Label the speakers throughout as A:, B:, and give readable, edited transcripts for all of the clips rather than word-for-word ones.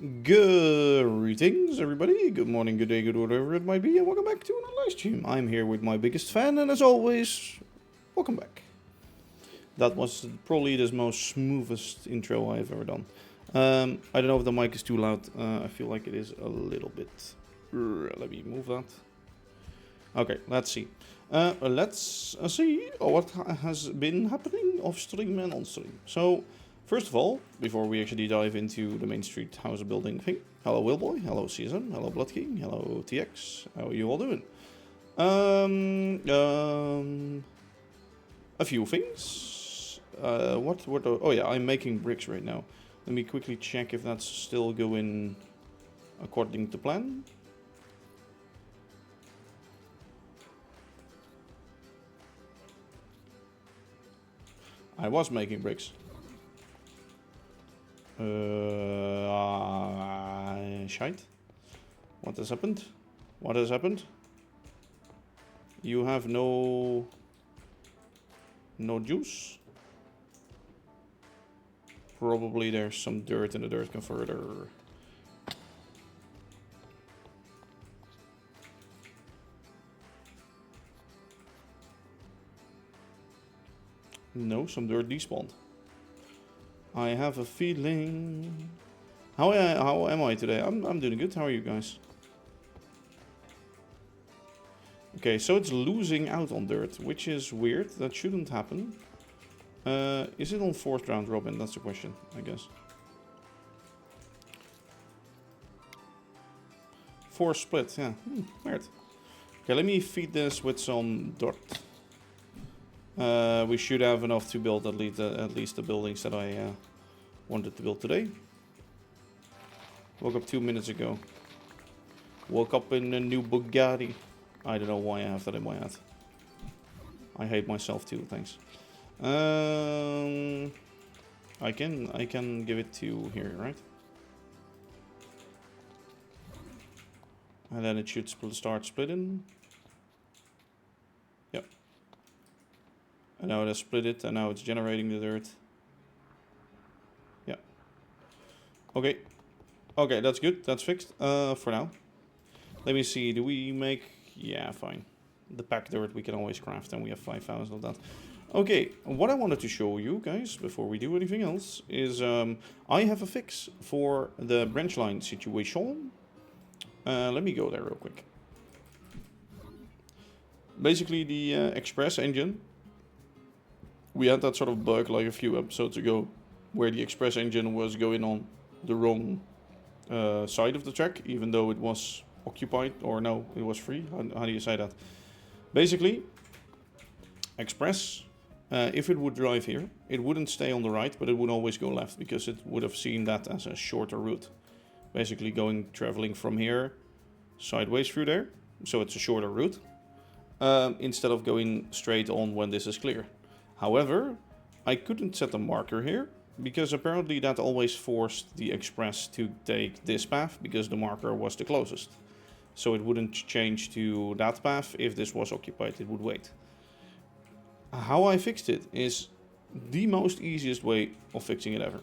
A: Greetings, everybody. Good morning, good day, good whatever it might be, and welcome back to another live stream. I'm here with my biggest fan, and as always, welcome back. That was probably the most smoothest intro I've ever done. I don't know if the mic is too loud. I feel like it is a little bit. Let me move that. Okay, let's see. Let's see what has been happening off stream and on stream. So, first of all, before we actually dive into the Main Street house building thing, hello Willboy, hello CSM, hello Blood King, hello TX, how are you all doing? A few things. Oh yeah, I'm making bricks right now. Let me quickly check if that's still going according to plan. I was making bricks. Shite. What has happened? What has happened? You have no juice? Probably there's some dirt in the dirt converter. No, some dirt despawned. I have a feeling. How am I today? I'm doing good. How are you guys? Okay, so it's losing out on dirt, which is weird. That shouldn't happen. Is it on 4th round robin? That's the question, I guess. 4 split, yeah. Weird. Okay, let me feed this with some dirt. We should have enough to build at least the buildings that I wanted to build today. Woke up 2 minutes ago. Woke up in a new Bugatti. I don't know why I have that in my head. I hate myself too, thanks. I can give it to here, right? And then it should start splitting. Yep. And now it has split it, and now it's generating the dirt. Yeah. Okay. Okay, that's good. That's fixed for now. Let me see. Do we make... Yeah, fine. The pack dirt we can always craft, and we have 5,000 of that. Okay, what I wanted to show you guys, before we do anything else, is I have a fix for the branch line situation. Let me go there real quick. Basically, the Express engine. We had that sort of bug like a few episodes ago, where the Express engine was going on the wrong side of the track, even though it was occupied, or no, it was free. How do you say that? Basically, Express, if it would drive here, it wouldn't stay on the right, but it would always go left, because it would have seen that as a shorter route. Basically traveling from here sideways through there, so it's a shorter route, instead of going straight on when this is clear. However, I couldn't set a marker here, because apparently that always forced the Express to take this path, because the marker was the closest. So it wouldn't change to that path if this was occupied, it would wait. How I fixed it is the most easiest way of fixing it ever.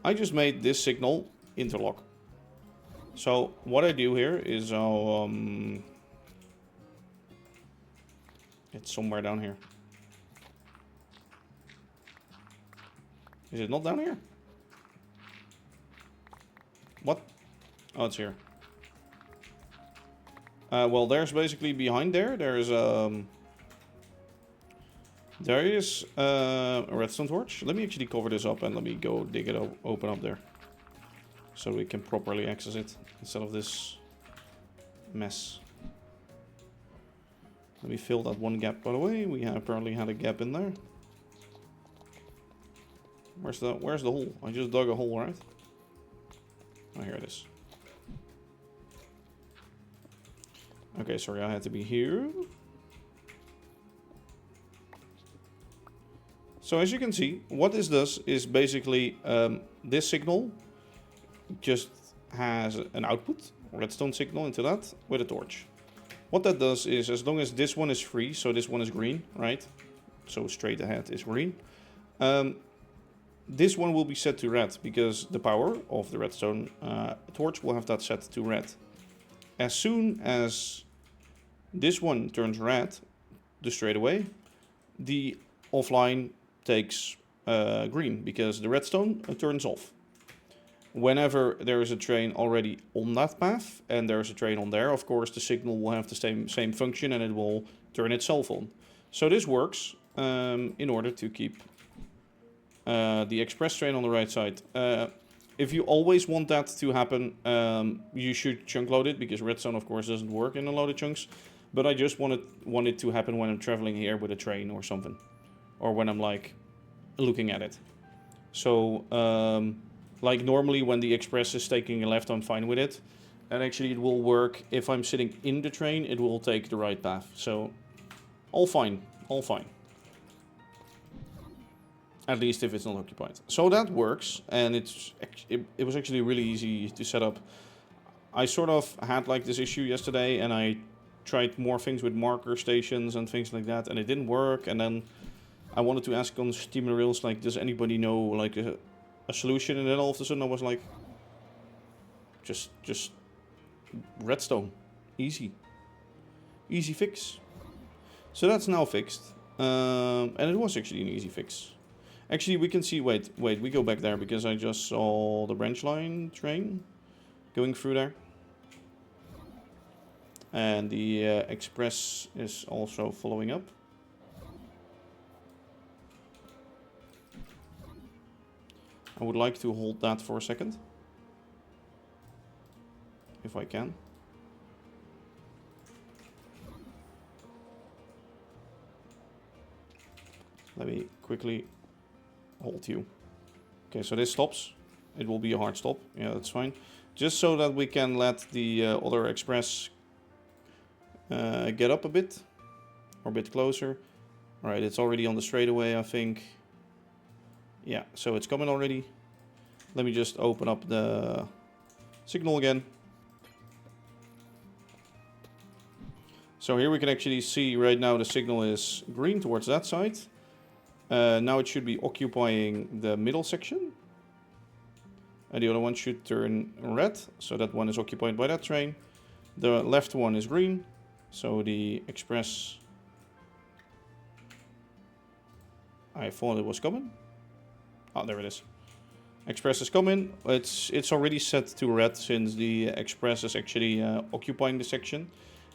A: I just made this signal interlock. So what I do here is I'll... it's somewhere down here. Is it not down here? What? Oh, it's here. Well, there's basically behind there, there is a redstone torch. Let me actually cover this up and let me go dig it open up there, so we can properly access it instead of this mess. Let me fill that one gap, by the way. We apparently had a gap in there. Where's the hole? I just dug a hole, right? Oh, here it is. Okay, sorry, I had to be here. So as you can see, what this does is basically this signal just has an output, redstone signal into that with a torch. What that does is, as long as this one is free, so this one is green, right? So straight ahead is green. this one will be set to red because the power of the redstone torch will have that set to red. As soon as this one turns red, straight away, the offline takes green because the redstone turns off. Whenever there is a train already on that path and there is a train on there, of course the signal will have the same function and it will turn itself on. So this works in order to keep the express train on the right side. If you always want that to happen, you should chunk load it because redstone of course doesn't work in a loaded chunks. But I just want it to happen when I'm traveling here with a train or something. Or when I'm like looking at it. So like normally when the express is taking a left, I'm fine with it. And actually it will work if I'm sitting in the train, it will take the right path. So all fine, all fine. At least if it's not occupied. So that works, and it was actually really easy to set up. I sort of had like this issue yesterday, and I tried more things with marker stations and things like that, and it didn't work. And then I wanted to ask on Steam and Rails, like, does anybody know like a solution? And then all of a sudden I was like, just redstone, easy fix. So that's now fixed, and it was actually an easy fix. Actually, we can see, wait, we go back there because I just saw the branch line train going through there. And the express is also following up. I would like to hold that for a second, if I can. Let me quickly hold you. Okay, so this stops. It will be a hard stop. Yeah, that's fine. Just so that we can let the other express get up a bit. Or a bit closer. Alright, it's already on the straightaway, I think. Yeah, so it's coming already. Let me just open up the signal again. So here we can actually see right now the signal is green towards that side. Now it should be occupying the middle section. And the other one should turn red. So that one is occupied by that train. The left one is green. So the express... I thought it was coming. Oh, there it is. Express is coming. It's already set to red since the express is actually occupying the section.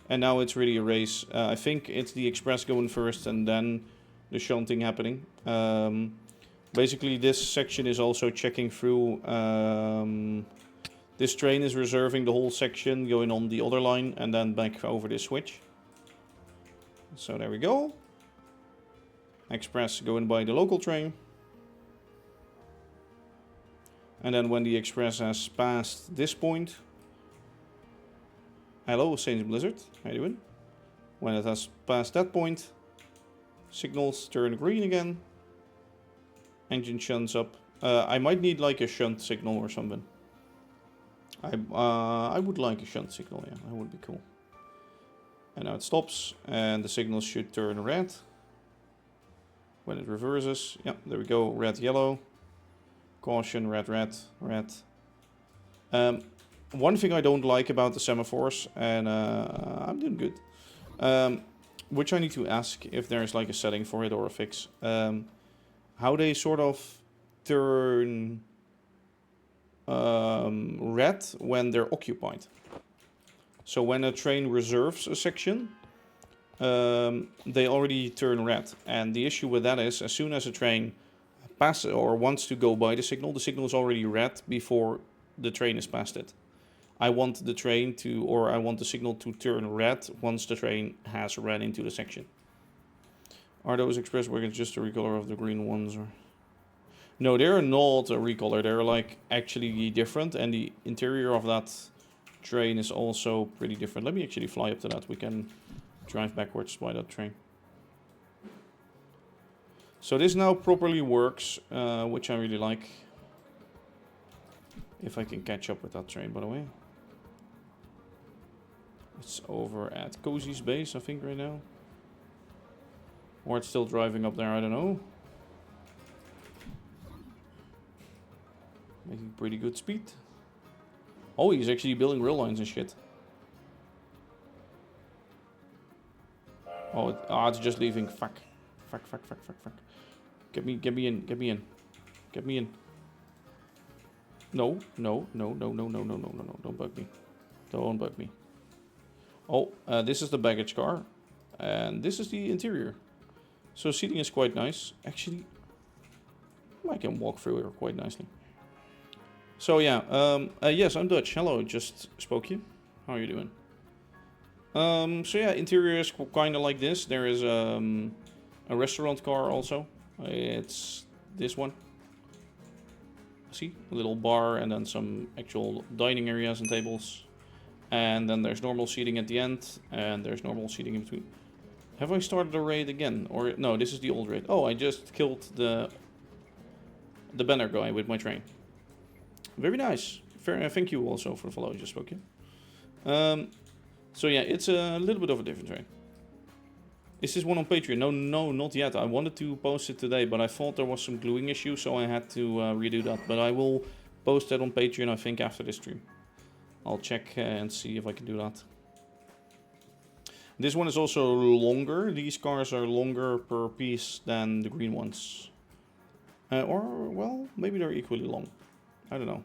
A: And now it's really a race. I think it's the express going first and then the shunting happening. Basically this section is also checking through. This train is reserving the whole section going on the other line and then back over this switch. So there we go. Express going by the local train. And then when the express has passed this point. Hello, Saints Blizzard. How you doing? When it has passed that point, signals turn green again. Engine shunts up. I might need like a shunt signal or something. I would like a shunt signal, yeah, that would be cool. And now it stops, and the signal should turn red. When it reverses, yeah, there we go, red, yellow. Caution, red, red, red. One thing I don't like about the semaphores, and I'm doing good, which I need to ask if there's like a setting for it or a fix. How they sort of turn red when they're occupied. So when a train reserves a section, they already turn red. And the issue with that is, as soon as a train passes or wants to go by the signal is already red before the train is past it. I want the train to, or I want the signal to turn red once the train has ran into the section. Are those express wagons just a recolor of the green ones? Or no, they're not a recolor. They're like actually different, and the interior of that train is also pretty different. Let me actually fly up to that. We can drive backwards by that train. So this now properly works, which I really like. If I can catch up with that train, by the way. It's over at Cozy's base, I think, right now. Or it's still driving up there, I don't know. Making pretty good speed. Oh, he's actually building rail lines and shit. Oh, it's just leaving. Fuck. Fuck. Get me in. No. Don't bug me. Don't bug me. Oh, this is the baggage car. And this is the interior. So seating is quite nice. Actually, I can walk through here quite nicely. So yeah, yes, I'm Dutch. Hello, just spoke you. How are you doing? So yeah, interior is kind of like this. There is a restaurant car also. It's this one. See, a little bar and then some actual dining areas and tables. And then there's normal seating at the end, and there's normal seating in between. Have I started a raid again? Or no, this is the old raid. Oh, I just killed the banner guy with my train. Very nice. Thank you also for the follow. Just spoke you. So yeah, it's a little bit of a different train. Is this one on Patreon? No, not yet. I wanted to post it today, but I thought there was some gluing issue, so I had to redo that. But I will post that on Patreon, I think, after this stream. I'll check and see if I can do that. This one is also longer. These cars are longer per piece than the green ones. Or, well, maybe they're equally long. I don't know.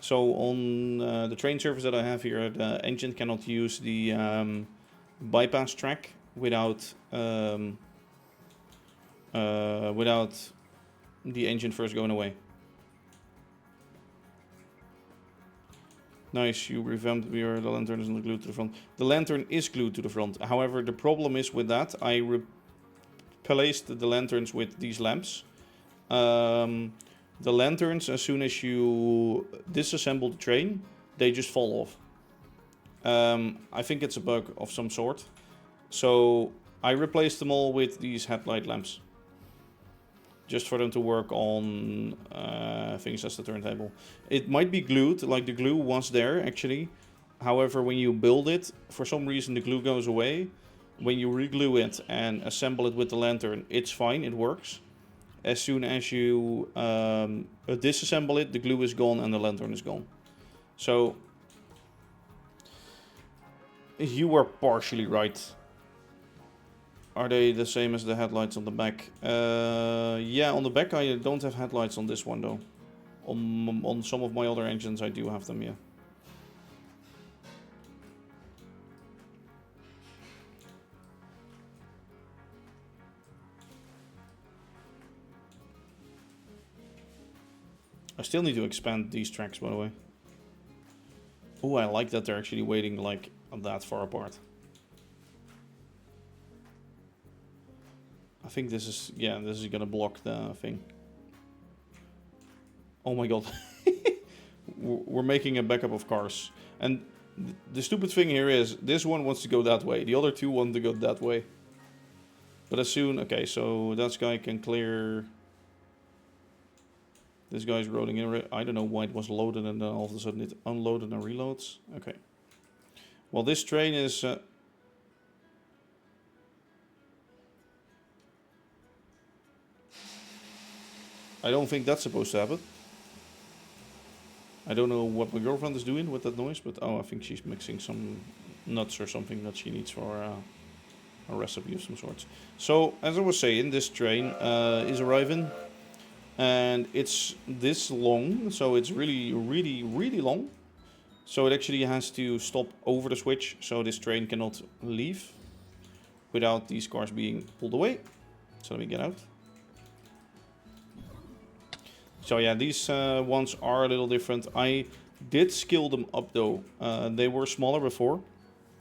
A: So on the train service that I have here, the engine cannot use the bypass track without the engine first going away. Nice, you revamped the lantern isn't glued to the front. The lantern is glued to the front. However, the problem is with that, I replaced the lanterns with these lamps. The lanterns, as soon as you disassemble the train, they just fall off. I think it's a bug of some sort. So I replaced them all with these headlight lamps. Just for them to work on things as the turntable. It might be glued, like the glue was there actually. However, when you build it, for some reason the glue goes away. When you re-glue it and assemble it with the lantern, it's fine, it works. As soon as you disassemble it, the glue is gone and the lantern is gone. So, you were partially right. Are they the same as the headlights on the back? Yeah, on the back I don't have headlights on this one though. On some of my other engines I do have them, yeah. I still need to expand these tracks, by the way. Oh, I like that they're actually waiting like that far apart. I think this is, yeah, this is gonna block the thing. Oh my god. We're making a backup of cars. And the stupid thing here is, this one wants to go that way. The other two want to go that way. But as soon, okay, so that guy can clear. This guy's rolling in. I don't know why it was loaded and then all of a sudden it unloaded and reloads. Okay. Well, this train is... I don't think that's supposed to happen. I don't know what my girlfriend is doing with that noise, but oh, I think she's mixing some nuts or something that she needs for a recipe of some sorts. So, as I was saying, this train is arriving. And it's this long, so it's really, really, really long. So it actually has to stop over the switch, so this train cannot leave without these cars being pulled away. So let me get out. So yeah, these ones are a little different. I did scale them up though. They were smaller before.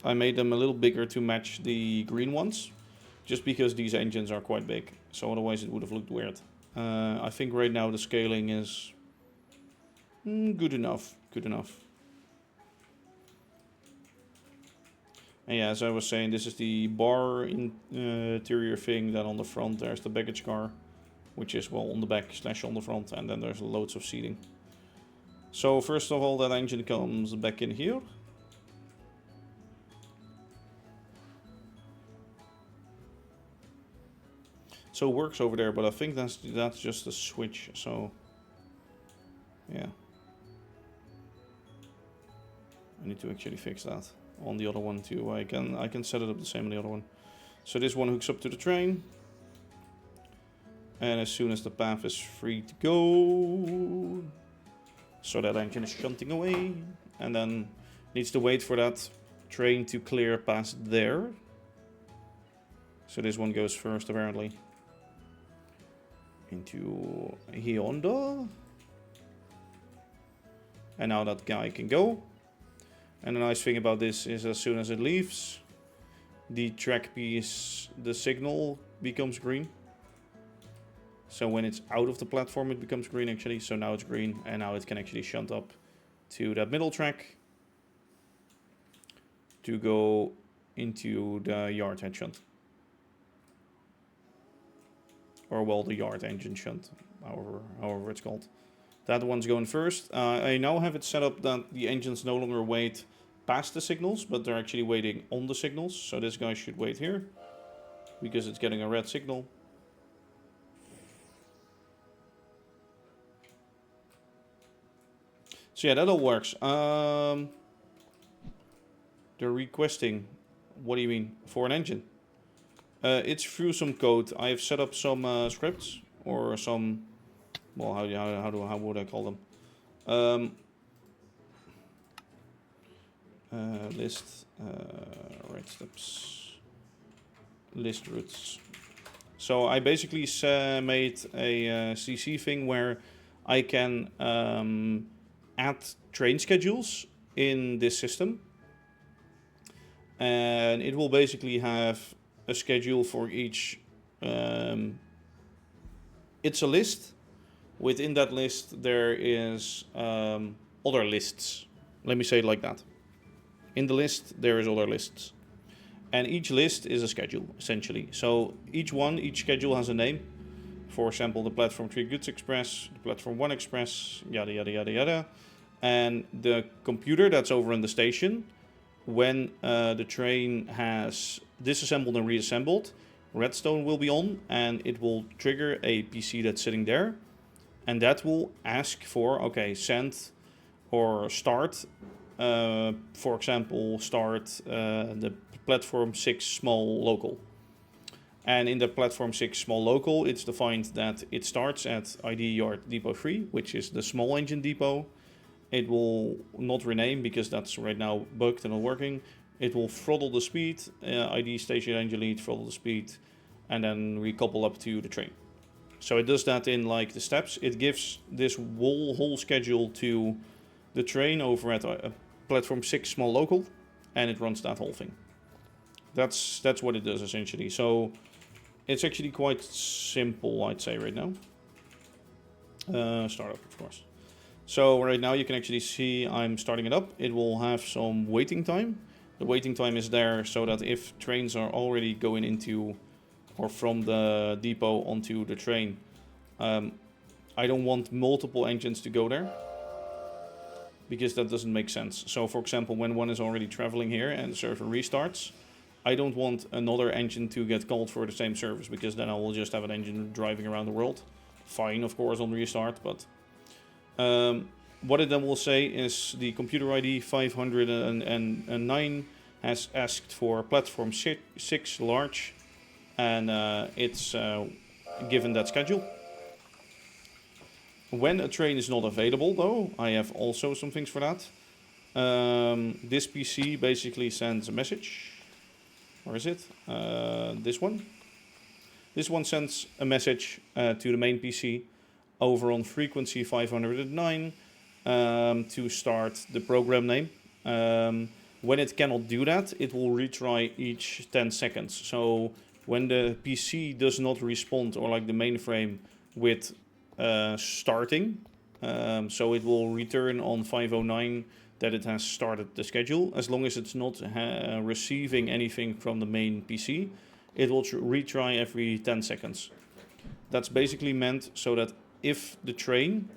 A: I made them a little bigger to match the green ones. Just because these engines are quite big. So otherwise it would have looked weird. I think right now the scaling is good enough. Good enough. And yeah, as I was saying, this is the bar interior thing. Then on the front there's the baggage car, which is, well, on the back / on the front, and then there's loads of seating. So first of all, that engine comes back in here. So it works over there, but I think that's just a switch. So Yeah. I need to actually fix that on the other one too. I can set it up the same on the other one. So this one hooks up to the train. And as soon as the path is free to go, so that engine is shunting away, and then needs to wait for that train to clear past there. So this one goes first apparently into Honda. And now that guy can go. And the nice thing about this is as soon as it leaves, the track piece, the signal becomes green. So when it's out of the platform, it becomes green actually. So now it's green, and now it can actually shunt up to that middle track to go into the yard head shunt. Or well, the yard engine shunt, however it's called. That one's going first. I now have it set up that the engines no longer wait past the signals, but they're actually waiting on the signals. So this guy should wait here because it's getting a red signal. So yeah, that all works. They're requesting, what do you mean, for an engine? It's through some code. I have set up some scripts or some, well, how would I call them? List right steps, list routes. So I basically made a CC thing where I can add train schedules in this system, and it will basically have a schedule for each. It's a list. Within that list there is other lists. Let me say it like that. In the list there is other lists, and each list is a schedule essentially. So each schedule has a name. For example, the Platform 3 Goods Express, the Platform 1 Express, yada yada yada yada. And the computer that's over in the station, when the train has disassembled and reassembled, redstone will be on, and it will trigger a PC that's sitting there, and that will ask for, okay, send or start, for example, start the Platform 6 small local. And in the Platform 6 small local, it's defined that it starts at ID yard depot 3, which is the small engine depot. It will not rename because that's right now bugged and not working. It will throttle the speed, ID station engine lead, throttle the speed, and then recouple up to the train. So it does that in like the steps. It gives this whole schedule to the train over at Platform 6 small local, and it runs that whole thing. That's what it does essentially. So it's actually quite simple, I'd say right now. Startup, of course. So right now you can actually see I'm starting it up. It will have some waiting time. The waiting time is there so that if trains are already going into or from the depot onto the train, I don't want multiple engines to go there because that doesn't make sense. So for example, when one is already traveling here and the server restarts, I don't want another engine to get called for the same service because then I will just have an engine driving around the world. Fine, of course, on restart, but what it then will say is the computer ID 509 has asked for Platform 6 large, and it's given that schedule. When a train is not available, though, I have also some things for that. This PC basically sends a message. Where is it? This one. This one sends a message to the main PC over on frequency 509 to start the program name. When it cannot do that, it will retry each 10 seconds. So when the PC does not respond, or like the mainframe, with starting, so it will return on 509 that it has started the schedule. As long as it's not receiving anything from the main PC, it will retry every 10 seconds. That's basically meant so that if the train,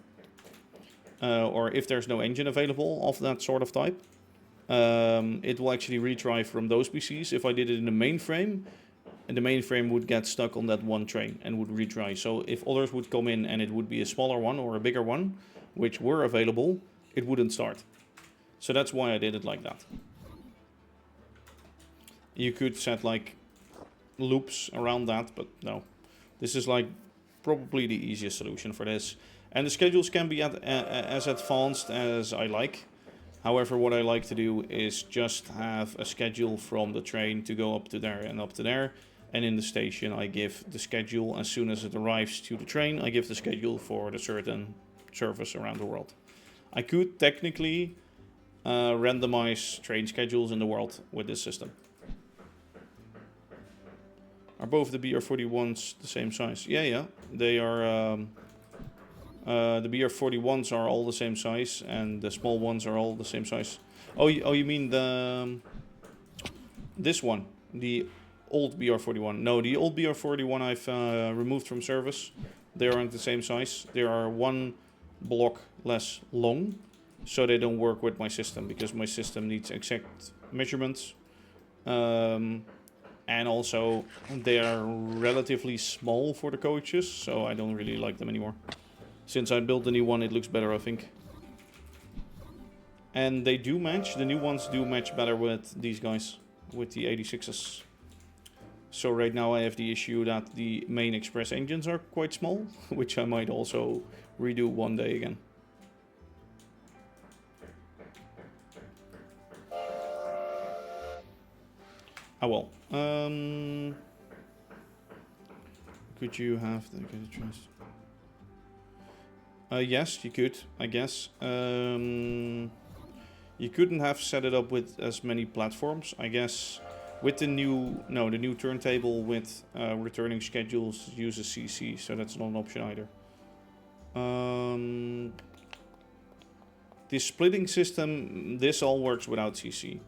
A: or if there's no engine available of that sort of type, it will actually retry from those PCs. If I did it in the mainframe, and the mainframe would get stuck on that one train and would retry. So if others would come in and it would be a smaller one or a bigger one, which were available, it wouldn't start. So that's why I did it like that. You could set like loops around that, but no. This is like probably the easiest solution for this. And the schedules can be as advanced as I like. However, what I like to do is just have a schedule from the train to go up to there and up to there. And in the station, I give the schedule as soon as it arrives to the train. I give the schedule for the certain service around the world. I could technically randomize train schedules in the world with this system. Are both the BR41s the same size? Yeah. They are... the BR41s are all the same size, and the small ones are all the same size. Oh, you mean the... this one. The old BR41. No, the old BR41 I've removed from service. They aren't the same size. They are one block less long. So they don't work with my system, because my system needs exact measurements. And also, they are relatively small for the coaches, so I don't really like them anymore. Since I built the new one, it looks better, I think. And they do match, the new ones do match better with these guys, with the 86s. So right now I have the issue that the main express engines are quite small, which I might also redo one day again. Ah well. Could you have the trust? Yes, you could, I guess. You couldn't have set it up with as many platforms, I guess. With the new, the new turntable with returning schedules uses CC, so that's not an option either. The splitting system, this all works without CC.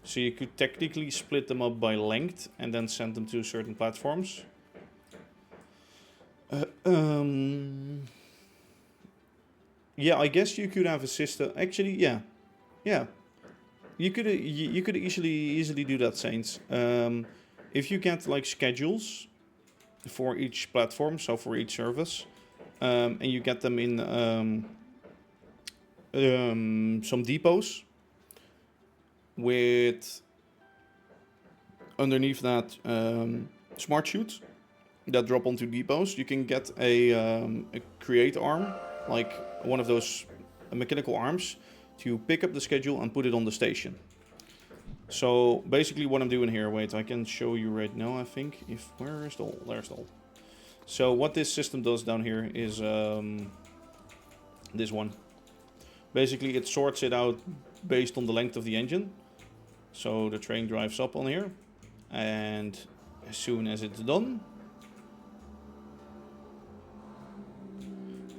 A: So you could technically split them up by length and then send them to certain platforms. Yeah, I guess you could have a system. Actually, yeah. You could easily do that, Saints. If you get like schedules for each platform, so for each service, and you get them in some depots with underneath that smart chute that drop onto depots, you can get a create arm, like one of those mechanical arms, to pick up the schedule and put it on the station. So basically what I'm doing here, wait, I can show you right now, I think. Where is the hole? There's the hole. So what this system does down here is this one. Basically it sorts it out based on the length of the engine. So the train drives up on here, and as soon as it's done,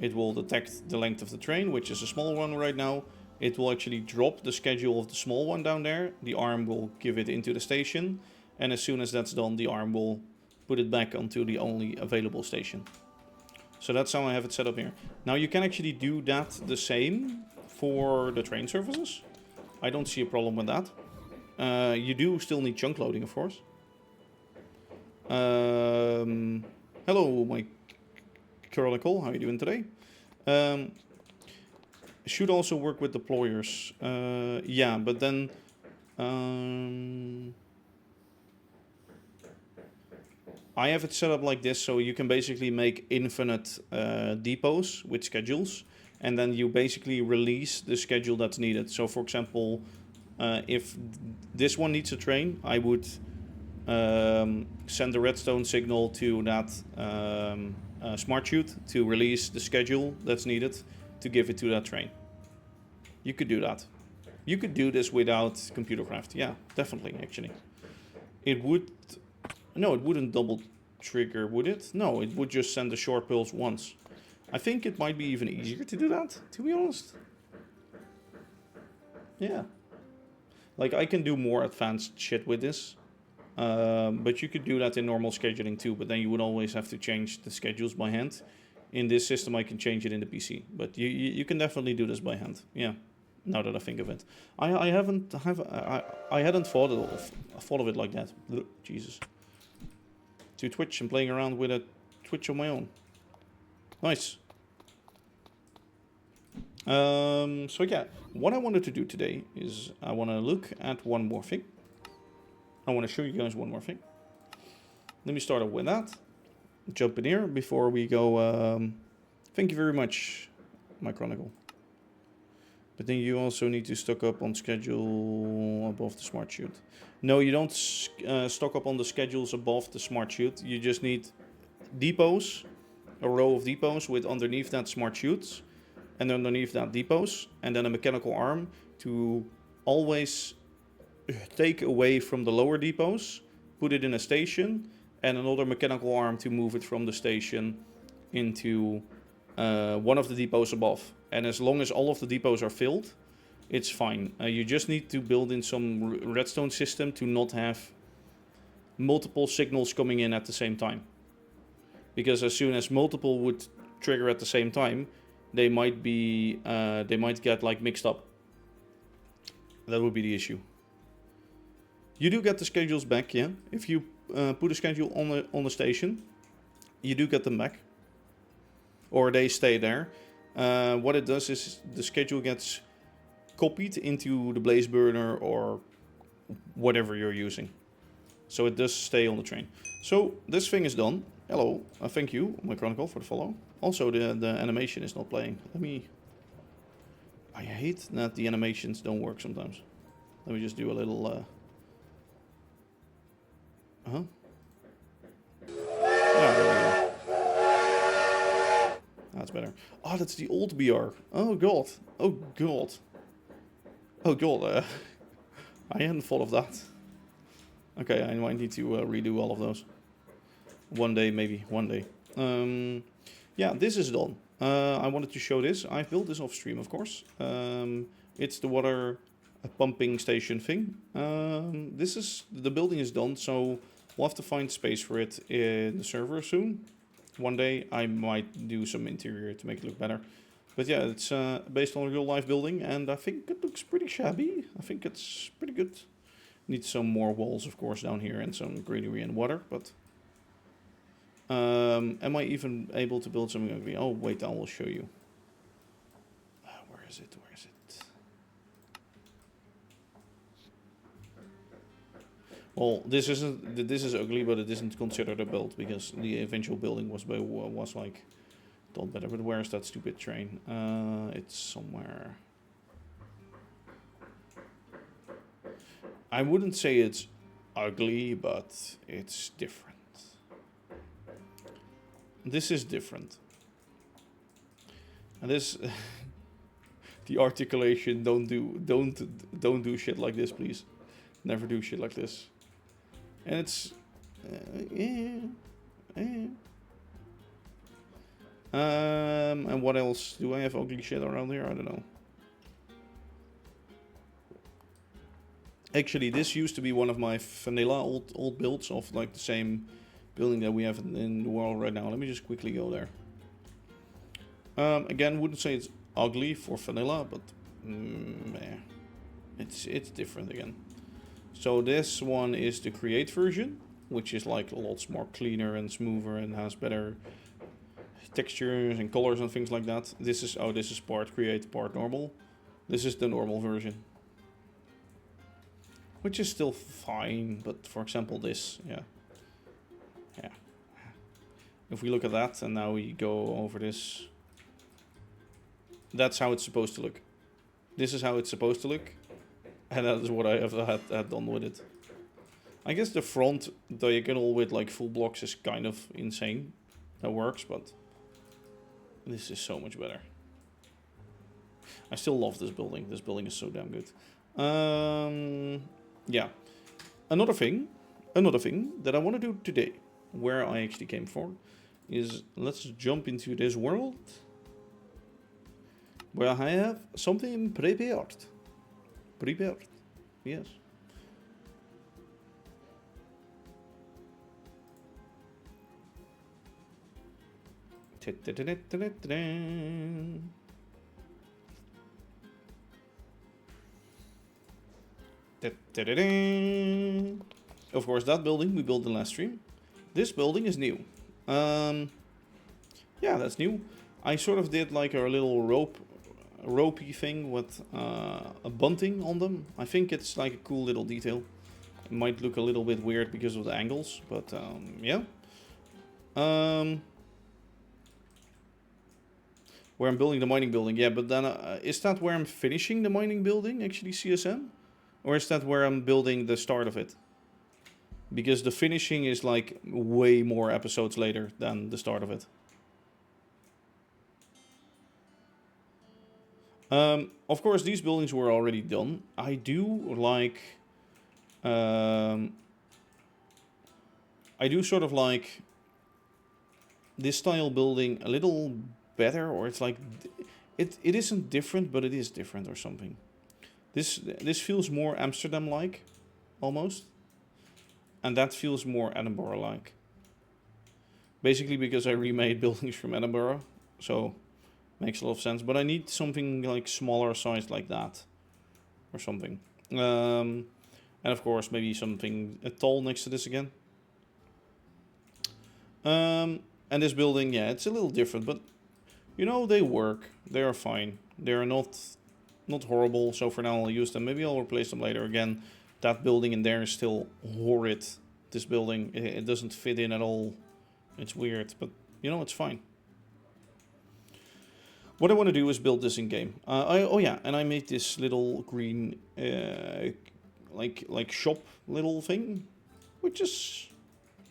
A: it will detect the length of the train, which is a small one right now. It will actually drop the schedule of the small one down there. The arm will give it into the station, and as soon as that's done, the arm will put it back onto the only available station. So that's how I have it set up here. Now you can actually do that the same for the train services. I don't see a problem with that. You do still need chunk loading, of course. Hello, my Curlicle, how are you doing today? Should also work with deployers. Yeah, but then I have it set up like this, so you can basically make infinite depots with schedules, and then you basically release the schedule that's needed. So for example, if this one needs a train, I would send a redstone signal to that smart chute to release the schedule that's needed to give it to that train. You could do that. You could do this without Computercraft. Yeah, definitely, actually. It would... No, it wouldn't double trigger, would it? No, it would just send a short pulse once. I think it might be even easier to do that, to be honest. Yeah. Like, I can do more advanced shit with this. But you could do that in normal scheduling too, but then you would always have to change the schedules by hand. In this system, I can change it in the PC, but you can definitely do this by hand. Yeah, now that I think of it, I hadn't thought of it like that. Jesus. To Twitch and playing around with a Twitch on my own. Nice. So yeah, what I wanted to do today is I want to look at one more thing. I want to show you guys one more thing. Let me start off with that. Jump in here before we go. Thank you very much, my Chronicle. But then you also need to stock up on schedule above the smart shoot. No, you don't stock up on the schedules above the smart shoot. You just need depots, a row of depots with underneath that smart shoots, and underneath that depots, and then a mechanical arm to always take away from the lower depots, put it in a station, and another mechanical arm to move it from the station into one of the depots above. And as long as all of the depots are filled, it's fine. You just need to build in some redstone system to not have multiple signals coming in at the same time. Because as soon as multiple would trigger at the same time, they might get like mixed up. That would be the issue. You do get the schedules back, yeah. If you put a schedule on the station, you do get them back, or they stay there. What it does is the schedule gets copied into the blaze burner or whatever you're using, so it does stay on the train. So this thing is done. Hello, thank you, my Chronicle, for the follow. Also, the animation is not playing. I hate that the animations don't work sometimes. Let me just do a little. There we go. That's better. Oh, that's the old BR. Oh god. Oh god. Oh god. I hadn't thought of that. Okay, I might need to redo all of those. One day, maybe. One day. Yeah, this is done. I wanted to show this. I've built this off stream, of course. It's the water pumping station thing. The building is done, so we'll have to find space for it in the server soon. One day I might do some interior to make it look better. But yeah, it's based on a real life building, and I think it looks pretty shabby. I think it's pretty good. Need some more walls, of course, down here, and some greenery and water, but... am I even able to build something ugly? Oh, wait, I will show you. Where is it? Where is it? Well, this is ugly, but it isn't considered a build because the eventual building was like done better. But where is that stupid train? It's somewhere. I wouldn't say it's ugly, but it's different. This is different. And this the articulation, don't do shit like this, please. Never do shit like this. And it's and what else? Do I have ugly shit around here? I don't know. Actually, this used to be one of my vanilla old builds of like the same building that we have in the world right now. Let me just quickly go there. Again, wouldn't say it's ugly for vanilla, but it's different again. So this one is the create version, which is like lots more cleaner and smoother and has better textures and colors and things like that. This is part create, part normal. This is the normal version, which is still fine, but for example this, yeah. If we look at that and now we go over this, that's how it's supposed to look. This is how it's supposed to look, and that is what I have had done with it. I guess the front diagonal with like full blocks is kind of insane. That works, but this is so much better. I still love this building. This building is so damn good. Yeah. Another thing that I want to do today, where I actually came from, is let's jump into this world where I have something prepared. Yes. Of course, that building we built in last stream. This building is new. Yeah, that's new. I sort of did like a little ropey thing with a bunting on them. I think it's like a cool little detail. It might look a little bit weird because of the angles, but yeah. Where I'm building the mining building, yeah, but then is that where I'm finishing the mining building, actually, CSM? Or is that where I'm building the start of it? Because the finishing is like way more episodes later than the start of it. Of course, these buildings were already done. I do like... I do sort of like this style building a little better, or it's like... It isn't different, but it is different or something. This feels more Amsterdam-like, almost. And that feels more Edinburgh-like. Basically because I remade buildings from Edinburgh, so makes a lot of sense. But I need something like smaller sized like that, or something. And of course, maybe something tall next to this again. And this building, yeah, it's a little different, but you know, they work. They are fine. They are not horrible. So for now, I'll use them. Maybe I'll replace them later again. That building in there is still horrid. This building, it doesn't fit in at all. It's weird, but you know, it's fine. What I want to do is build this in game. Oh yeah, and I made this little green, like shop little thing, which is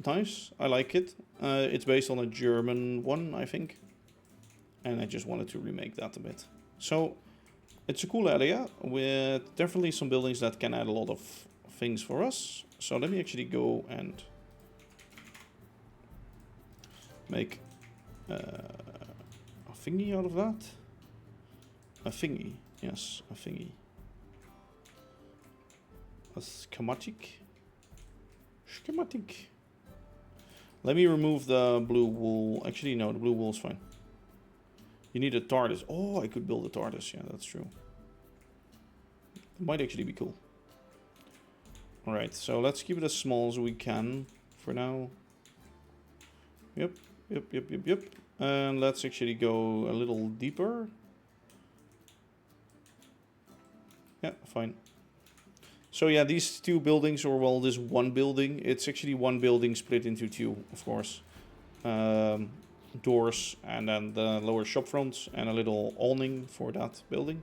A: nice. I like it. It's based on a German one, I think, and I just wanted to remake that a bit. So it's a cool area with definitely some buildings that can add a lot of things for us. So let me actually go and make a thingy out of that. A thingy, yes, a thingy. A schematic. Schematic. Let me remove the blue wool. Actually, no, the blue wool is fine. You need a TARDIS. Oh, I could build a TARDIS. Yeah, that's true. It might actually be cool. Alright, so let's keep it as small as we can for now. Yep. And let's actually go a little deeper. Yeah, fine. So yeah, these two buildings, or well, this one building, it's actually one building split into two, of course. Doors, and then the lower shop fronts, and a little awning for that building.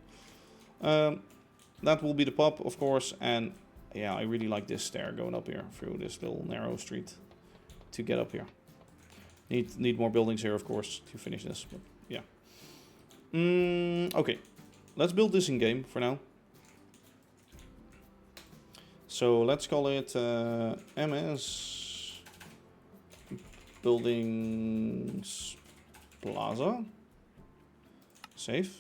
A: That will be the pub, of course, and yeah, I really like this stair going up here through this little narrow street to get up here. Need more buildings here, of course, to finish this, but yeah. Okay, let's build this in game for now. So let's call it MS Buildings Plaza. Save.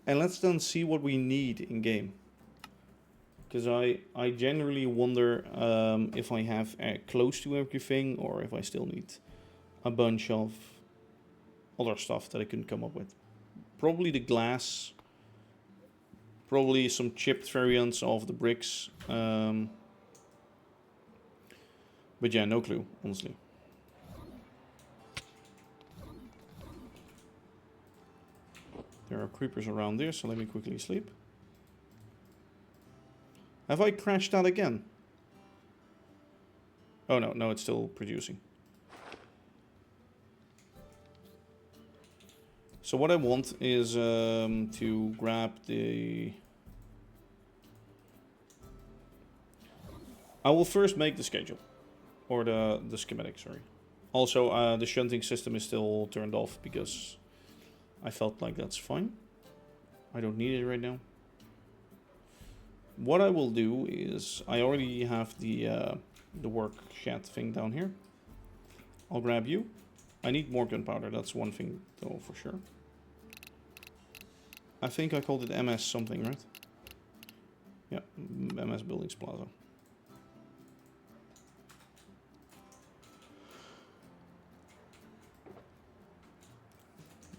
A: And let's then see what we need in game. Because I generally wonder if I have close to everything, or if I still need a bunch of other stuff that I couldn't come up with. Probably the glass. Probably some chipped variants of the bricks. But yeah, no clue, honestly. There are creepers around there, so let me quickly sleep. Have I crashed that again? Oh no, it's still producing. So what I want is to grab the... I will first make the schedule. Or the schematic, sorry. Also, the shunting system is still turned off because I felt like that's fine. I don't need it right now. What I will do is, I already have the work shed thing down here. I'll grab you. I need more gunpowder, that's one thing though for sure. I think I called it MS something, right? Yeah, MS Buildings Plaza.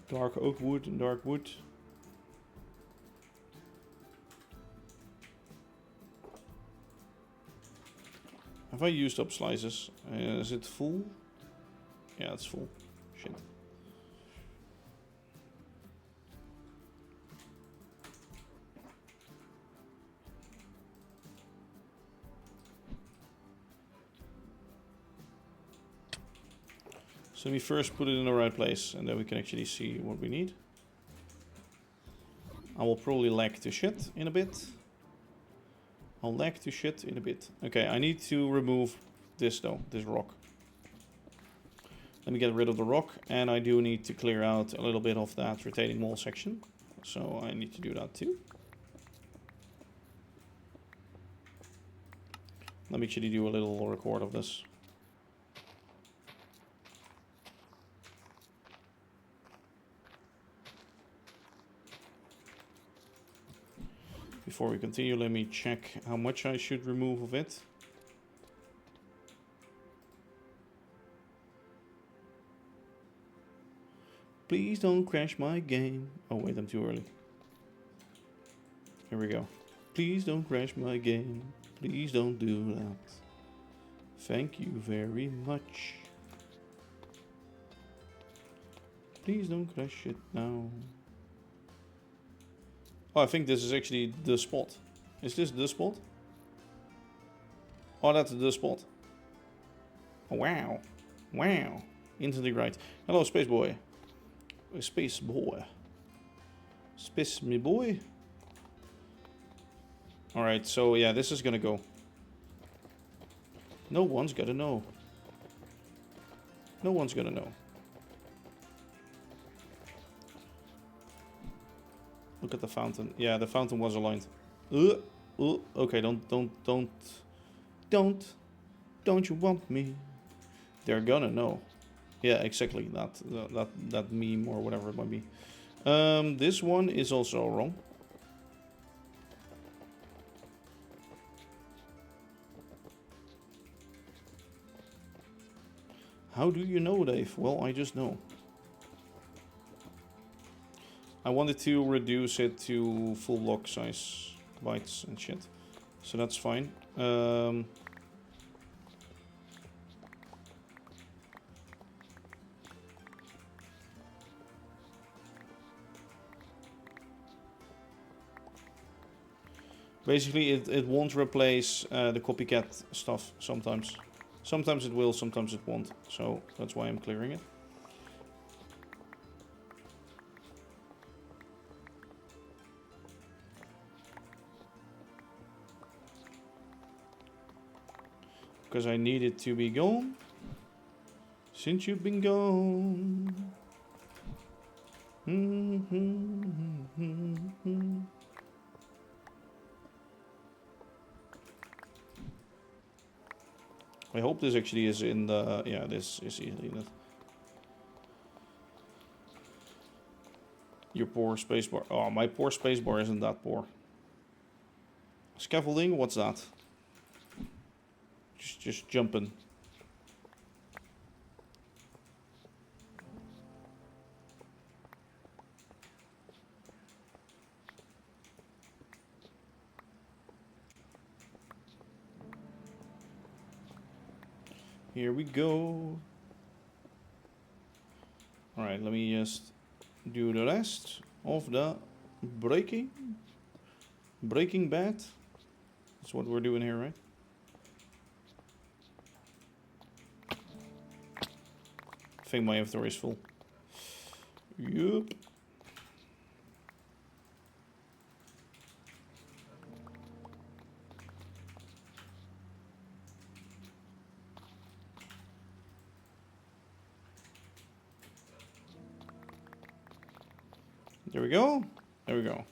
A: Dark oak wood and dark wood. Have I used up slices? Is it full? Yeah, it's full. Shit. So we first put it in the right place, and then we can actually see what we need. I will probably lag to shit in a bit. I'll lag to shit in a bit. Okay, I need to remove this though, this rock. Let me get rid of the rock, and I do need to clear out a little bit of that retaining wall section. So I need to do that too. Let me actually do a little record of this. Before we continue, let me check how much I should remove of it. Please don't crash my game. Oh wait, I'm too early. Here we go. Please don't crash my game. Please don't do that. Thank you very much. Please don't crash it now. Oh, I think this is actually the spot. Is this the spot? Oh, that's the spot. Oh, wow. Wow. Instantly right. Hello, Space Boy. Space Boy. Space me boy. Alright, so yeah, this is gonna go. No one's gonna know. No one's gonna know. Look at the fountain. Yeah, the fountain was aligned. Okay, don't you want me? They're gonna know. Yeah, exactly. That meme or whatever it might be. This one is also wrong. How do you know, Dave? Well, I just know. I wanted to reduce it to full block size bytes and shit. So that's fine. Basically, it won't replace the copycat stuff sometimes. Sometimes it will, sometimes it won't. So that's why I'm clearing it. Because I need it to be gone. Since you've been gone. I hope this actually is in the... yeah, this is easily in it. Your poor spacebar. Oh, my poor spacebar isn't that poor. Scaffolding, what's that? Just jumping. Here we go. Alright, let me just do the rest of the breaking. Breaking Bad. That's what we're doing here, right? I think my inventory is full. Yup. There we go. There we go.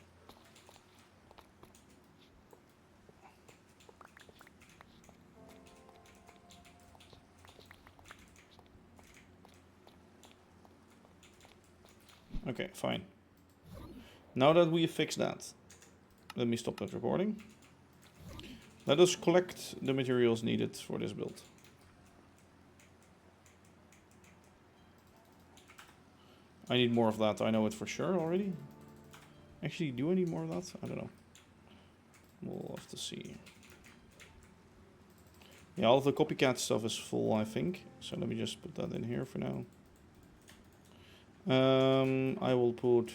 A: Okay, fine. Now that we fixed that, let me stop that recording. Let us collect the materials needed for this build. I need more of that, I know it for sure already. Actually, do I need more of that? I don't know. We'll have to see. Yeah, all of the copycat stuff is full, I think. So let me just put that in here for now. I will put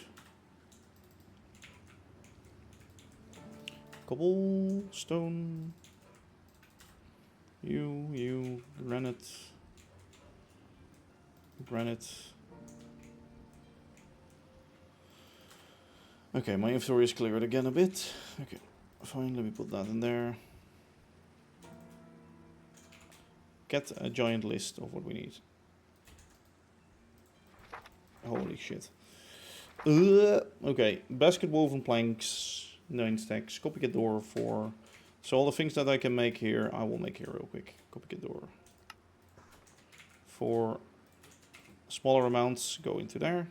A: cobblestone, you, granite, Granite. Okay, my inventory is cleared again a bit. Okay, fine, let me put that in there. Get a giant list of what we need. Holy shit. Okay, basket woven planks, 9 stacks, copycat door 4. So all the things that I can make here, I will make here real quick. Copycat door. 4 smaller amounts go into there.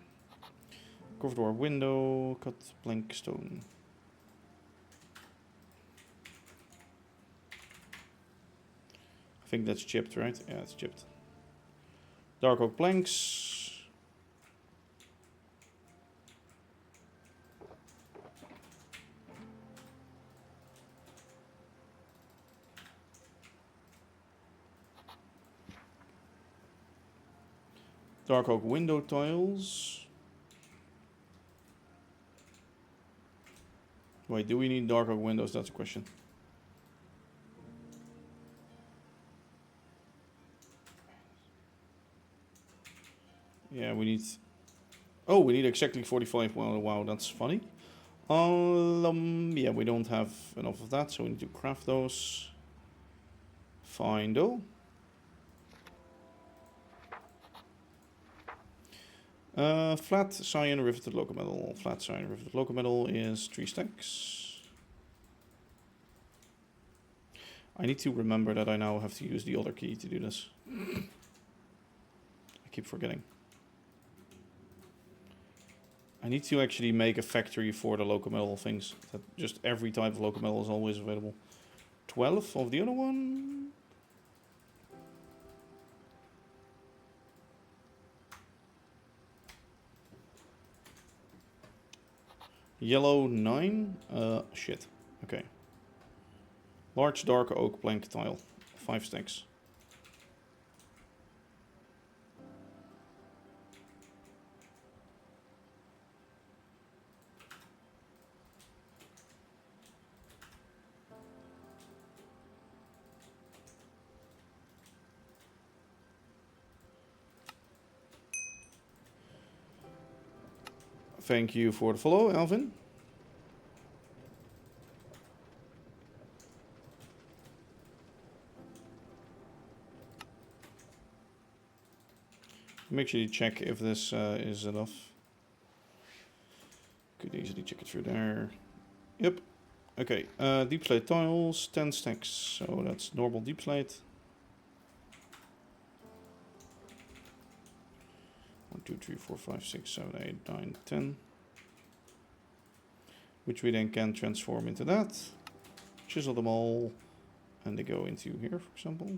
A: Cover door window, cut plank stone. I think that's chipped, right? Yeah, it's chipped. Dark oak planks. Dark oak window tiles. Wait, do we need dark oak windows? That's a question. Yeah, we need... Oh, we need exactly 45. Well, wow, that's funny. Yeah, we don't have enough of that, so we need to craft those. Fine, though. Flat cyan riveted locometal. Flat cyan riveted locometal is 3 stacks. I need to remember that I now have to use the other key to do this. I keep forgetting. I need to actually make a factory for the locometal things. That just every type of locometal is always available. 12 of the other one. Yellow 9. Shit. Okay. Large dark oak plank tile. 5 stacks. Thank you for the follow, Alvin. Make sure you check if this is enough. Could easily check it through there. Yep. Okay. Deep slate tiles, 10 stacks. So that's normal deep slate. 1, 2, 3, 4, 5, 6, 7, 8, 9, 10. Which we then can transform into that. Chisel them all. And they go into here, for example.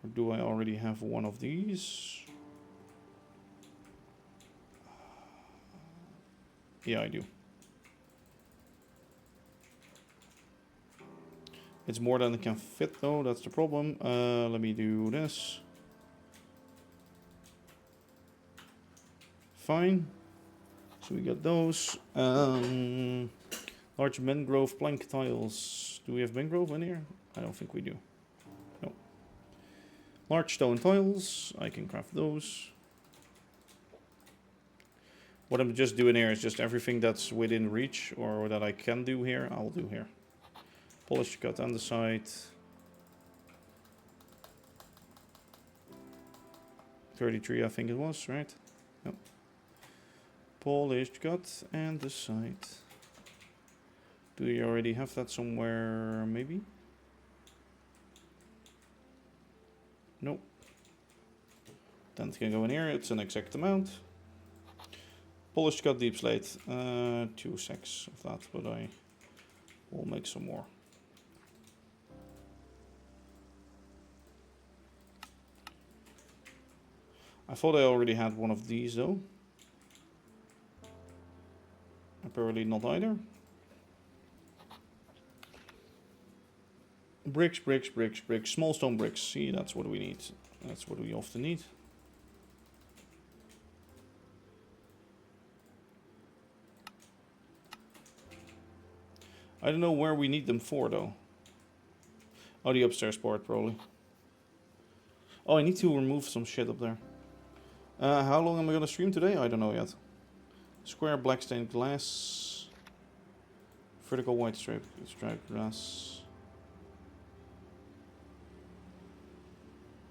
A: Or do I already have one of these? Yeah, I do. It's more than it can fit though, that's the problem. Let me do this. Fine. So we got those. Large mangrove plank tiles. Do we have mangrove in here? I don't think we do. No. Large stone tiles. I can craft those. What I'm just doing here is just everything that's within reach or that I can do here, I'll do here. Polished cut andesite. 33 I think it was, right? Yep. Polished cut andesite. Do you already have that somewhere, maybe? Nope. Then it can go in here, it's an exact amount. Polished cut deep slate, 2 sacks of that, but I will make some more. I thought I already had one of these though. Apparently not either. Bricks, bricks, bricks, bricks, small stone bricks. See, that's what we need. That's what we often need. I don't know where we need them for though. Oh, the upstairs part probably. Oh, I need to remove some shit up there. How long am I gonna stream today? I don't know yet. Square black stained glass. Vertical white striped glass.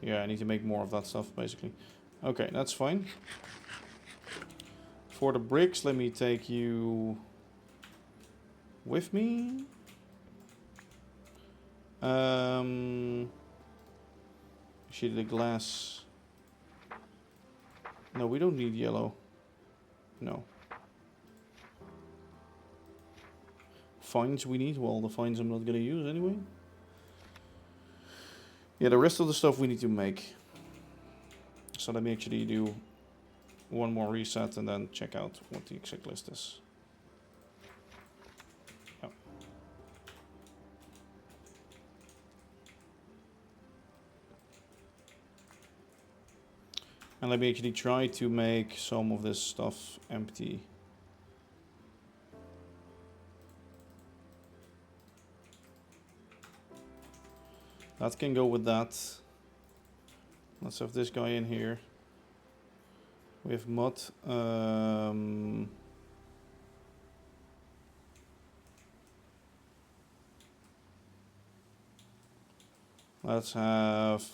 A: Yeah, I need to make more of that stuff, basically. Okay, that's fine. For the bricks, let me take you with me. Sheet of glass. No, we don't need yellow. No. Fines we need. Well, the fines I'm not gonna use anyway. Yeah, the rest of the stuff we need to make. So let me actually do one more reset and then check out what the exact list is. Yep. And let me actually try to make some of this stuff empty. That can go with that. Let's have this guy in here. We have mud. Let's have...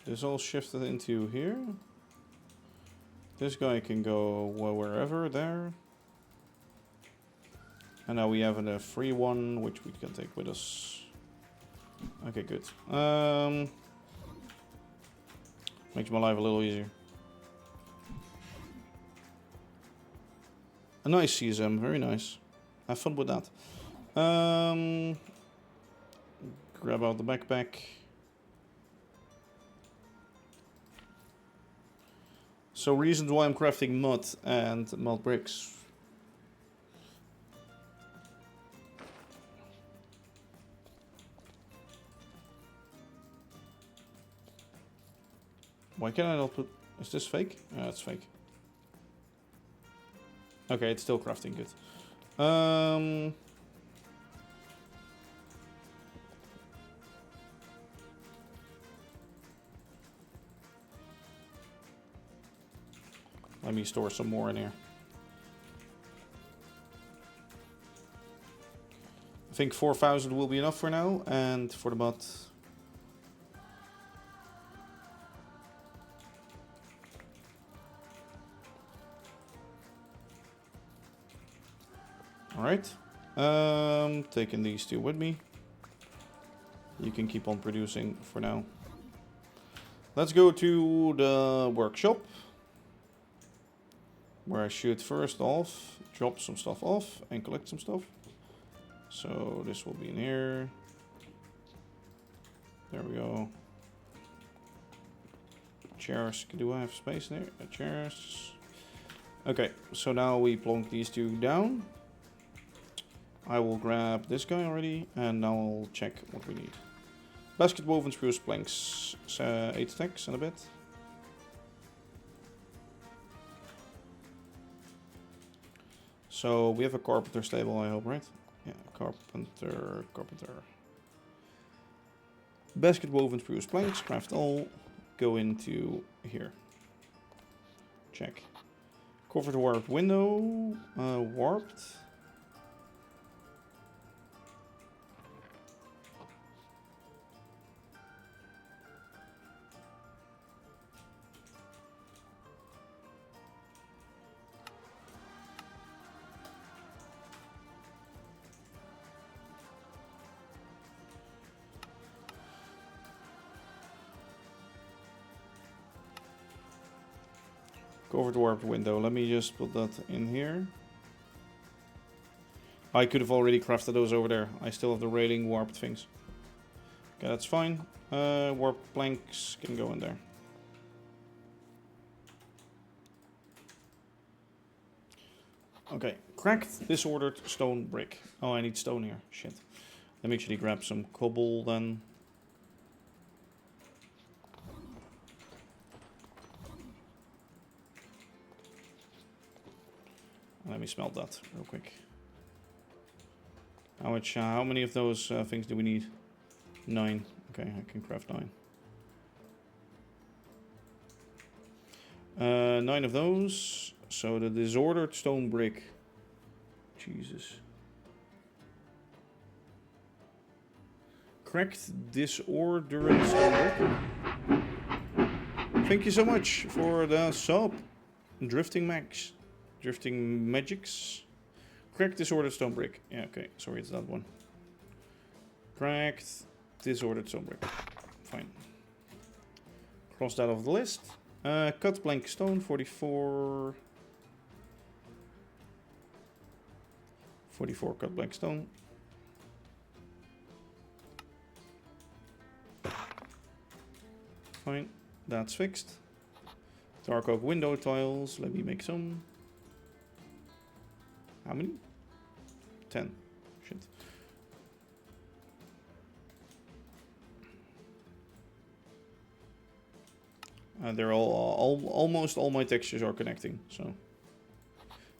A: this all shifted into here. This guy can go wherever there. And now we have a free one, which we can take with us. Okay, good. Makes my life a little easier. A nice CSM, very nice. Have fun with that. Grab out the backpack. So reasons why I'm crafting mud and mud bricks. Why can I not put... is this fake? Yeah, it's fake. Okay, it's still crafting good. Let me store some more in here. I think 4,000 will be enough for now, and for the mud. Alright. Taking these two with me. You can keep on producing for now. Let's go to the workshop. Where I should first off drop some stuff off and collect some stuff. So this will be in here. There we go. Chairs. Do I have space there? Chairs. Okay, so now we plonk these two down. I will grab this guy already, and now I'll check what we need. Basket woven spruce planks, 8 stacks and a bit. So we have a carpenter stable, I hope, right? Yeah, carpenter. Basket woven spruce planks, craft all, go into here. Check. Covered warped window, warped. Covered warped window. Let me just put that in here. I could have already crafted those over there. I still have the railing warped things. Okay, that's fine. Warped planks can go in there. Okay, cracked disordered stone brick. Oh, I need stone here. Shit. Let me actually grab some cobble then. Let me smelt that real quick. How many of those things do we need? 9. Okay, I can craft 9. 9 of those. So the disordered stone brick. Jesus. Cracked disordered stone brick. Thank you so much for the sub. Drifting Max. Drifting Magics. Cracked disordered stone brick. Yeah, okay. Sorry, it's that one. Cracked disordered stone brick. Fine. Cross that off the list. Cut blank stone, 44. 44 cut blank stone. Fine. That's fixed. Dark oak window tiles. Let me make some. How many? 10. Shit. They're almost all my textures are connecting, so.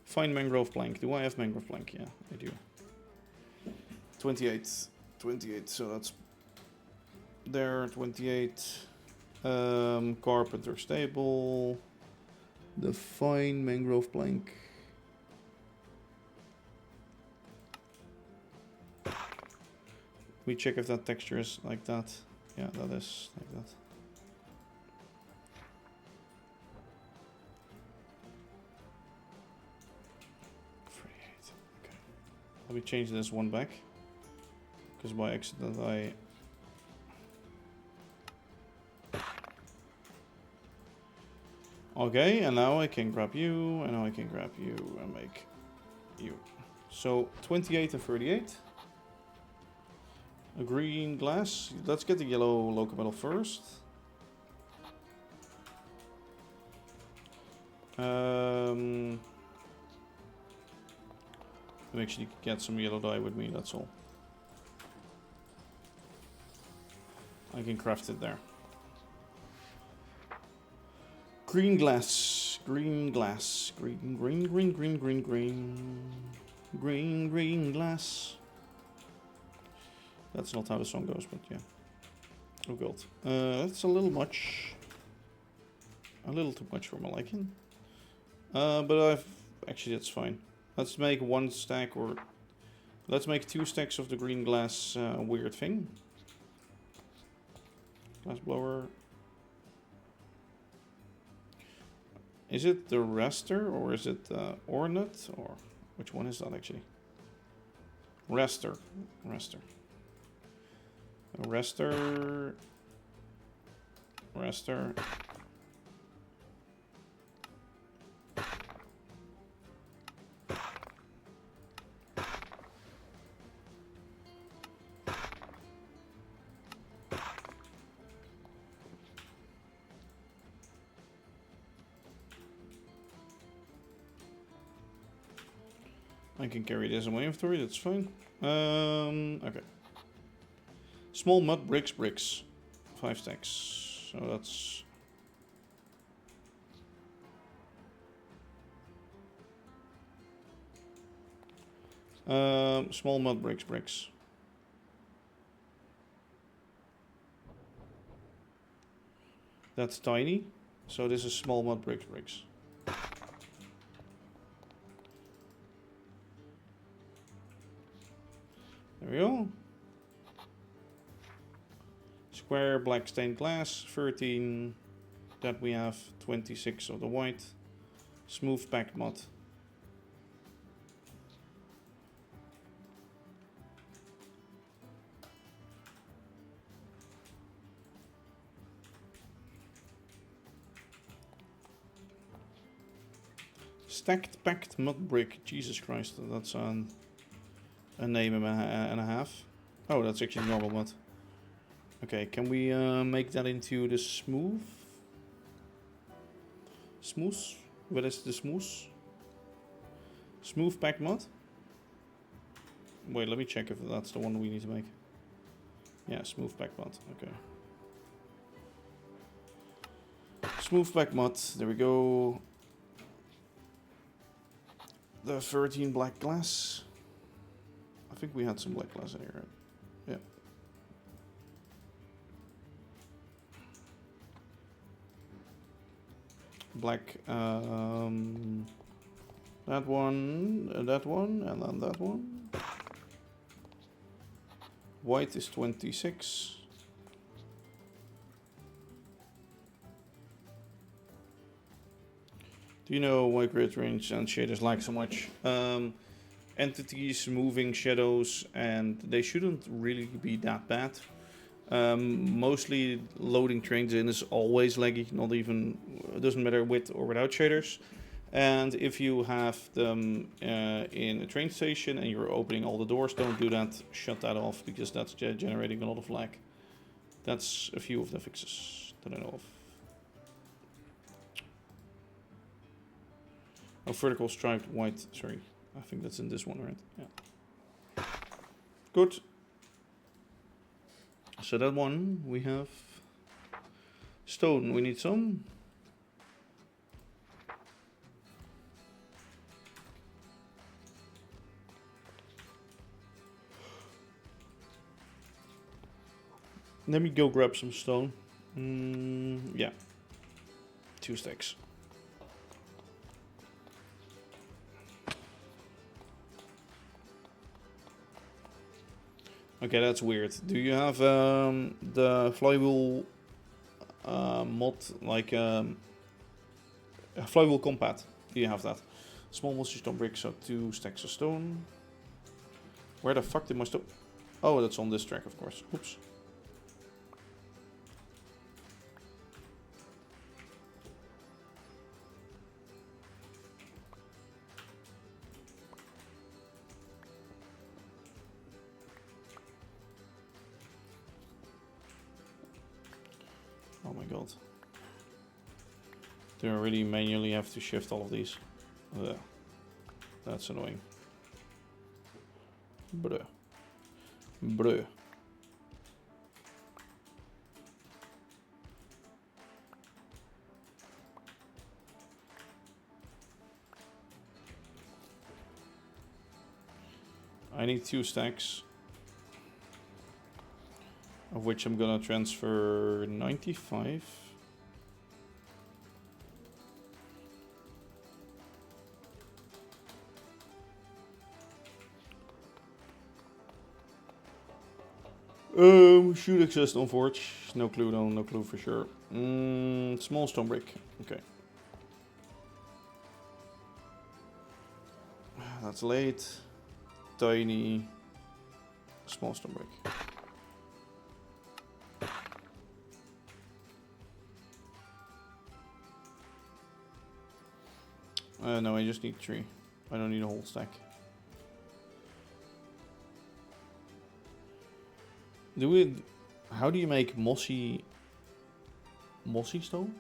A: Fine mangrove plank. Do I have mangrove plank? Yeah, I do. 28. 28, so that's there. 28. Carpenter stable. The fine mangrove plank. We check if that texture is like that. Yeah, that is like that. Okay. Let me change this one back. Because by accident I... Okay, and now I can grab you, and now I can grab you and make you. So 28 and 38. A green glass. Let's get the yellow local metal first. Let me actually get some yellow dye with me, that's all. I can craft it there. Green glass, green glass, green glass. That's not how the song goes, but yeah. Oh god. That's a little much. A little too much for my liking. But actually that's fine. Let's make one stack, or let's make 2 stacks of the green glass weird thing. Glass blower. Is it the raster, or is it the ornate, or which one is that actually? Raster. Raster. Raster. Raster. I can carry this in my inventory, that's fine. Okay. Small mud bricks. 5 stacks. So that's... small mud bricks. That's tiny. So this is small mud bricks. There we go. Square black stained glass, 13. That we have 26 of the white. Smooth packed mud. Stacked packed mud brick. Jesus Christ, that's a name and a half. Oh, that's actually normal mud. Okay, can we make that into the smooth? Smooth? What is the smooth? Smooth packed mud? Wait, let me check if that's the one we need to make. Yeah, smooth packed mud. Okay. Smooth packed mud. There we go. the 13 black glass. I think we had some black glass in here, right? Yeah. Black, that one, and then that one. White is 26. Do you know why grid range and shaders like so much? Entities, moving shadows, and they shouldn't really be that bad. Mostly loading trains in is always laggy, not even, it doesn't matter with or without shaders. And if you have them in a train station and you're opening all the doors, don't do that, shut that off, because that's generating a lot of lag. That's a few of the fixes that I know of. Oh, vertical striped white, sorry. I think that's in this one, right? Yeah. Good. So that one, we have stone. We need some. Let me go grab some stone. Yeah. 2 stacks. Okay, that's weird. Do you have the flywheel mod, like flywheel compat? Do you have that? Small mossy stone bricks, so 2 stacks of stone. Where the fuck did my stone? Oh, that's on this track, of course. Oops. Oh my god. Do I really manually have to shift all of these? Ugh. That's annoying. Bruh. Bruh. I need 2 stacks, of which I'm gonna transfer 95. Should exist on Forge. No clue though, no clue for sure. Small stone brick. Okay. That's late. Tiny. Small stone brick. No, I just need 3. I don't need a whole stack. How do you make mossy stone?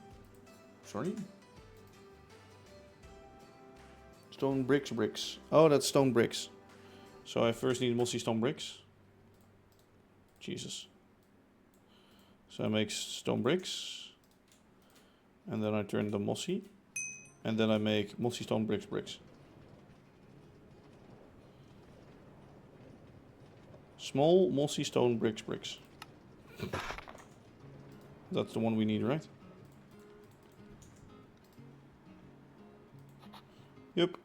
A: Sorry? Stone bricks. Oh, that's stone bricks. So I first need mossy stone bricks. Jesus. So I make stone bricks. And then I turn them mossy. And then I make mossy stone bricks. Small mossy stone bricks. That's the one we need, right? Yep.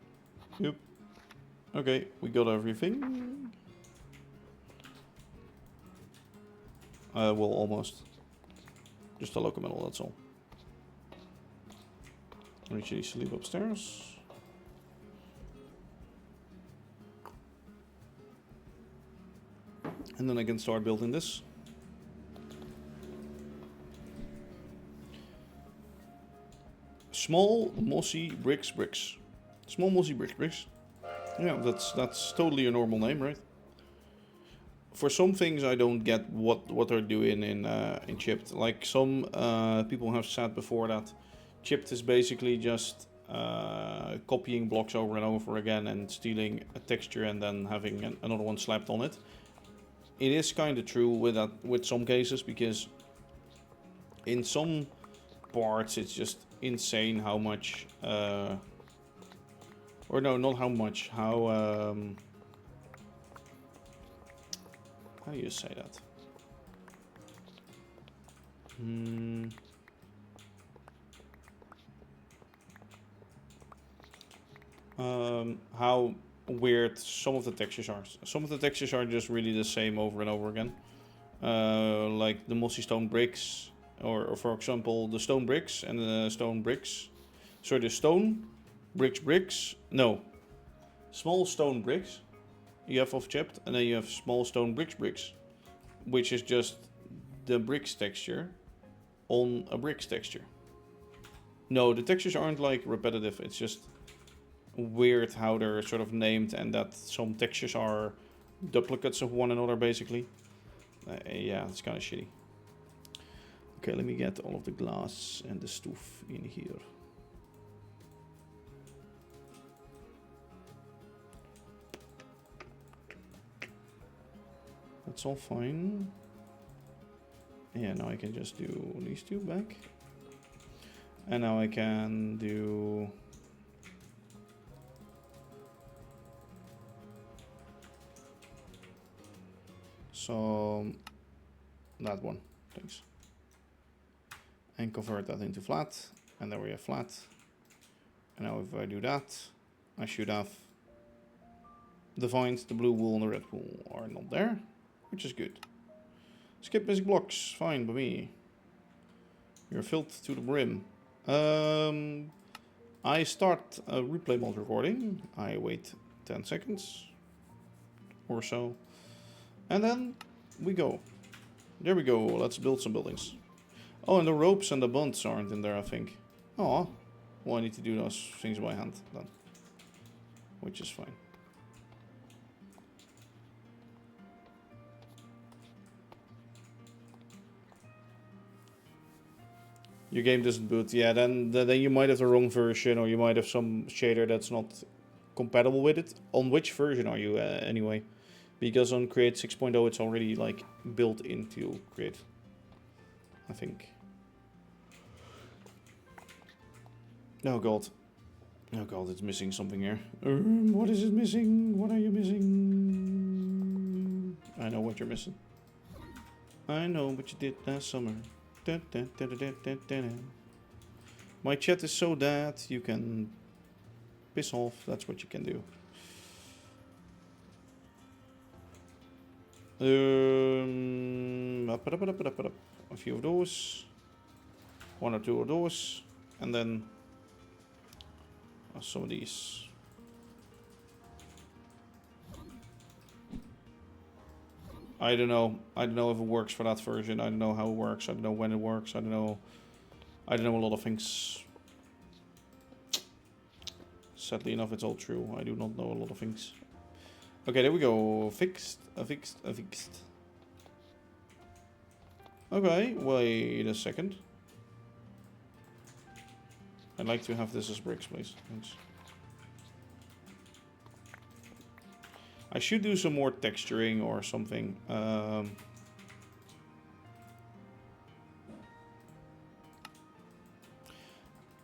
A: Okay, we got everything. Well, almost. Just a local metal, that's all. Reach these sleep upstairs. And then I can start building this. Small mossy bricks. Small mossy bricks. Yeah, that's totally a normal name, right? For some things I don't get what they're doing in chipped. Like some people have said before that chipped is basically just copying blocks over and over again and stealing a texture and then having another one slapped on it. It is kind of true with some cases, because in some parts it's just insane how much Or no, not how much. How do you say that? How weird some of the textures are. Some of the textures are just really the same over and over again. Like the mossy stone bricks, or for example the stone bricks and the stone bricks. So the stone bricks. No, small stone bricks. You have off chipped, and then you have small stone bricks, which is just the bricks texture on a bricks texture. No, the textures aren't like repetitive. It's just weird how they're sort of named, and that some textures are duplicates of one another, basically. Yeah, it's kind of shitty. Okay, let me get all of the glass and the stuff in here. That's all fine. Yeah, now I can just do these two back. And now I can do... So... that one, thanks. And convert that into flat. And there we have flat. And now if I do that, I should have the vines, the blue wool and the red wool are not there, which is good. Skip missing blocks, fine by me. You're filled to the brim. I start a replay mode recording. I wait 10 seconds or so. And then we go. There we go, let's build some buildings. Oh, and the ropes and the bunts aren't in there, I think. Oh, well, I need to do those things by hand then. Which is fine. Your game doesn't boot. Yeah, then you might have the wrong version, or you might have some shader that's not compatible with it. On which version are you anyway? Because on Create 6.0 it's already like built into Create, I think. Oh god. Oh god, it's missing something here. What is it missing? What are you missing? I know what you're missing. I know what you did last summer. My chat is so that you can piss off. That's what you can do. A few of those. One or two of those. And then some of these. I don't know. I don't know if it works for that version. I don't know how it works. I don't know when it works. I don't know a lot of things. Sadly enough, it's all true. I do not know a lot of things. Okay, there we go. Fixed. Fixed. Okay, wait a second. I'd like to have this as bricks, please. Thanks. I should do some more texturing or something.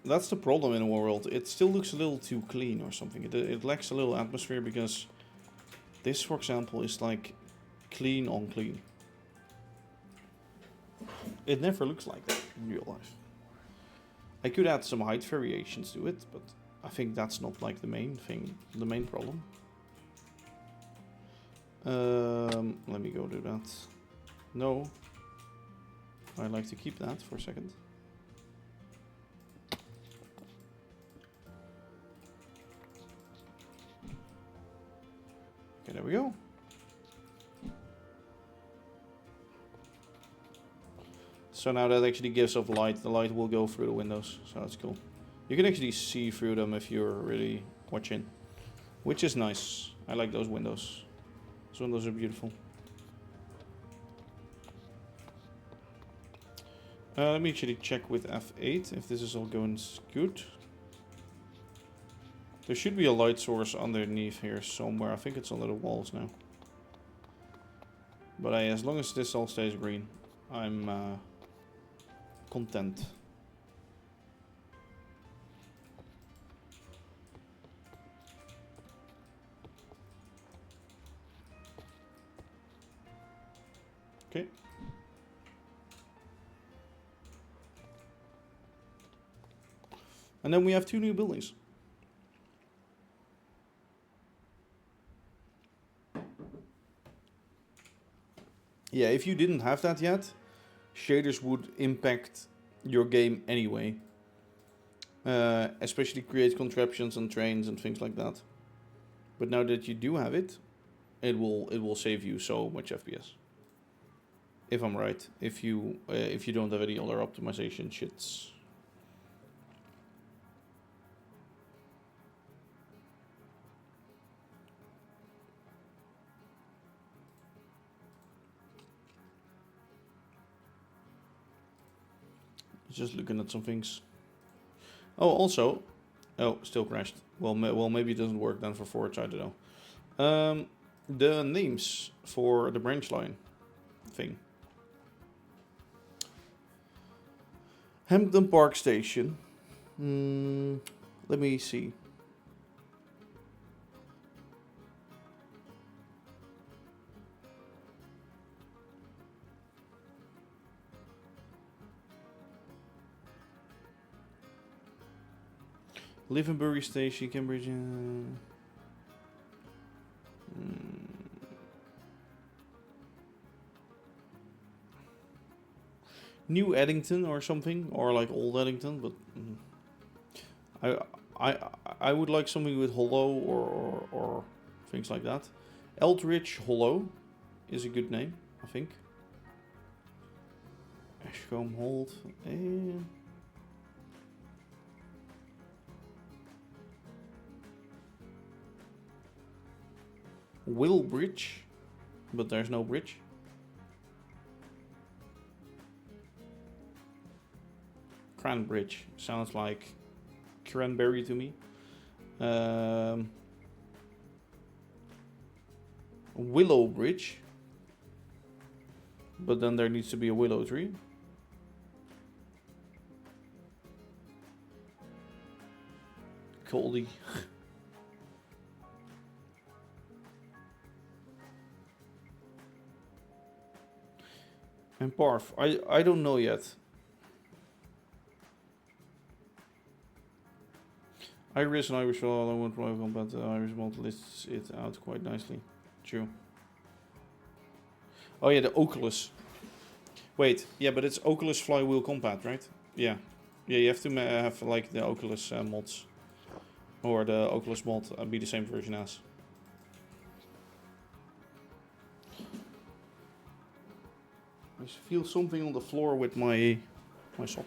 A: That's the problem in a world. It still looks a little too clean or something. It lacks a little atmosphere because this, for example, is like clean on clean. It never looks like that in real life. I could add some height variations to it, but I think that's not like the main thing, the main problem. Let me go do that. No. I'd like to keep that for a second. Okay, there we go. So now that actually gives off light. The light will go through the windows, so that's cool. You can actually see through them if you're really watching, which is nice. I like those windows. Those windows are beautiful. Let me actually check with F8 if this is all going good. There should be a light source underneath here somewhere. I think it's under the walls now. But as long as this all stays green, I'm content. Okay. And then we have 2 new buildings. Yeah, if you didn't have that yet, shaders would impact your game anyway. Especially create contraptions and trains and things like that. But now that you do have it, it will save you so much FPS. If I'm right, if you don't have any other optimization shits. Just looking at some things. Oh, also, still crashed. Well, maybe it doesn't work then for Forge. I don't know. The names for the branch line thing. Hampton Park Station. Let me see. Livenbury Station, Cambridge. New Eddington or something, or like Old Eddington, but I would like something with Hollow or things like that. Eldridge Hollow is a good name, I think. Ashcombe Hold. Willbridge, but there's no bridge. Cranbridge sounds like cranberry to me. Willow Bridge, but then there needs to be a willow tree. Coldy. And Parf, I don't know yet. Iris and Irish Law, I won't play on, but Irish Malt lists it out quite nicely. True. Oh yeah, the Oculus. Wait, yeah, but it's Oculus Flywheel Compat, right? Yeah. Yeah, you have to have like the Oculus mods. Or the Oculus mod be the same version as. I feel something on the floor with my sock.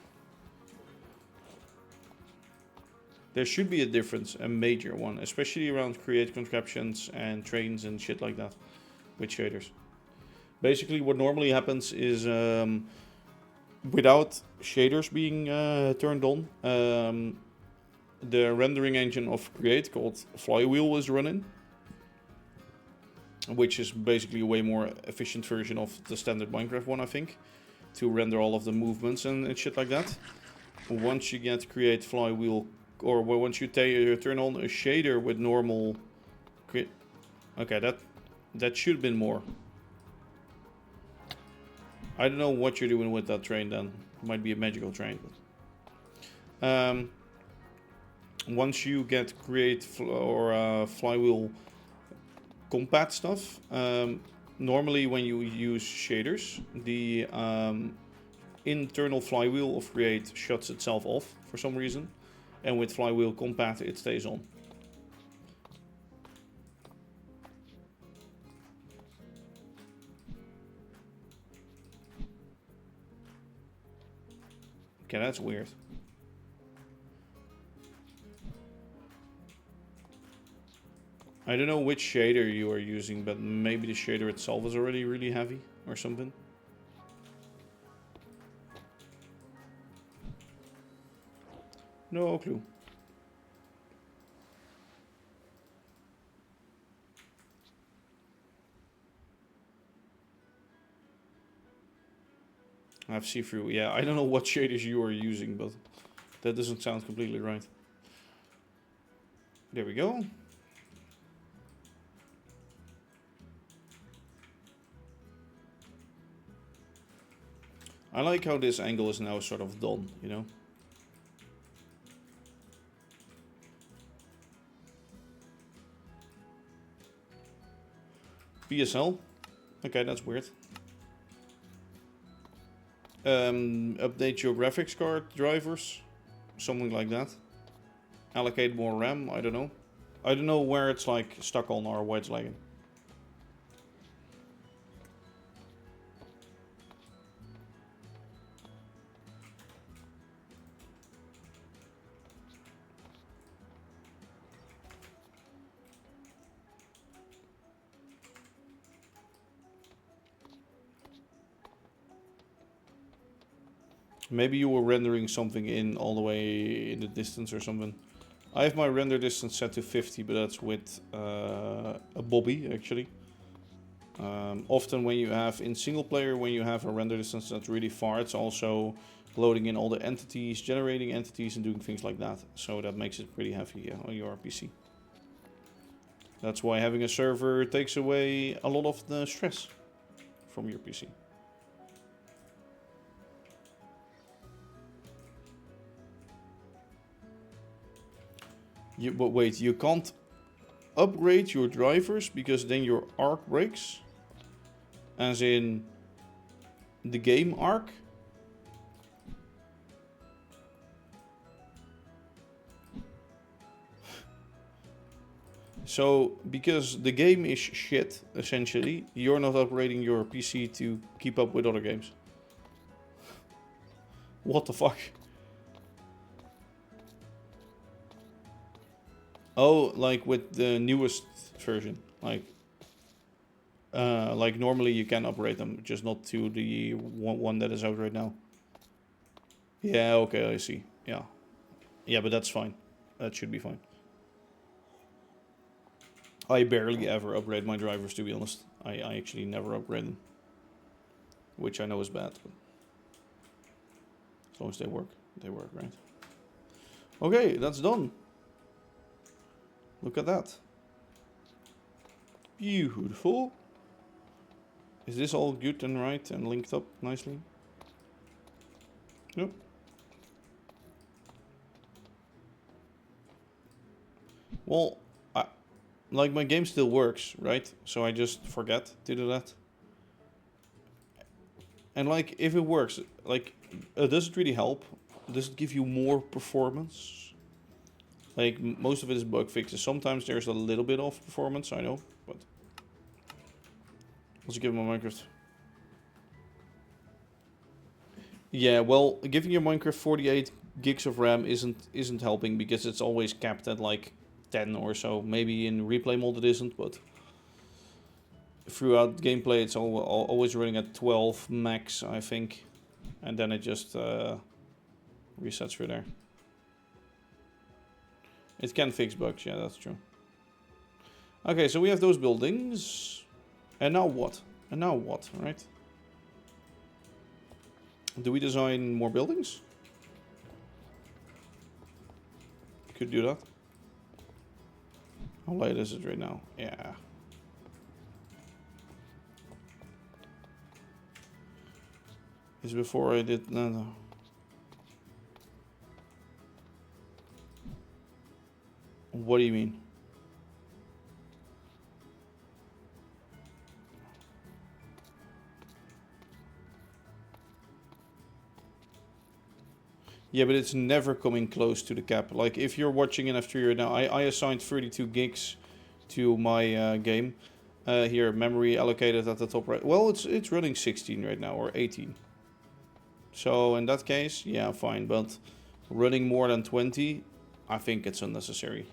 A: There should be a difference, a major one, especially around create contraptions and trains and shit like that with shaders. Basically, what normally happens is without shaders being turned on, the rendering engine of Create called Flywheel is running, which is basically a way more efficient version of the standard Minecraft one, I think, to render all of the movements and shit like that. Once you get Create Flywheel, or once you turn on a shader with normal... Okay, that should have been more. I don't know what you're doing with that train then. It might be a magical train. But once you get Create Flywheel compat stuff, normally when you use shaders, the internal flywheel of Create shuts itself off for some reason, and with Flywheel compat it stays on. Okay, that's weird. I don't know which shader you are using, but maybe the shader itself is already really heavy or something. No clue. I have see-through. Yeah, I don't know what shaders you are using, but that doesn't sound completely right. There we go. I like how this angle is now sort of done, you know? PSL. Okay, that's weird. Update your graphics card drivers. Something like that. Allocate more RAM, I don't know. I don't know where it's like stuck on or why it's lagging. Maybe you were rendering something in all the way in the distance or something. I have my render distance set to 50, but that's with a Bobby actually. Often when you have in single player, when you have a render distance that's really far, it's also loading in all the entities, generating entities and doing things like that. So that makes it pretty heavy on your PC. That's why having a server takes away a lot of the stress from your PC. But wait, you can't upgrade your drivers because then your arc breaks? As in the game arc? So, because the game is shit, essentially, you're not upgrading your PC to keep up with other games. What the fuck? Oh, like with the newest version, like normally you can upgrade them, just not to the one that is out right now. Yeah, okay, I see. Yeah, yeah, but that's fine. That should be fine. I barely ever upgrade my drivers, to be honest. I actually never upgrade them, which I know is bad, but as long as they work, right? Okay, that's done. Look at that. Beautiful. Is this all good and right and linked up nicely? Yep. Well, like my game still works, right? So I just forget to do that. And like, if it works, like, does it really help? Does it give you more performance? Like, most of it is bug fixes. Sometimes there's a little bit of performance, I know, but let's give my Minecraft. Yeah, well, giving your Minecraft 48 gigs of RAM isn't helping because it's always capped at like 10 or so. Maybe in replay mode it isn't, but throughout gameplay it's always running at 12 max, I think, and then it just resets through there. It can fix bugs, yeah, that's true. Okay, so we have those buildings. And now what? And now what, right? Do we design more buildings? Could do that. How late is it right now? Yeah. It's before I did... No. What do you mean? Yeah, but it's never coming close to the cap. Like, if you're watching an F3 right now, I assigned 32 gigs to my game. Here, memory allocated at the top right. Well, it's running 16 right now, or 18. So, in that case, yeah, fine. But running more than 20, I think it's unnecessary.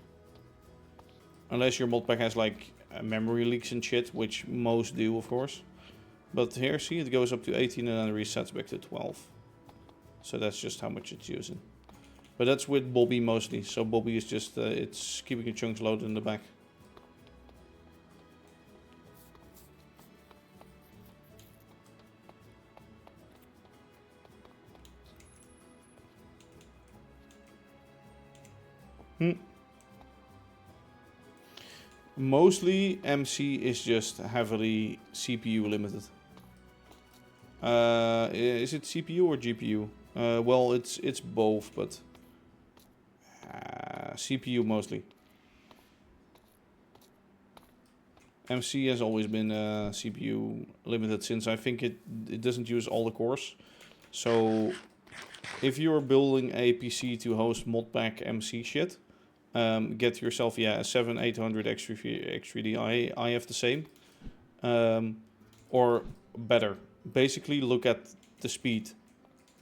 A: Unless your modpack has, like, memory leaks and shit, which most do, of course. But here, see, it goes up to 18 and then resets back to 12. So that's just how much it's using. But that's with Bobby mostly. So Bobby is just, it's keeping the chunks loaded in the back. Mostly MC is just heavily CPU limited. Is it CPU or GPU? Well, it's both, but CPU mostly. MC has always been CPU limited since I think it doesn't use all the cores. So if you're building a PC to host modpack MC shit, get yourself a 7800 X3D. I have the same, or better. Basically, look at the speed.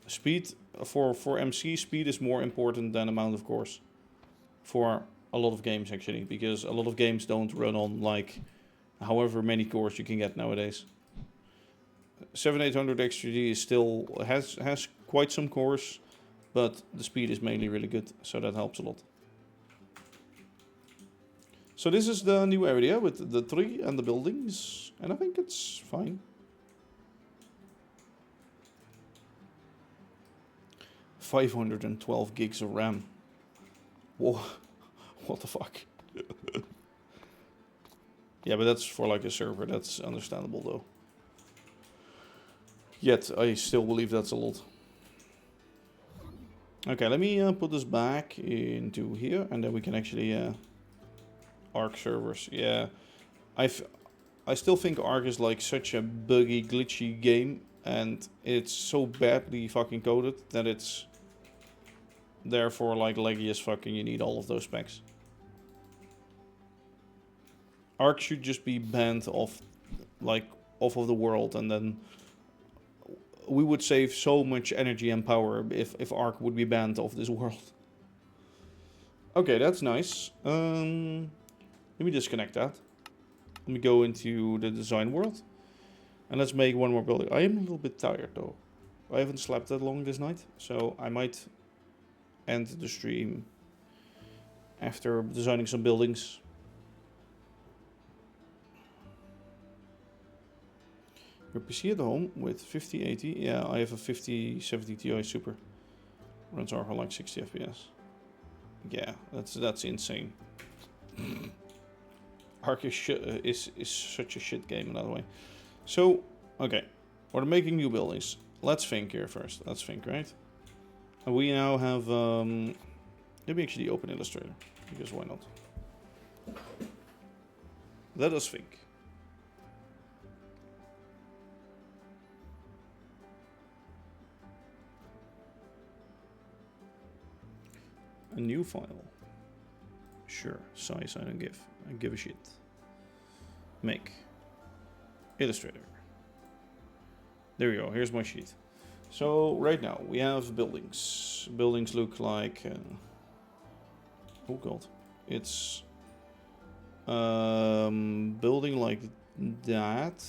A: Speed for MC speed is more important than amount of cores for a lot of games actually, because a lot of games don't run on like however many cores you can get nowadays. 7800 X3D is still has quite some cores, but the speed is mainly really good, so that helps a lot. So this is the new area with the tree and the buildings, and I think it's fine. 512 gigs of RAM. Whoa, what the fuck? Yeah, but that's for like a server, that's understandable though. Yet, I still believe that's a lot. Okay, let me put this back into here, and then we can actually... Arc servers, yeah. I still think Arc is like such a buggy, glitchy game, and it's so badly fucking coded that it's therefore like laggy as fucking. You need all of those specs. Arc should just be banned off of the world, and then we would save so much energy and power if Arc would be banned off this world. Okay, that's nice. Let me disconnect that. Let me go into the design world. And let's make one more building. I am a little bit tired though. I haven't slept that long this night. So I might end the stream after designing some buildings. Your PC at home with 5080. Yeah, I have a 5070 Ti Super. Runs for like 60 FPS. Yeah, that's insane. Arc is such a shit game in that way. So, okay. We're making new buildings. Let's think here first. Let's think, right? And we now have... let me actually open Illustrator. Because why not? Let us think. A new file. Sure, size I don't give. I give a shit. Make. Illustrator. There we go, here's my sheet. So, right now, we have buildings. Buildings look like... oh god. It's... building like that.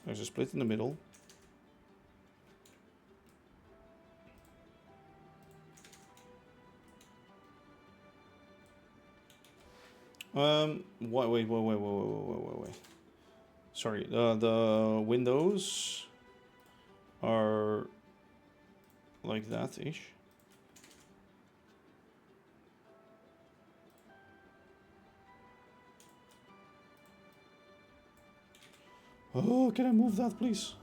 A: There's a split in the middle. Wait. Sorry, the windows are like that-ish. Oh, can I move that, please?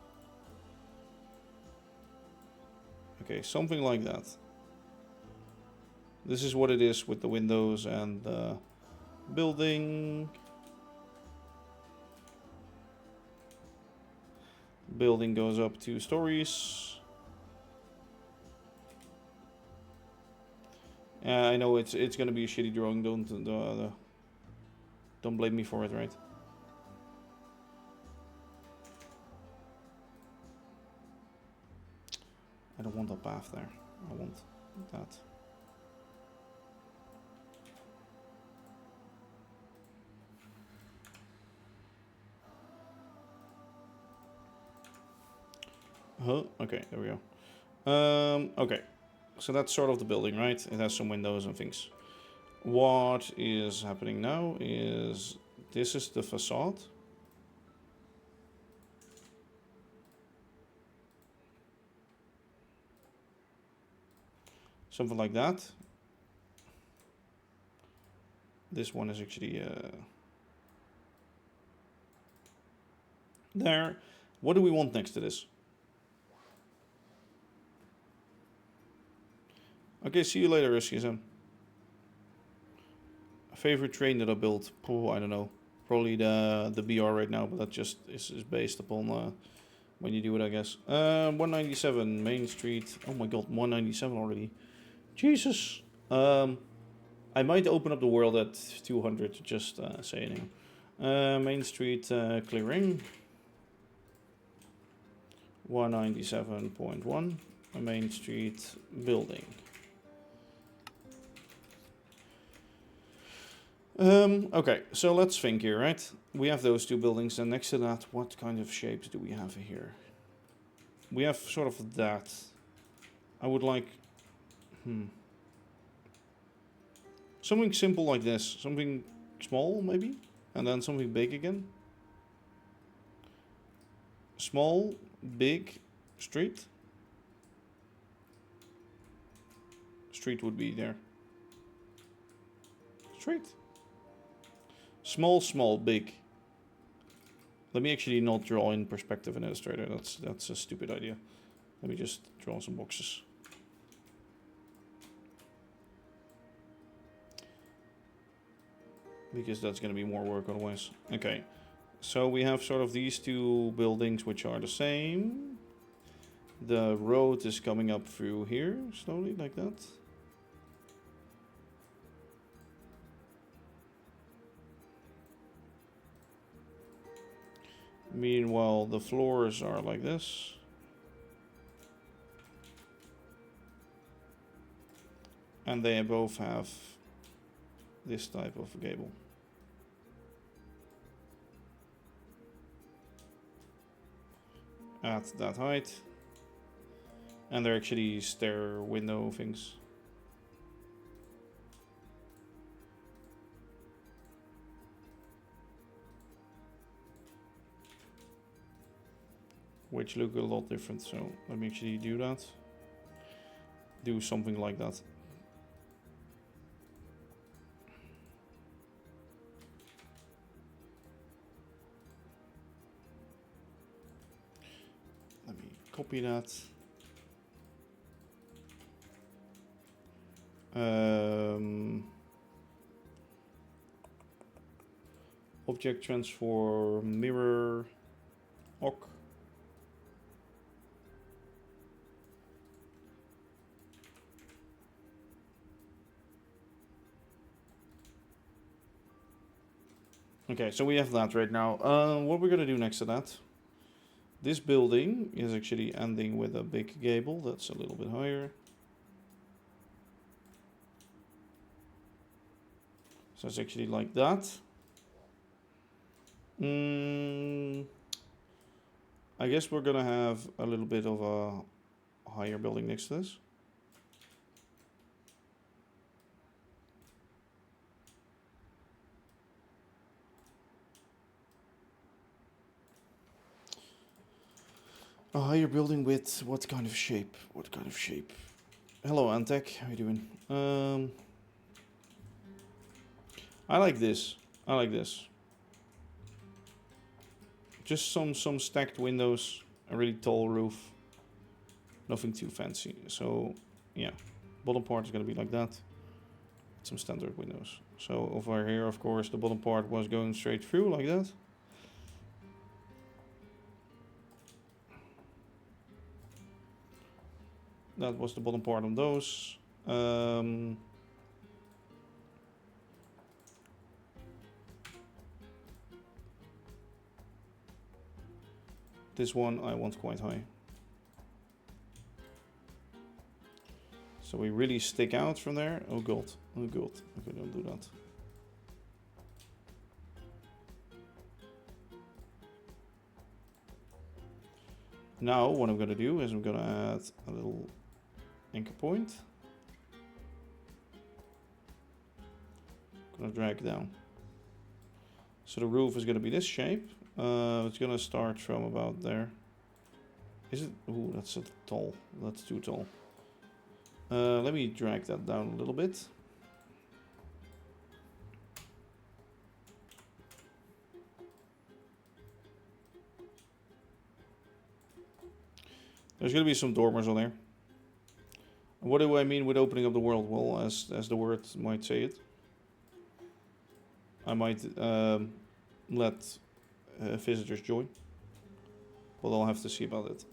A: Okay, something like that. This is what it is with the windows and the building. Building goes up 2 stories. I know it's gonna be a shitty drawing. Don't blame me for it, right? I don't want that path there. I want that. Okay, there we go. Okay, so that's sort of the building, right? It has some windows and things. What is happening now is this is the facade. Something like that. This one is actually there. What do we want next to this? Okay, see you later, SCSM. Favorite train that I built? Oh, I don't know. Probably the BR right now, but that just is based upon when you do it, I guess. 197 Main Street. Oh my god, 197 already. Jesus. I might open up the world at 200 to just say anything. Main Street clearing. 197.1. Main Street building. Okay, so let's think here, right? We have those two buildings, and next to that, what kind of shapes do we have here? We have sort of that. I would like... something simple like this. Something small, maybe? And then something big again. Small, big, street. Street would be there. Street. Small, small, big. Let me actually not draw in perspective in Illustrator. That's a stupid idea. Let me just draw some boxes. Because that's going to be more work otherwise. Okay. So we have sort of these two buildings which are the same. The road is coming up through here slowly like that. Meanwhile, the floors are like this. And they both have this type of gable. At that height. And they're actually stair window things. Which look a lot different, so let me actually do that. Do something like that. Let me copy that. Object transform mirror ok. Okay, so we have that right now. What we're gonna do next to that? This building is actually ending with a big gable that's a little bit higher. So it's actually like that. I guess we're gonna have a little bit of a higher building next to this. A higher building with what kind of shape? What kind of shape? Hello, Antec. How you doing? I like this. I like this. Just some stacked windows, a really tall roof. Nothing too fancy. So, yeah. Bottom part is going to be like that. Some standard windows. So, over here, of course, the bottom part was going straight through like that. That was the bottom part on those. This one I want quite high. So we really stick out from there. Oh god, oh god. Okay, don't do that. Now what I'm gonna do is I'm gonna add a little anchor point. Gonna drag down. So the roof is gonna be this shape. It's gonna start from about there. Is it? Ooh, that's a tall. That's too tall. Let me drag that down a little bit. There's going to be some dormers on there. What do I mean with opening up the world? Well, as the word might say it, I might let visitors join, but I'll have to see about it.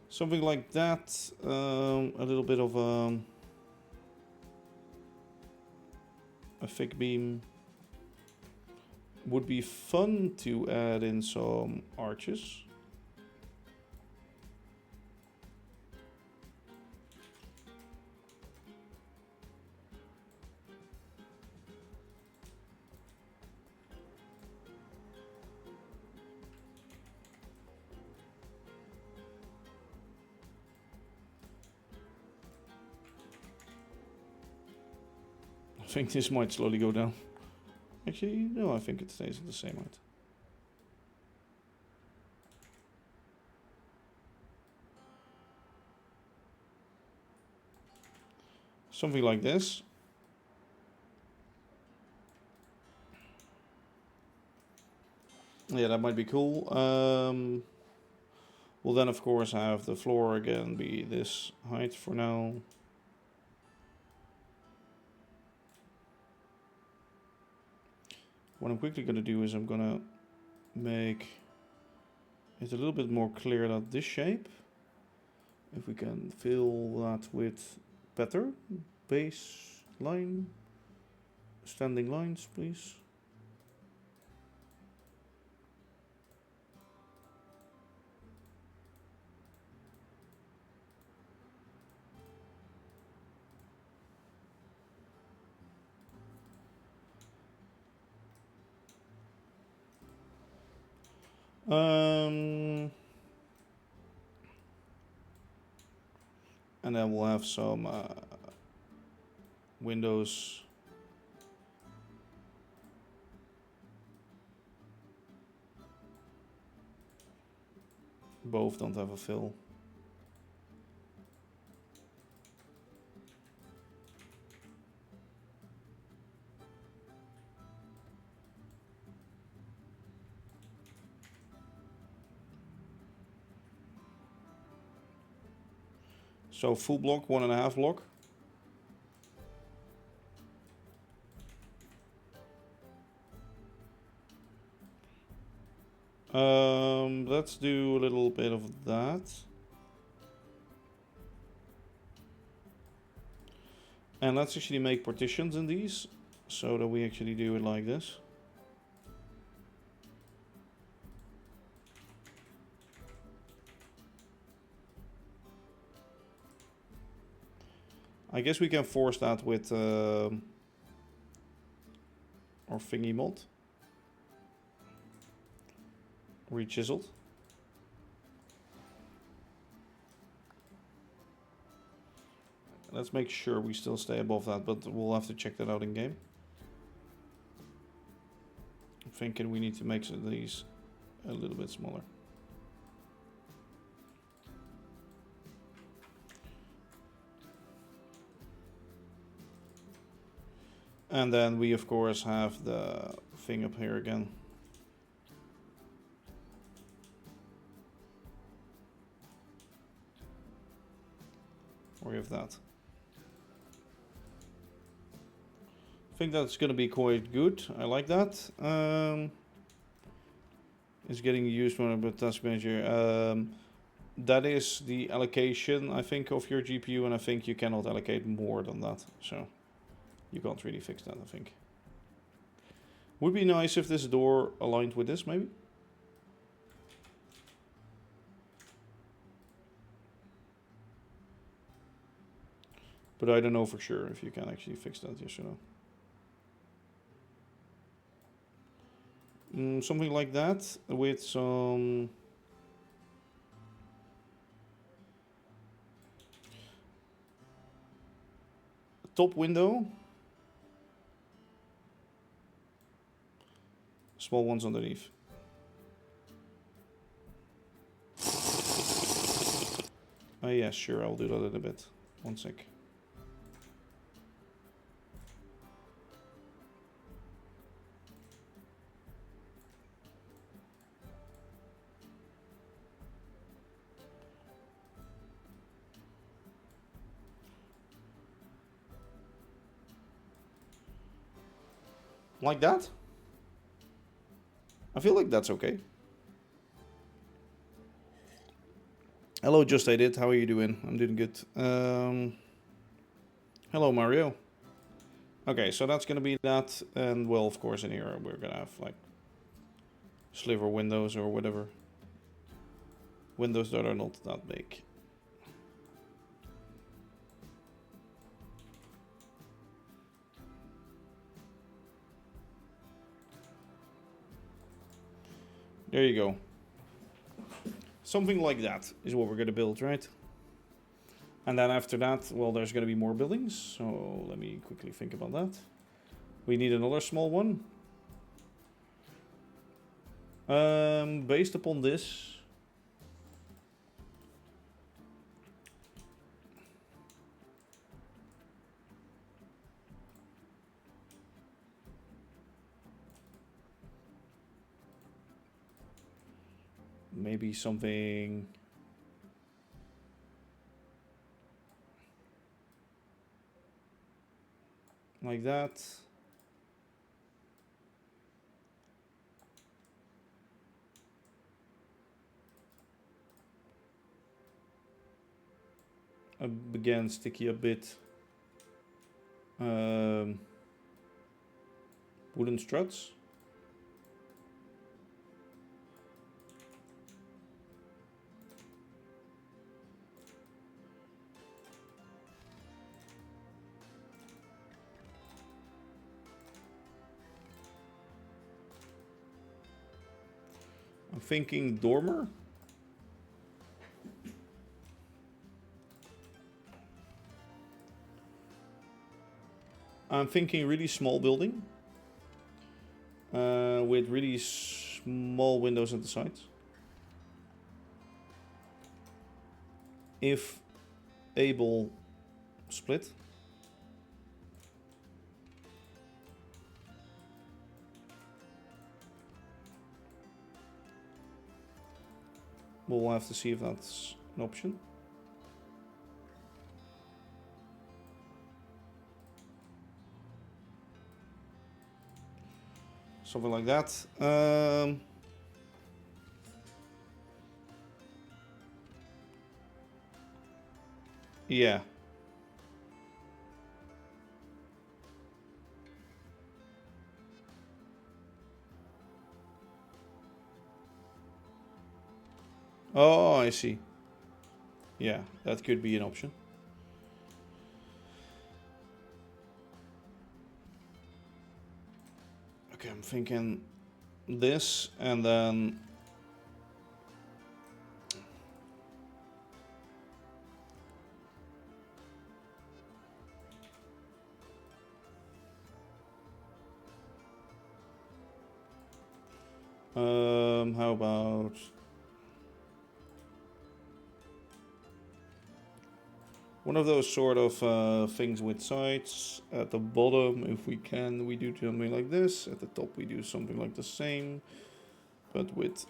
A: Something like that, a little bit of a thick beam. Would be fun to add in some arches. I think this might slowly go down. Actually, no, I think it stays at the same height. Something like this. Yeah, that might be cool. We'll then, of course, have the floor again be this height for now. What I'm quickly going to do is I'm going to make it a little bit more clear that this shape, if we can fill that with better base line, standing lines, please. And then we'll have some windows. Both don't have a fill. So full block, 1.5 block. Let's do a little bit of that. And let's actually make partitions in these so that we actually do it like this. I guess we can force that with our thingy mod. Rechiseled. Let's make sure we still stay above that, but we'll have to check that out in game. I'm thinking we need to make these a little bit smaller. And then we of course have the thing up here again. We have that. I think that's going to be quite good. I like that. It's getting used when a task manager. That is the allocation, I think, of your GPU, and I think you cannot allocate more than that. So you can't really fix that, I think. Would be nice if this door aligned with this, maybe. But I don't know for sure if you can actually fix that, yes or no. Something like that with some top window, small ones underneath. Oh yeah, sure, I'll do that in a bit. One sec. Like that? I feel like that's okay. Hello, Just I Did. How are you doing? I'm doing good. Hello, Mario. Okay, so that's gonna be that, and well, of course, in here we're gonna have like sliver windows or whatever. Windows that are not that big. There you go. Something like that is what we're gonna build, right? And then after that, well, there's gonna be more buildings. So let me quickly think about that. We need another small one. Based upon this. Maybe something like that. Again, sticky a bit. Wooden struts. I'm thinking dormer. I'm thinking really small building. With really small windows at the sides. If able, split. We'll have to see if that's an option. Something like that. Yeah. Oh, I see. Yeah, that could be an option. Okay, I'm thinking this and then how about one of those sort of things with sides at the bottom? If we can, we do something like this. At the top, we do something like the same, but with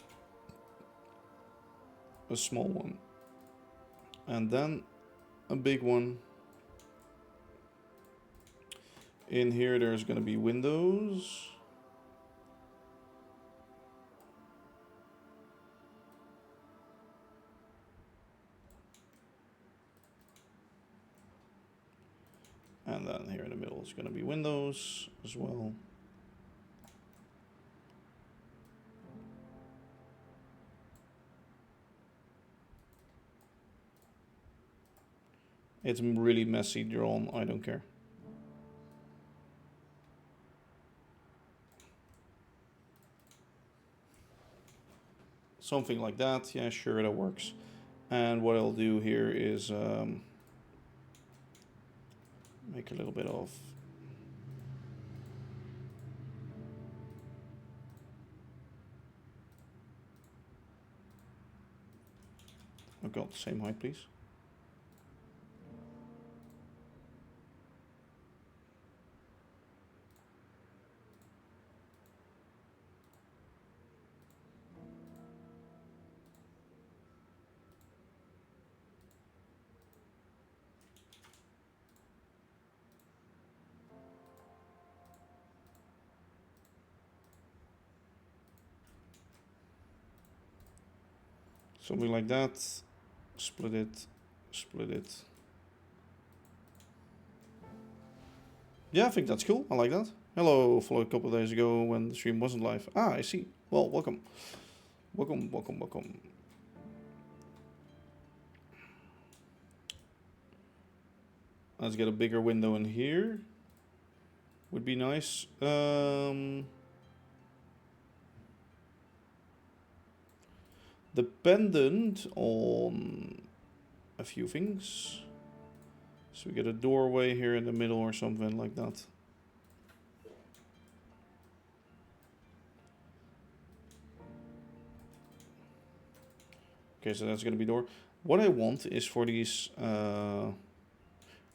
A: a small one. And then a big one. In here, there's going to be windows. And then here in the middle is going to be windows as well. It's really messy drawn, I don't care. Something like that, yeah, sure, that works. And what I'll do here is make a little bit of I've got the same height, please. Something like that. Split it. Split it. Yeah, I think that's cool. I like that. Hello, followed a couple of days ago when the stream wasn't live. Ah, I see. Well, welcome. Welcome, welcome, welcome. Let's get a bigger window in here. Would be nice. Dependent on a few things. So we get a doorway here in the middle or something like that. Okay, so that's gonna be door. What I want is for these,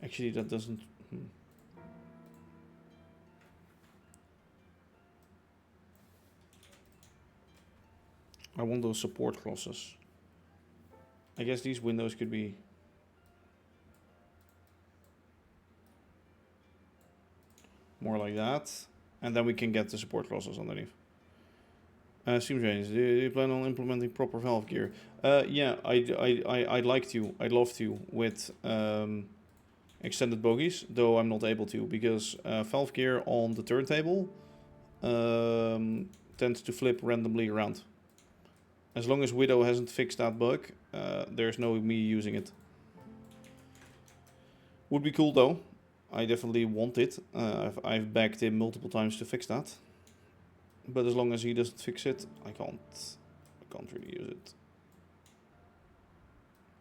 A: actually that doesn't, I want those support crosses. I guess these windows could be more like that. And then we can get the support crosses underneath. Seems strange. Do you plan on implementing proper valve gear? Yeah, I'd like to. I'd love to with extended bogies, though I'm not able to because valve gear on the turntable tends to flip randomly around. As long as Widow hasn't fixed that bug, there's no me using it. Would be cool though. I definitely want it. I've begged him multiple times to fix that. But as long as he doesn't fix it, I can't really use it.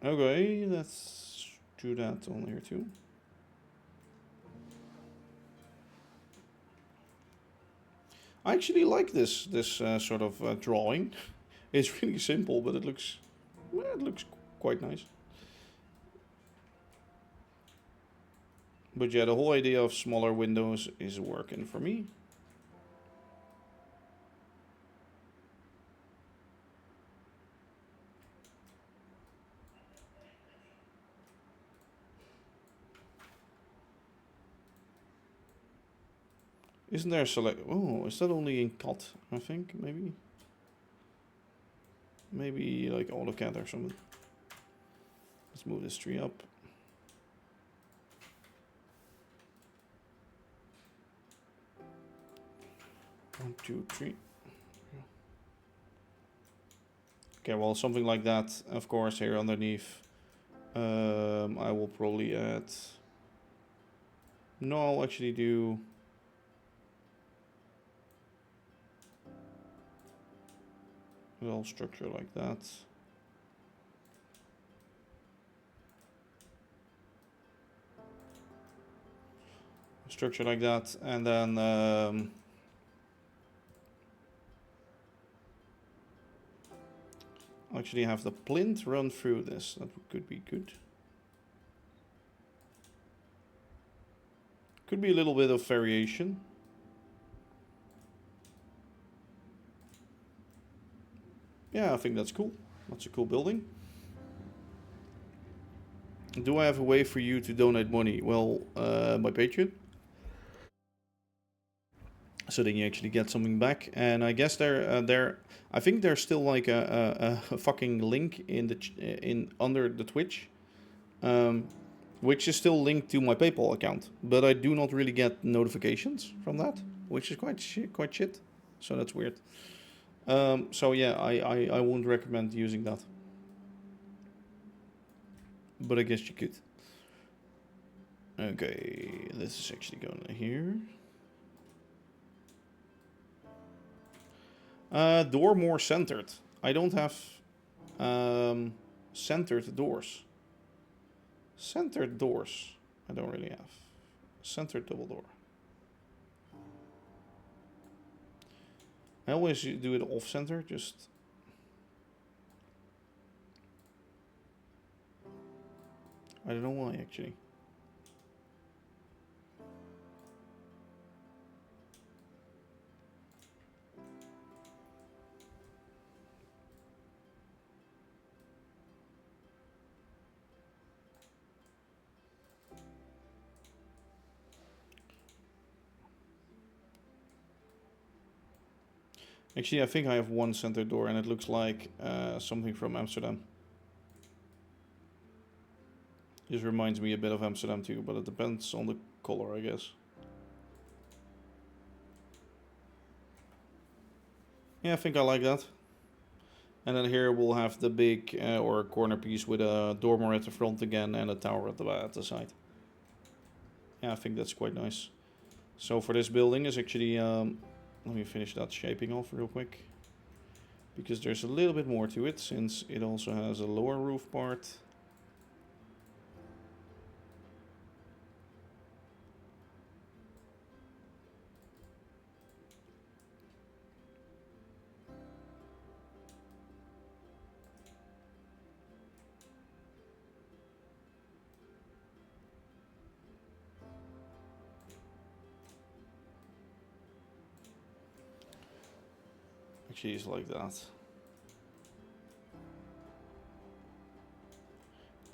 A: Okay, let's do that on here too. I actually like this sort of drawing. It's really simple, but it looks quite nice. But yeah, the whole idea of smaller windows is working for me. Isn't there a select? Oh, is that only in CAD? I think maybe. Maybe like AutoCAD or something. Let's move this tree up. One, two, three. Okay, well, something like that, of course, here underneath. I will probably add. No, I'll actually do. A little structure like that. Structure like that, and then actually have the plinth run through this. That could be good. Could be a little bit of variation. Yeah, I think that's cool. That's a cool building. Do I have a way for you to donate money? Well, my Patreon. So then you actually get something back, and I guess I think there's still like a fucking link in the under the Twitch, which is still linked to my PayPal account, but I do not really get notifications from that, which is quite shit. So that's weird. So yeah, I wouldn't recommend using that, but I guess you could. Okay, this is actually going here. Door more centered. I don't have centered doors. Centered doors. I don't really have. Centered double door. I always do it off center, just. I don't know why actually. Actually, I think I have one center door and it looks like something from Amsterdam. This reminds me a bit of Amsterdam too, but it depends on the color, I guess. Yeah, I think I like that. And then here we'll have the big or corner piece with a dormer at the front again and a tower at the side. Yeah, I think that's quite nice. So for this building is actually, let me finish that shaping off real quick. Because there's a little bit more to it, since it also has a lower roof part. Actually, it's like that.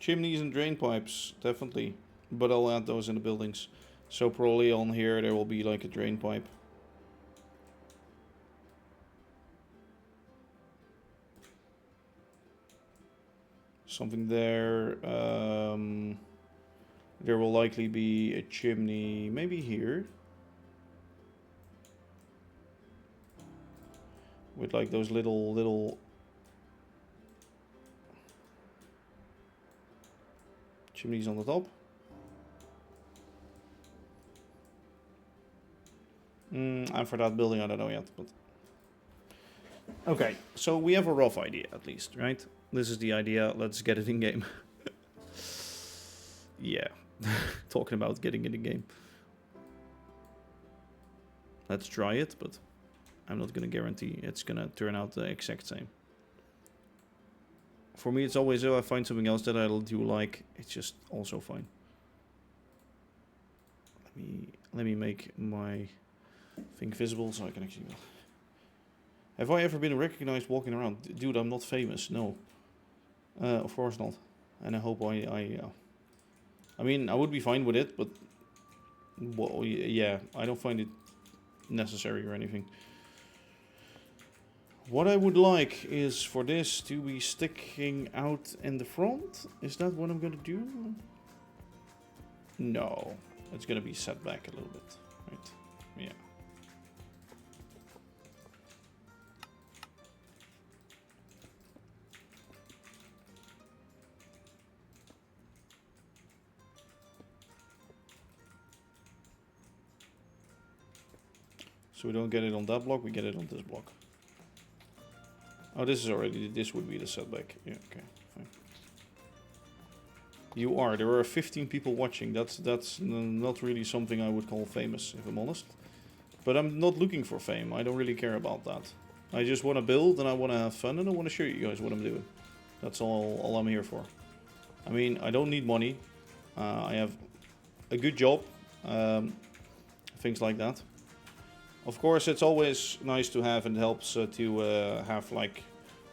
A: Chimneys and drain pipes, definitely. But I'll add those in the buildings. So probably on here there will be like a drain pipe. Something there. There will likely be a chimney, maybe here. With like those little chimneys on the top. And for that building, I don't know yet, but okay. So we have a rough idea, at least, right? This is the idea. Let's get it in game. Yeah, talking about getting it in game. Let's try it, but I'm not gonna guarantee it's gonna turn out the exact same. For me, it's always, oh, I find something else that I do like, it's just also fine. Let me make my thing visible so I can actually... Have I ever been recognized walking around? Dude, I'm not famous, no. Of course not. And I hope I mean, I would be fine with it, but... Well, yeah, I don't find it necessary or anything. What I would like is for this to be sticking out in the front. Is that what I'm gonna do? No, it's gonna be set back a little bit, right? Yeah. So we don't get it on that block, we get it on this block. Oh, this is already, this would be the setback. Yeah, okay, fine. You are, there are 15 people watching. That's not really something I would call famous, if I'm honest. But I'm not looking for fame, I don't really care about that. I just want to build and I want to have fun and I want to show you guys what I'm doing. That's all I'm here for. I mean, I don't need money. I have a good job. Things like that. Of course, it's always nice to have and helps to have like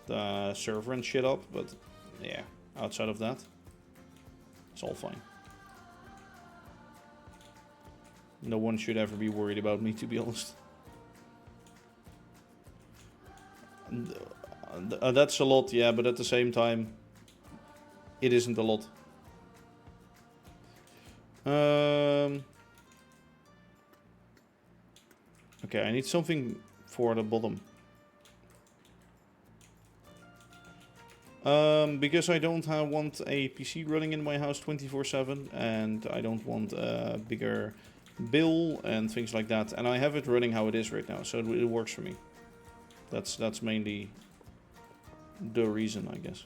A: the server and shit up, but yeah, outside of that, it's all fine. No one should ever be worried about me, to be honest. That's a lot, yeah, but at the same time, it isn't a lot. Okay, I need something for the bottom. Because I don't want a PC running in my house 24/7, and I don't want a bigger bill and things like that. And I have it running how it is right now, so it works for me. That's mainly the reason, I guess.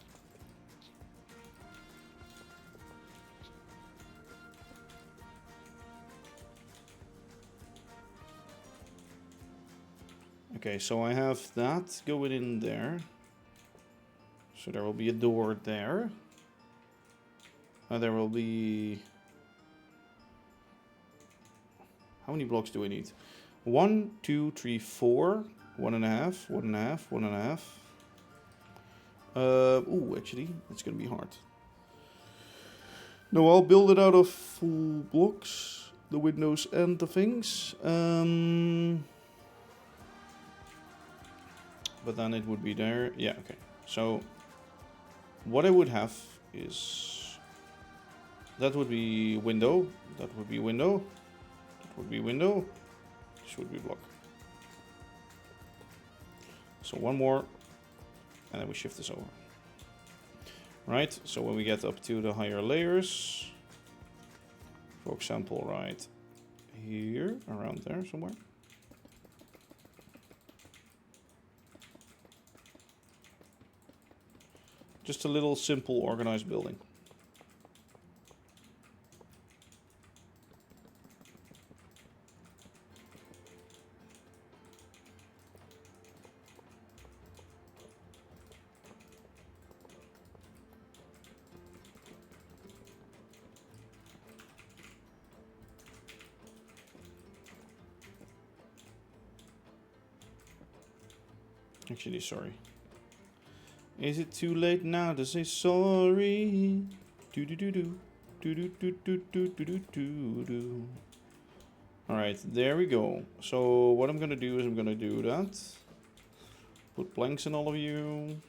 A: Okay, so I have that going in there. So there will be a door there. There will be... How many blocks do I need? 1, 2, 3, 4. 1.5, 1.5, 1.5. Ooh, actually, it's gonna be hard. No, I'll build it out of full blocks. The windows and the things. but then it would be there. Yeah, okay. So what I would have is that would be window, that would be window, that would be window, this would be block. So one more, and then we shift this over. Right, so when we get up to the higher layers, for example, right here, around there somewhere. Just a little simple organized building. Actually, sorry. Is it too late now to say sorry? Do do do do do do do do do do do do. All right, there we go. So what I'm gonna do is I'm gonna do that. Put blanks in all of you.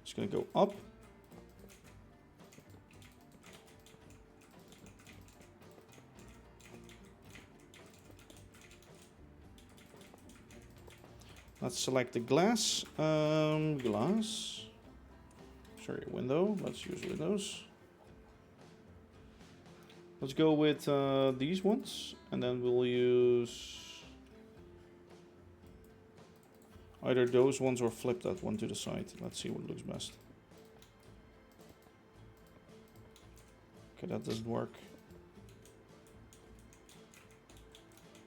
A: It's gonna go up. Let's select the glass. Glass. Sorry, window. Let's use windows. Let's go with these ones, and then we'll use either those ones or flip that one to the side. Let's see what looks best. Okay, that doesn't work.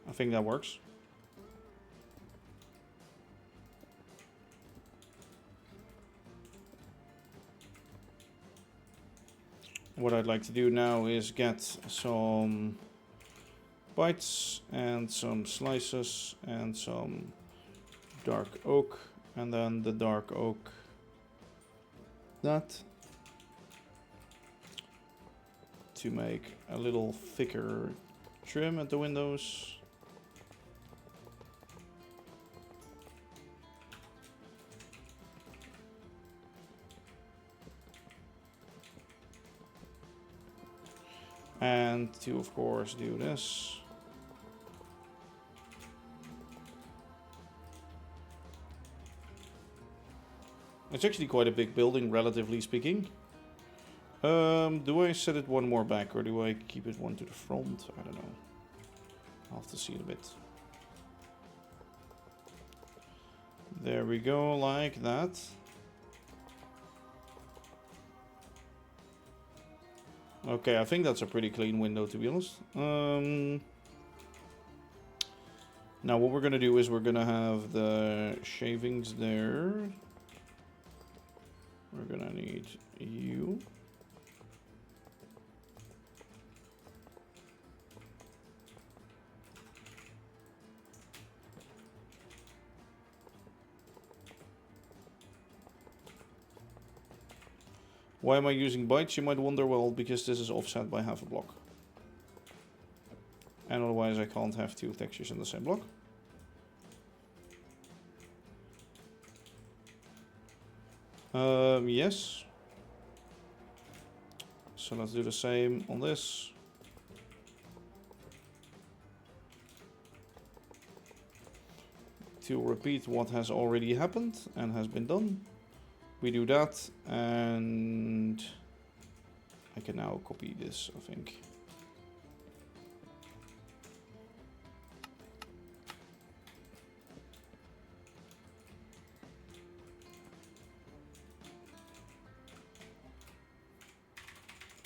A: I think that works. What I'd like to do now is get some bites and some slices and some dark oak, and then the dark oak, that, to make a little thicker trim at the windows. And to, of course, do this. It's actually quite a big building, relatively speaking. Do I set it one more back, or do I keep it one to the front? I don't know. I'll have to see it a bit. There we go, like that. Okay, I think that's a pretty clean window, to be honest. Now what we're gonna do is we're gonna have the shavings there. We're gonna need you. Why am I using bytes? You might wonder, well, because this is offset by half a block. And otherwise I can't have two textures in the same block. Yes. So let's do the same on this. To repeat what has already happened and has been done. We do that, and I can now copy this, I think.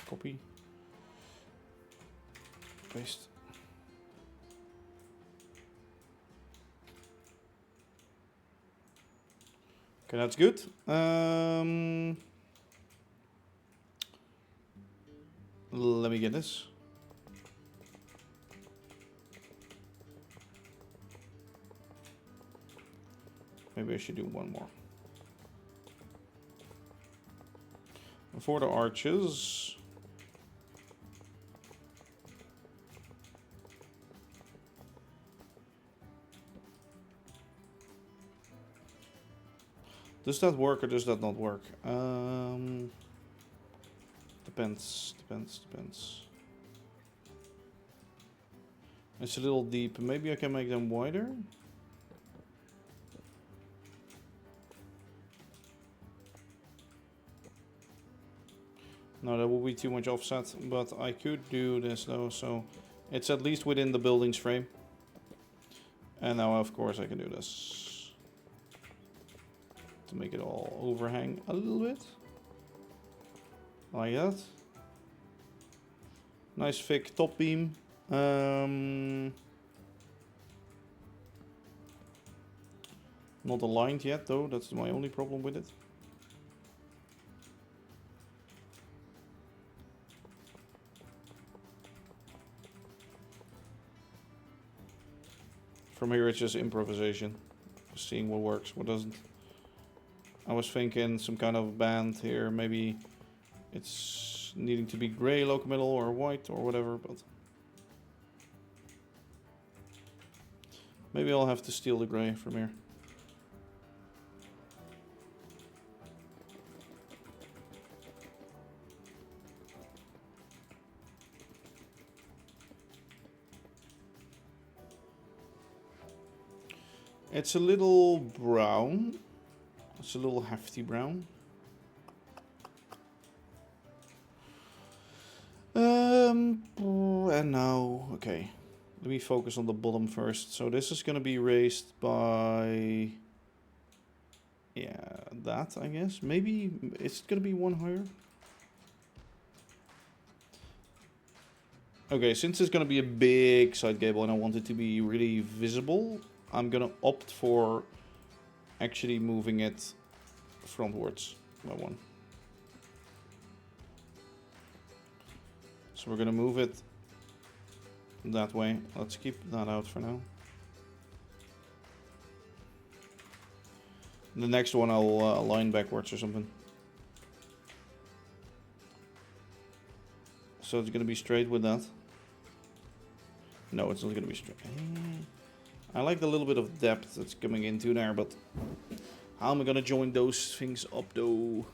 A: Copy. Paste. Okay, that's good. Let me get this. Maybe I should do one more. And for the arches, Does that work or does that not work? Depends. It's a little deep. Maybe I can make them wider. No, that will be too much offset, but I could do this though, so it's at least within the building's frame. And now, of course, I can do this to make it all overhang a little bit. Like that. Nice thick top beam. Not aligned yet though, that's my only problem with it. From here it's just improvisation. Seeing what works, what doesn't. I was thinking some kind of band here, maybe it's needing to be grey local middle or white or whatever, but maybe I'll have to steal the grey from here. It's a little brown. It's a little hefty brown. And now, okay. Let me focus on the bottom first. So this is going to be raised by... yeah, that, I guess. Maybe it's going to be one higher. Okay, since it's going to be a big side gable and I want it to be really visible, I'm going to opt for actually moving it frontwards by one. So we're going to move it that way. Let's keep that out for now. The next one I'll align backwards or something. So it's going to be straight with that. No, it's not going to be straight. I like the little bit of depth that's coming into there, but how am I going to join those things up though?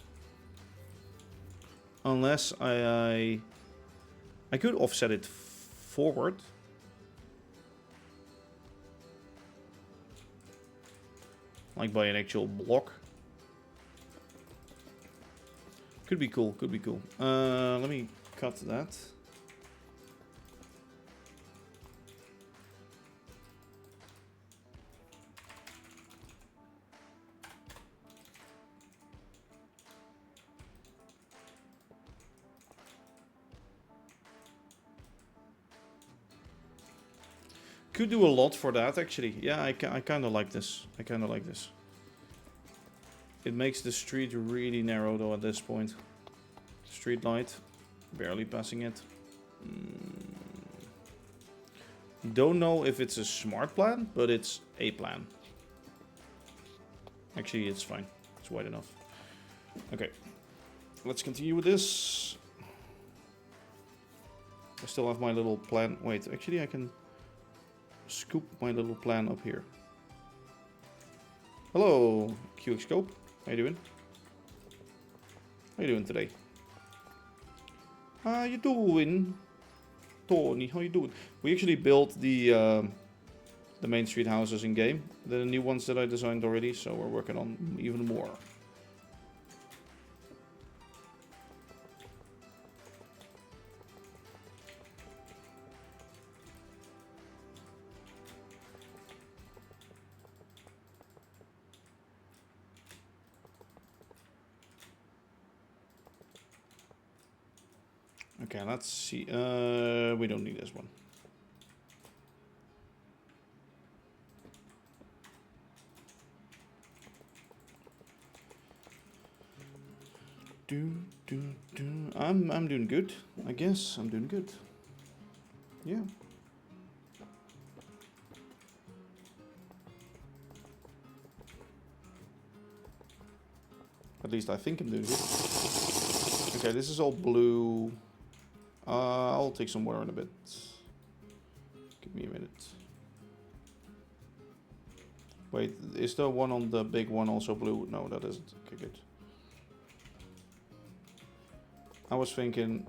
A: Unless I could offset it forward. Like by an actual block. Could be cool, could be cool. Let me cut that. Could do a lot for that actually. Yeah, I kind of like this. I kind of like this. It makes the street really narrow though at this point. Street light, barely passing it. Don't know if it's a smart plan, but it's a plan. Actually, it's fine. It's wide enough. Okay, let's continue with this. I still have my little plan. Wait, actually I can scoop my little plan up here. Hello, QX Scope. How you doing? How you doing today? How you doing, Tony? How you doing? We actually built the Main Street houses in game, the new ones that I designed already. So we're working on even more. Okay, let's see. We don't need this one. I'm doing good. I guess I'm doing good. Yeah. At least I think I'm doing good. Okay, this is all blue. I'll take some water in a bit. Give me a minute. Wait, is the one on the big one also blue? No, that isn't. Okay, good. I was thinking...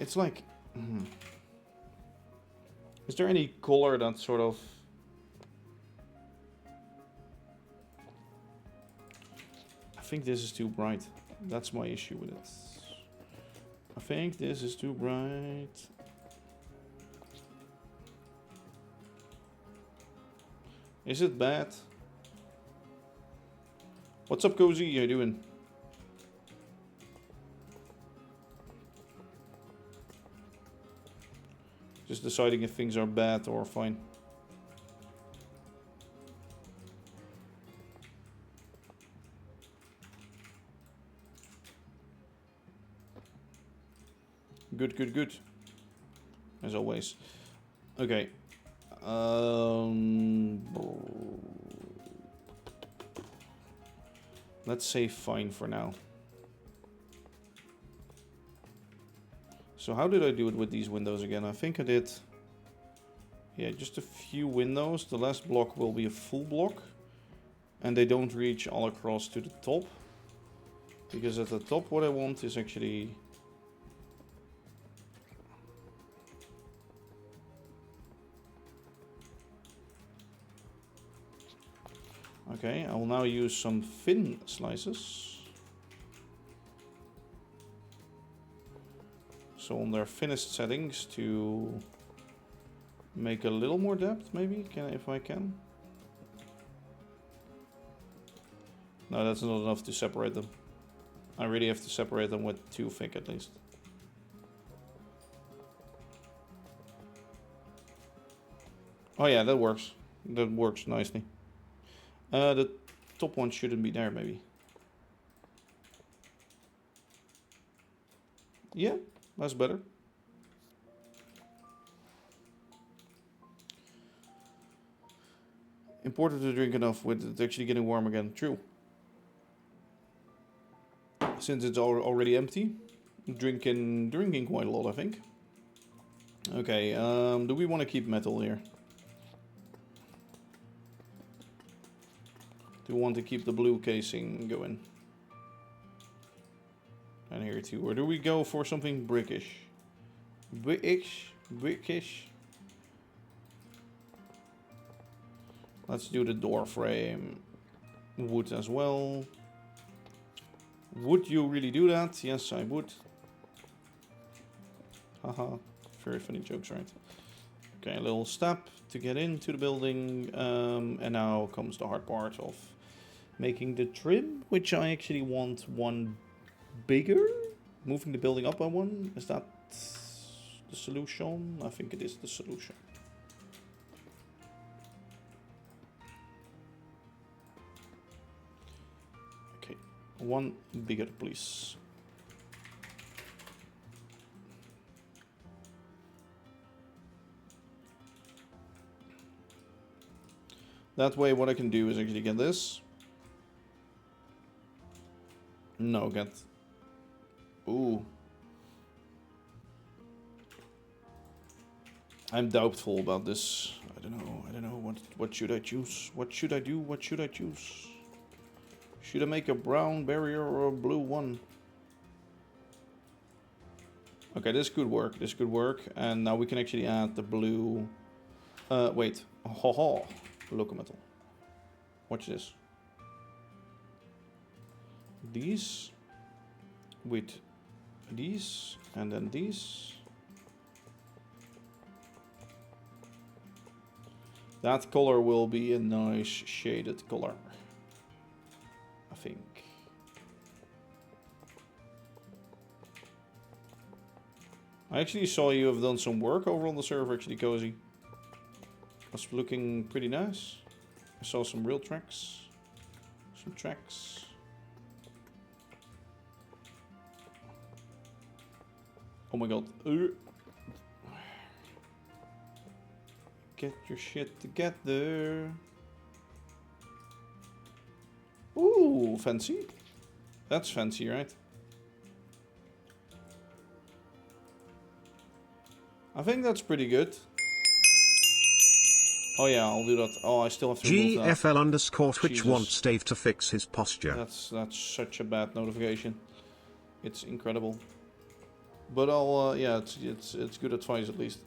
A: It's like... Is there any color that sort of... I think this is too bright. That's my issue with it. I think this is too bright. Is it bad? What's up, Cozy? How you doing? Just deciding if things are bad or fine. Good, good, good. As always. Okay. Let's say fine for now. So how did I do it with these windows again? I think I did... Yeah, just a few windows. The last block will be a full block. And they don't reach all across to the top. Because at the top what I want is actually... Okay, I will now use some thin slices. So on their thinnest settings to make a little more depth, maybe, if I can. No, that's not enough to separate them. I really have to separate them with 2 thick at least. Oh yeah, that works. That works nicely. The top one shouldn't be there, maybe. Yeah, that's better. Important to drink enough with it actually getting warm again. True. Since it's already empty, drinking quite a lot, I think. Okay, do we want to keep metal here? Do we want to keep the blue casing going? And here too. Or do we go for something brickish? Brickish. Let's do the door frame. Wood as well. Would you really do that? Yes, I would. Haha. Very funny jokes, right? Okay, a little step to get into the building. And now comes the hard part of making the trim, which I actually want one bigger. Moving the building up by one. Is that the solution? I think it is the solution. Okay, one bigger, please. That way what I can do is actually get this. No, get... Ooh. I'm doubtful about this. I don't know. What should I choose? What should I do? What should I choose? Should I make a brown barrier or a blue one? Okay, this could work. This could work. And now we can actually add the blue... wait. Haha. Locometal. Watch this. These with these and then these. That color will be a nice shaded color, I think. I actually saw you have done some work over on the server, actually, Cozy. Was looking pretty nice. I saw some real tracks. Some tracks. Oh my god. Get your shit together. Ooh, fancy. That's fancy, right? I think that's pretty good. Oh yeah, I'll do that. Oh, I still have to remove that.
B: GFL_Twitch
A: Jesus.
B: wants Dave to fix his posture.
A: That's such a bad notification. It's incredible. But I'll yeah, it's good advice at least.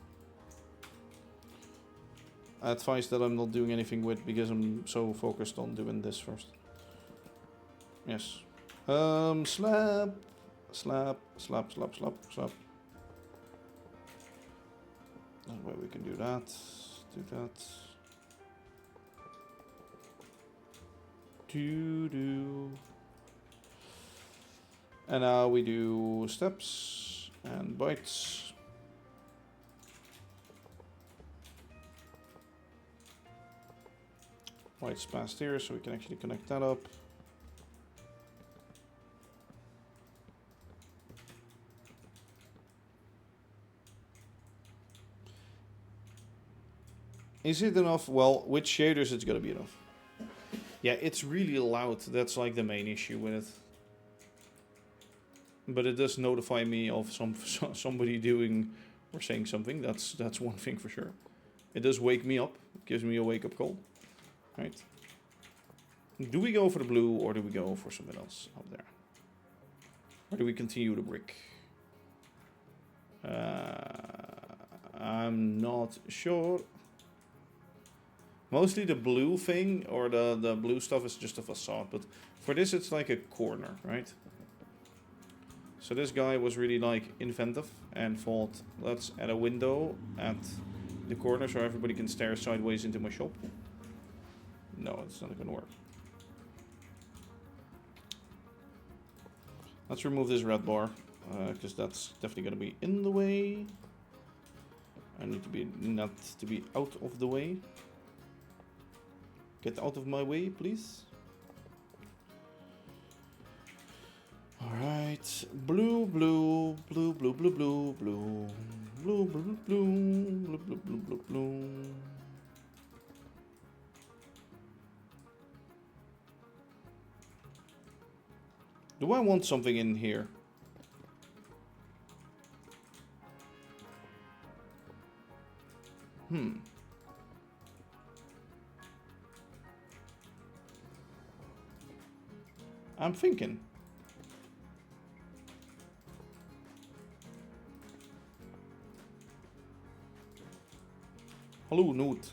A: Advice that I'm not doing anything with because I'm so focused on doing this first. Yes. Slap, slap, slap, slap, slap, slap. That way we can do that. Do that. Do. And now we do steps and bytes. Bytes past here, so we can actually connect that up. Is it enough? Well, with shaders it's gonna be enough. Yeah, it's really loud. That's like the main issue with it. But it does notify me of somebody doing or saying something. That's one thing for sure. It does wake me up. It gives me a wake-up call. Right. Do we go for the blue or do we go for something else out there? Or do we continue the brick? I'm not sure. Mostly the blue thing or the blue stuff is just a facade, but for this it's like a corner, right? So this guy was really like inventive and thought, let's add a window at the corner so everybody can stare sideways into my shop. No, it's not gonna work. Let's remove this red bar, because that's definitely gonna be in the way. I need to be not to be out of the way. Get out of my way, please. Alright. Blue, blue, blue, blue, blue, blue, blue. Blue, blue, blue, blue, blue, blue, blue, blue. Do I want something in here? I'm thinking. Hello, Noot.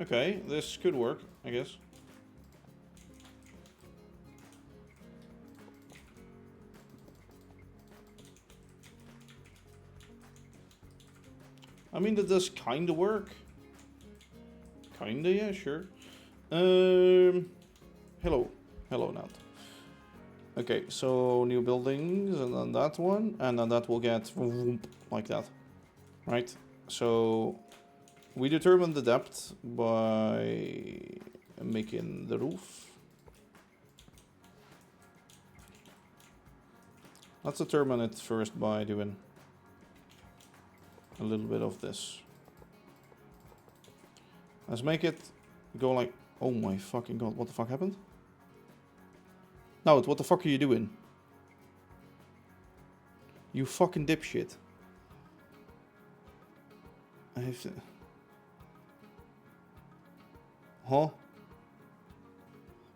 A: Okay, this could work, I guess. I mean, that does kinda work. Kinda, yeah, sure. Hello. Hello, Nat. Okay, so new buildings, and then that one, and then that will get like that. Right? So we determine the depth by making the roof. Let's determine it first by doing a little bit of this. Let's make it go like, oh my fucking god, what the fuck happened? No, what the fuck are you doing? You fucking dipshit. I have to... Huh?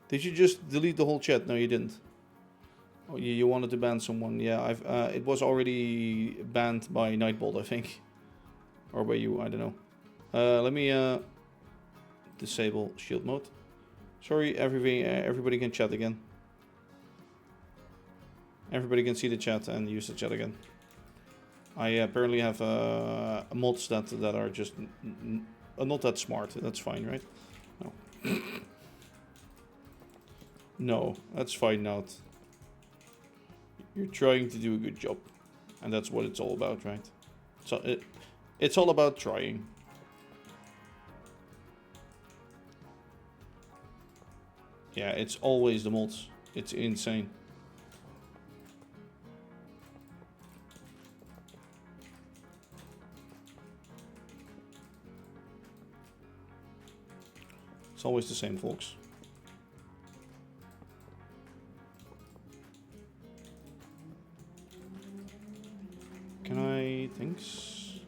A: Did you just delete the whole chat? No, you didn't. Oh, you wanted to ban someone. Yeah, it was already banned by Nightbolt, I think. Or by you, I don't know. Let me disable shield mode. Sorry, everybody can chat again. Everybody can see the chat and use the chat again. I apparently have mods that are just not that smart. That's fine, right? No. No, that's fine, Nout. You're trying to do a good job. And that's what it's all about, right? So it's all about trying. Yeah, it's always the mods. It's insane. It's always the same, folks. Can I... Thanks.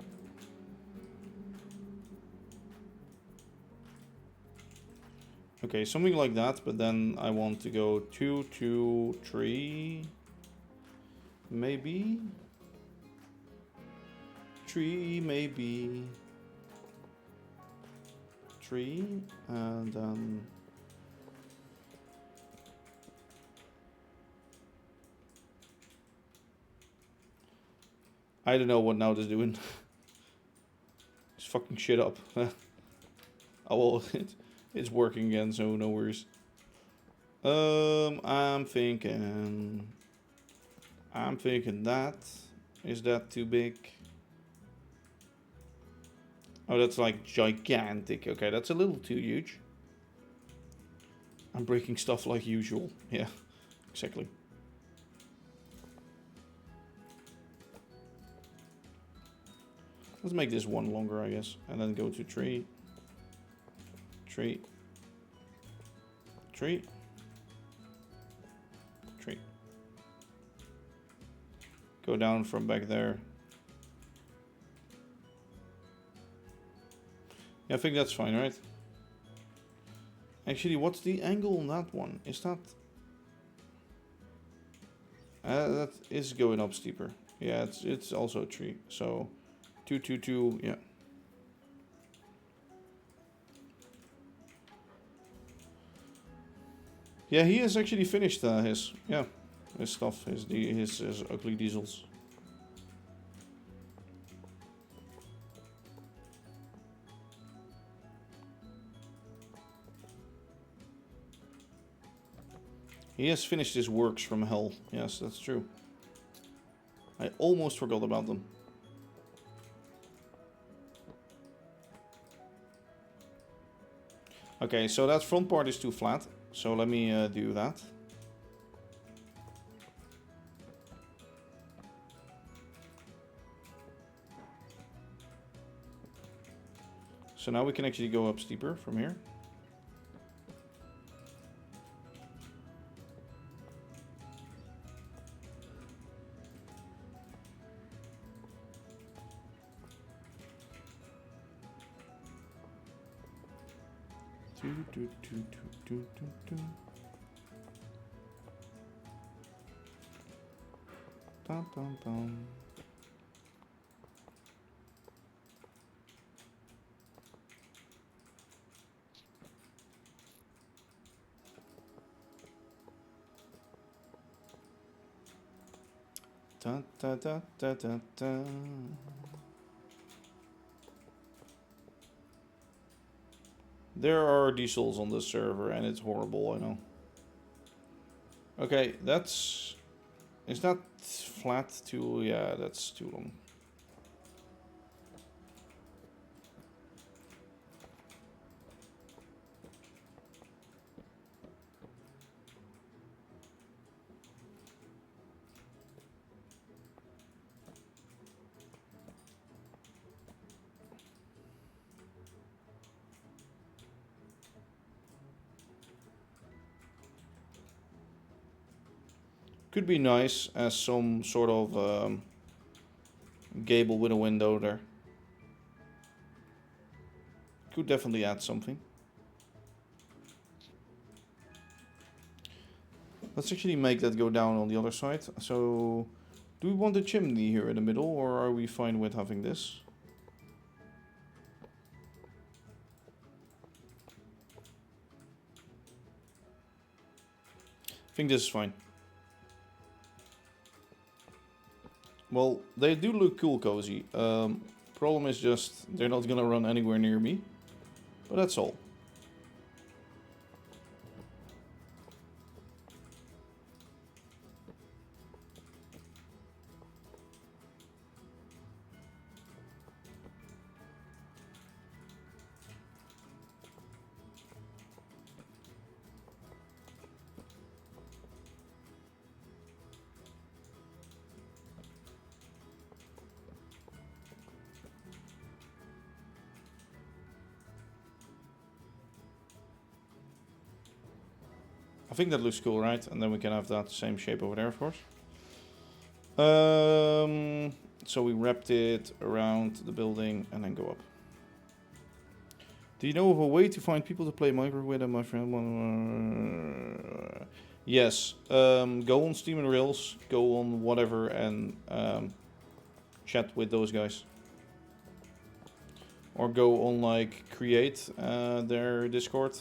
A: Okay, something like that, but then I want to go 2, 2, 3. Maybe. 3, maybe. 3, and then... I don't know what now is doing. It's fucking shit up. Oh well, it's working again, so no worries. I'm thinking that. Is that too big? Oh, that's like gigantic. Okay, that's a little too huge. I'm breaking stuff like usual. Yeah, exactly. Let's make this one longer, I guess. And then go to 3. 3. 3. 3. Go down from back there. Yeah, I think that's fine, right? Actually, what's the angle on that one? Is that... that is going up steeper. Yeah, it's also a 3. So, 2, 2, 2, yeah. Yeah, he has actually finished his stuff, his ugly diesels. He has finished his works from hell. Yes, that's true. I almost forgot about them. Okay, so that front part is too flat. So let me do that. So now we can actually go up steeper from here. Dum, dum, dum. Da, da, da, da, da, da. There are diesels on this server and it's horrible, I know. Okay, that's... Is that flat too? Yeah, that's too long. Could be nice as some sort of gable with a window there. Could definitely add something. Let's actually make that go down on the other side. So, do we want a chimney here in the middle, or are we fine with having this? I think this is fine. Well, they do look cool cozy. Problem is just they're not gonna run anywhere near me. But that's all. I think that looks cool, right? And then we can have that same shape over there, of course. So we wrapped it around the building and then go up. Do you know of a way to find people to play Minecraft with? And my friend, yes. Go on Steam and Rails, go on whatever, and chat with those guys. Or go on like Create their Discord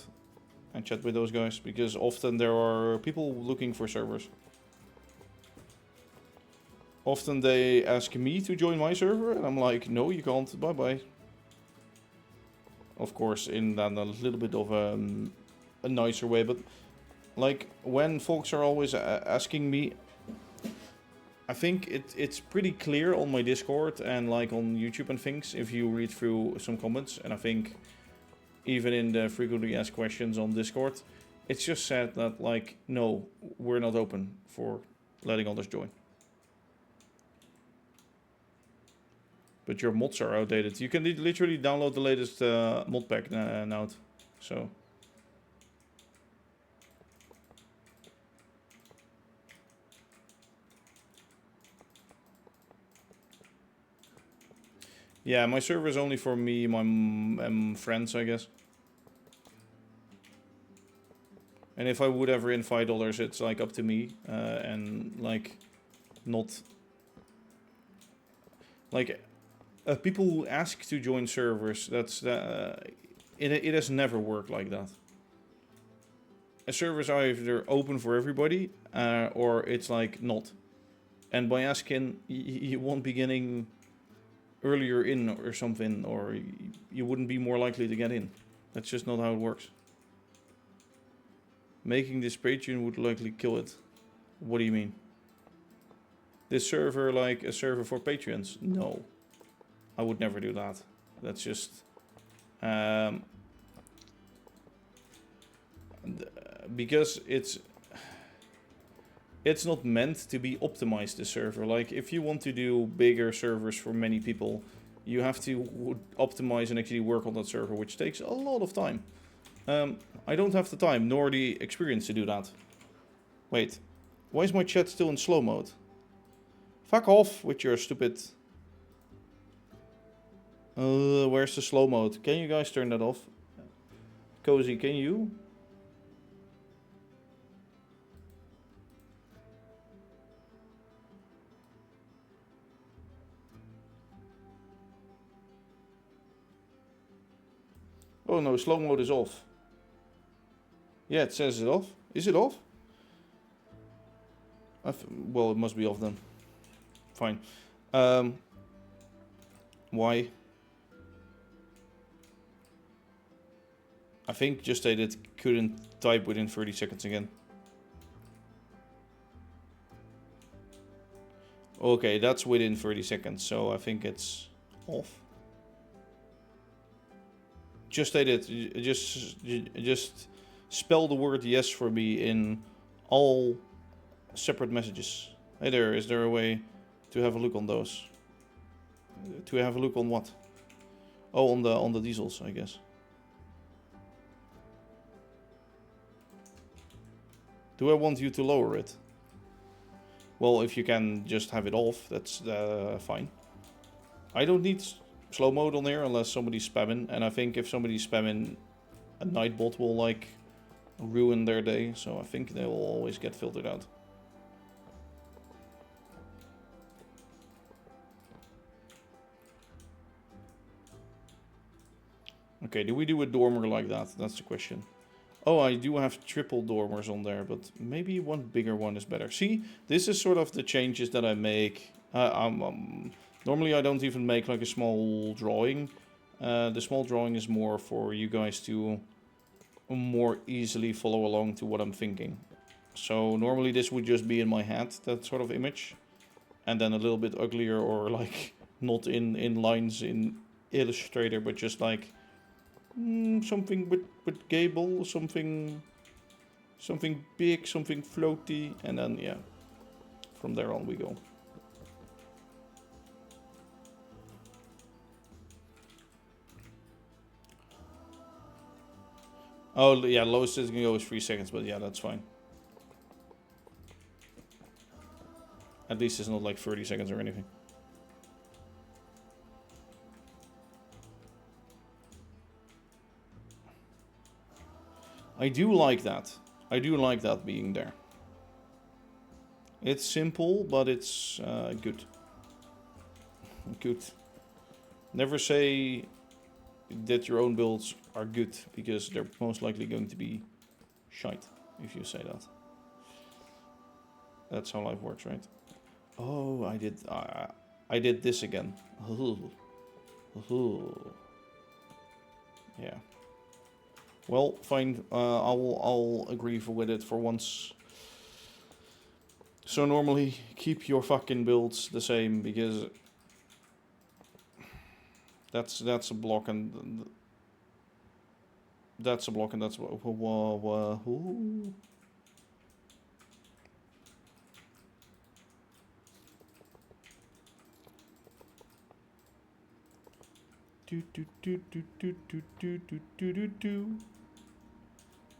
A: and chat with those guys, because often there are people looking for servers. Often they ask me to join my server, and I'm like, no, you can't. Bye bye. Of course, in a little bit of a nicer way, but like when folks are always asking me, I think it's pretty clear on my Discord and like on YouTube and things if you read through some comments, and I think even in the frequently asked questions on Discord, it's just said that like, no, we're not open for letting others join. But your mods are outdated. You can literally download the latest mod pack now. So. Yeah, my server is only for me, my friends, I guess. And if I would ever invite others, it's like up to me. And like, not... Like... people who ask to join servers, it has never worked like that. A server is either open for everybody, or it's like not. And by asking, you won't be getting earlier in or something, or you wouldn't be more likely to get in. That's just not how it works. Making this Patreon would likely kill it. What do you mean? This server like a server for Patreons? No. I would never do that. That's just... because it's not meant to be optimized, the server. Like, if you want to do bigger servers for many people, you have to optimize and actually work on that server, which takes a lot of time. I don't have the time, nor the experience to do that. Wait, why is my chat still in slow mode? Fuck off with your stupid... where's the slow mode? Can you guys turn that off? Cozy, can you? Oh no, slow mode is off. Yeah, it says it off. Is it off? Well, it must be off then. Fine. Why? I think just that it couldn't type within 30 seconds again. Okay, that's within 30 seconds, so I think it's off. Just state it. Just spell the word yes for me in all separate messages. Hey there, is there a way to have a look on those? To have a look on what? Oh, on the diesels, I guess. Do I want you to lower it? Well, if you can just have it off, that's fine. I don't need slow mode on here unless somebody's spamming. And I think if somebody's spamming, a nightbot will like ruin their day. So I think they will always get filtered out. Okay, do we do a dormer like that? That's the question. Oh, I do have triple dormers on there, but maybe one bigger one is better. See, this is sort of the changes that I make. Normally I don't even make like a small drawing. The small drawing is more for you guys to more easily follow along to what I'm thinking. So normally this would just be in my head, that sort of image. And then a little bit uglier, or like not in lines in Illustrator, but just like something with gable, something big, something floaty, and then yeah, from there on we go. Oh yeah, lowest it can go is 3 seconds, but yeah, that's fine. At least it's not like 30 seconds or anything. I do like that. I do like that being there. It's simple, but it's good. Good. Never say that your own builds are good, because they're most likely going to be shite if you say that. That's how life works, right? Oh, I did this again. Yeah. Well, fine. I'll agree with it for once. So normally, keep your fucking builds the same, because that's a block, and that's a block, and that's I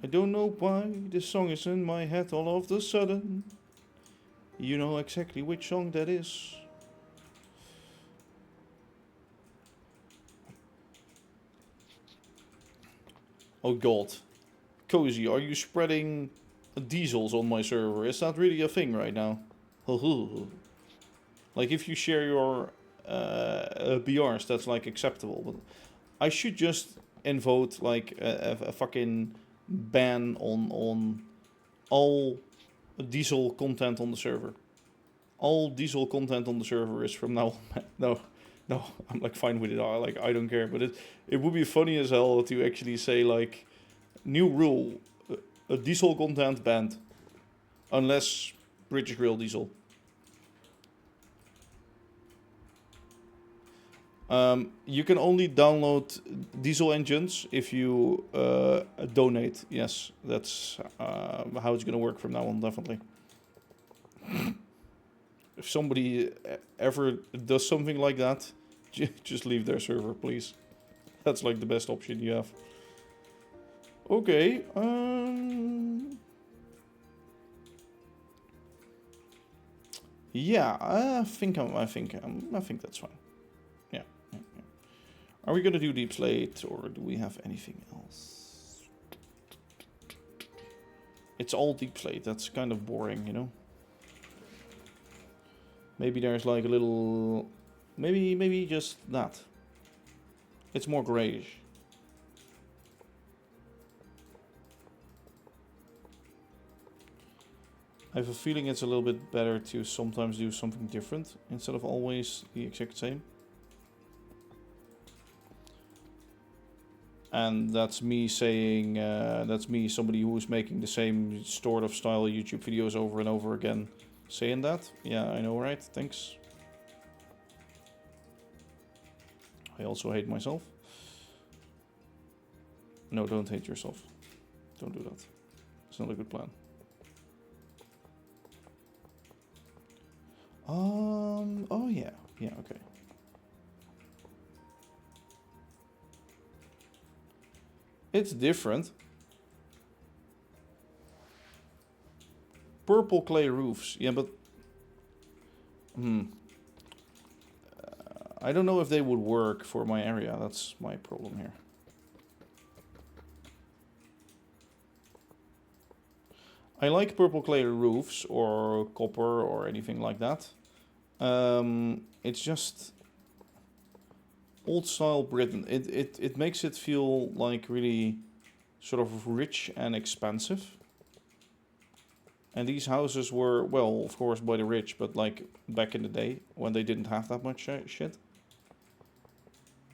A: don't know why this song is in my head all of a sudden. You know exactly which song that is. Oh god. Cozy, are you spreading diesels on my server? Is that really a thing right now? Like, if you share your BRs, that's like acceptable. But I should just invoke like a fucking ban on all diesel content on the server. All diesel content on the server is from now on. No, I'm like fine with it. I don't care. But it would be funny as hell to actually say like, new rule, a diesel content banned, unless British Rail diesel. You can only download diesel engines if you donate. Yes, that's how it's gonna work from now on, definitely. If somebody ever does something like that, just leave their server, please. That's like the best option you have. Okay. Yeah, I think that's fine. Yeah. Are we gonna do deep slate, or do we have anything else? It's all deep slate. That's kind of boring, you know. Maybe there's like a little, maybe just that. It's more grayish. I have a feeling it's a little bit better to sometimes do something different instead of always the exact same. And that's me saying, that's me, somebody who's making the same sort of style YouTube videos over and over again, saying that. Yeah, I know, right? Thanks. I also hate myself. No, don't hate yourself. Don't do that. It's not a good plan. Oh yeah. Yeah, okay. It's different. Purple clay roofs. Yeah, but I don't know if they would work for my area. That's my problem here. I like purple clay roofs or copper or anything like that. It's just old style Britain. It makes it feel like really sort of rich and expensive. And these houses were, well, of course, by the rich, but like back in the day when they didn't have that much shit,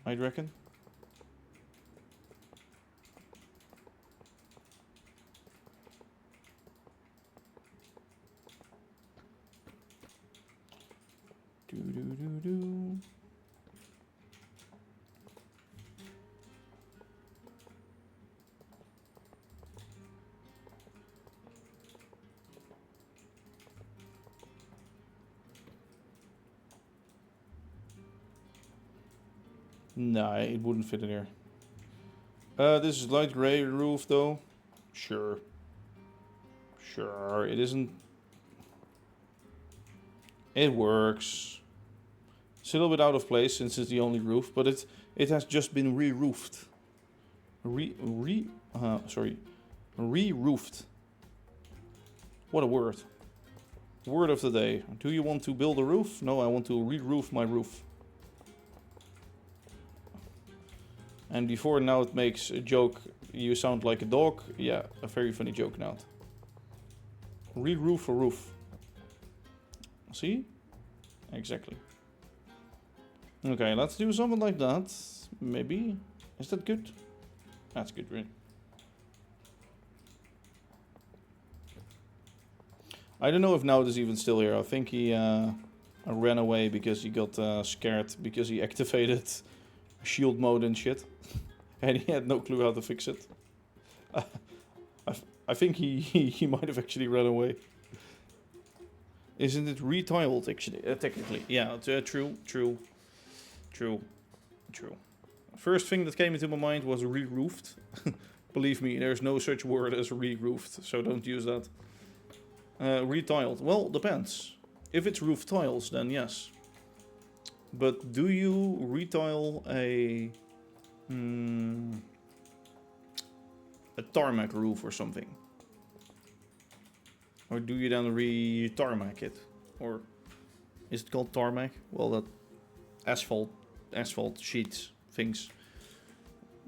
A: I'd reckon. Do. Nah, it wouldn't fit in here. This is light gray roof though. Sure. Sure, it isn't. It works. It's a little bit out of place since it's the only roof, but it has just been re-roofed. Re-roofed. What a word. Word of the day. Do you want to build a roof? No, I want to re-roof my roof. And before now it makes a joke, you sound like a dog. Yeah, a very funny joke now. Re-roof a roof. See? Exactly. Okay, let's do something like that. Maybe. Is that good? That's good, right? I don't know if Nout is even still here. I think he ran away because he got scared because he activated shield mode and shit. And he had no clue how to fix it. I think he might have actually run away. Isn't it retiled actually? Technically, yeah. True. First thing that came into my mind was re-roofed. Believe me, there's no such word as re-roofed, so don't use that. Retiled. Well, depends. If it's roof tiles, then yes. But do you retile a tarmac roof or something? Or do you then re-tarmac it? Or is it called tarmac? Well, that asphalt sheets things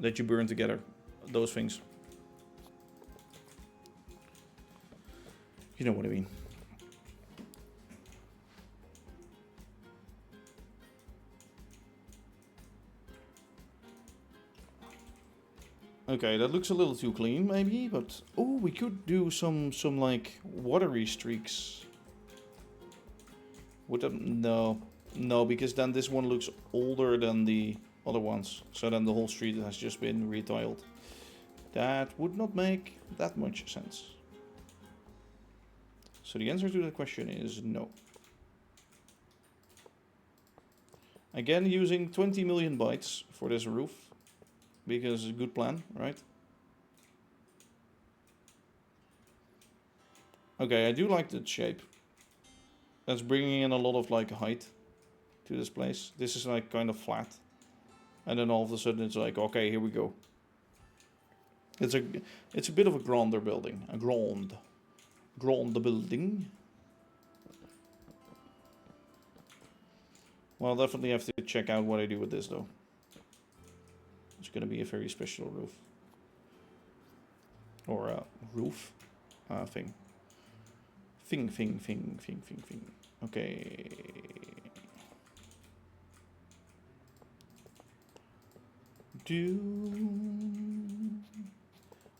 A: that you burn together. Those things. You know what I mean. Okay, that looks a little too clean, maybe, but oh, we could do some like watery streaks. Would that no, because then this one looks older than the other ones. So then the whole street has just been retiled. That would not make that much sense. So the answer to the question is no. Again, using 20 million bytes for this roof. Because it's a good plan, right? Okay, I do like that shape. That's bringing in a lot of like height to this place. This is like kind of flat. And then all of a sudden it's like, okay, here we go. It's a bit of a grander building. A grand building. Well, I'll definitely have to check out what I do with this though. It's going to be a very special roof. Or a roof thing. Thing. Okay.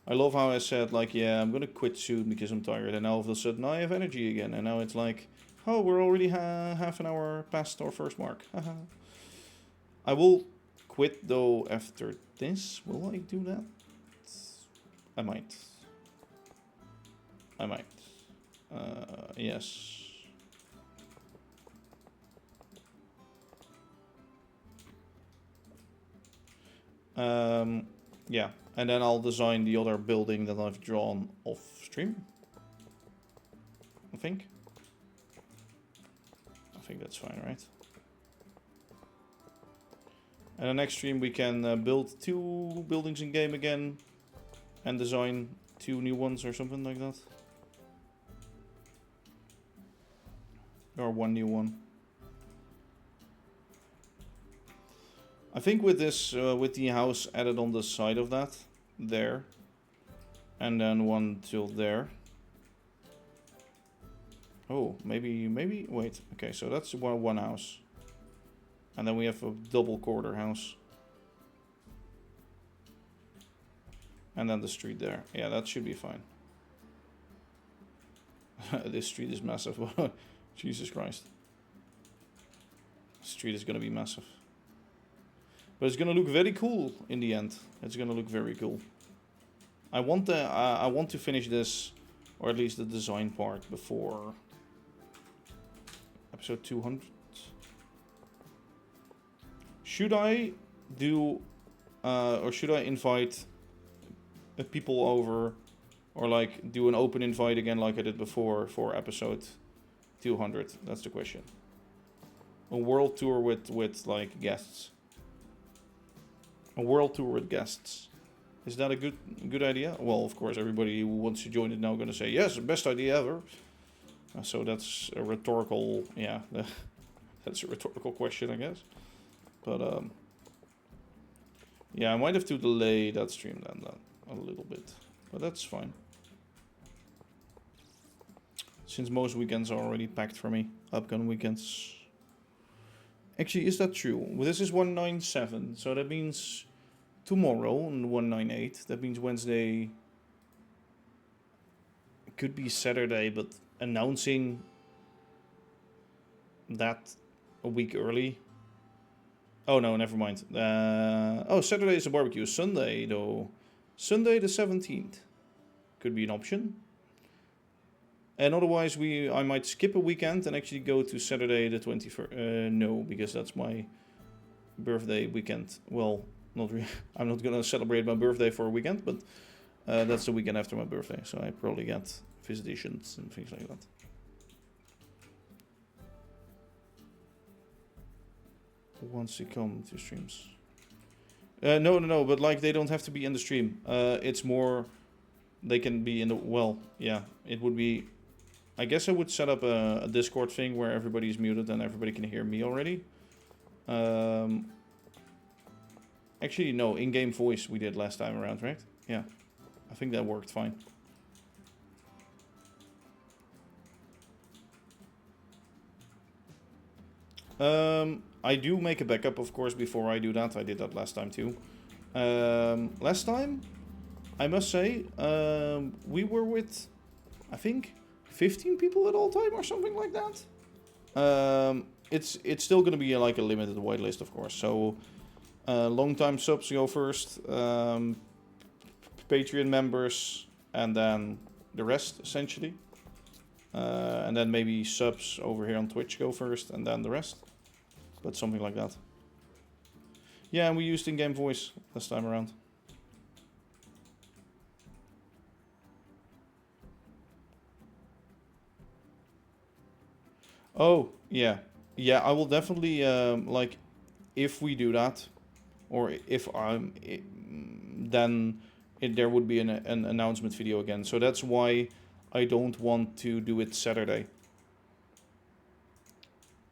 A: I love how I said, like, yeah, I'm going to quit soon because I'm tired. And now all of a sudden I have energy again. And now it's like, oh, we're already half an hour past our first mark. I will quit though after this. Will I do that? I might. Yes. Yeah, and then I'll design the other building that I've drawn off stream. I think that's fine, right? And the next stream we can build 2 buildings in game again and design 2 new ones or something like that. Or 1 new one. I think with this, with the house added on the side of that, there, and then one till there. Oh, maybe, wait, okay, so that's one house. And then we have a double quarter house. And then the street there. Yeah, that should be fine. This street is massive. Jesus Christ. The street is going to be massive. But it's going to look very cool in the end. It's going to look very cool. I want to finish this, or at least the design part, before episode 200. Should I do, or should I invite people over, or like do an open invite again like I did before for episode 200? That's the question. A world tour with like guests. A world tour with guests. Is that a good idea? Well, of course, everybody who wants to join it now going to say, yes, best idea ever. So that's a rhetorical, yeah, that's a rhetorical question, I guess. But, yeah, I might have to delay that stream then a little bit. But that's fine. Since most weekends are already packed for me. Upcoming weekends. Actually, is that true? Well, this is 197, so that means tomorrow on 198. That means Wednesday. It could be Saturday, but announcing that a week early. Oh no, never mind. Oh, Saturday is a barbecue. Sunday though. Sunday the 17th. Could be an option. And otherwise, I might skip a weekend and actually go to Saturday the 21st. No, because that's my birthday weekend. Well, not really. I'm not gonna celebrate my birthday for a weekend, but that's the weekend after my birthday, so I probably get visitations and things like that. Once you come to streams. No, but like they don't have to be in the stream. It's more they can be in the, well, yeah, it would be, I guess I would set up a Discord thing where everybody's muted and everybody can hear me already. Actually, no, in-game voice we did last time around, right? Yeah, I think that worked fine. I do make a backup, of course, before I do that. I did that last time too. Last time, I must say, we were with, I think, 15 people at all time or something like that. It's still gonna be like a limited whitelist, of course. So, long-time subs go first, Patreon members, and then the rest, essentially. And then maybe subs over here on Twitch go first, and then the rest. But something like that. Yeah, and we used in-game voice this time around. Oh, yeah. Yeah, I will definitely, like, if we do that, or if I'm, then there would be an announcement video again. So that's why I don't want to do it Saturday.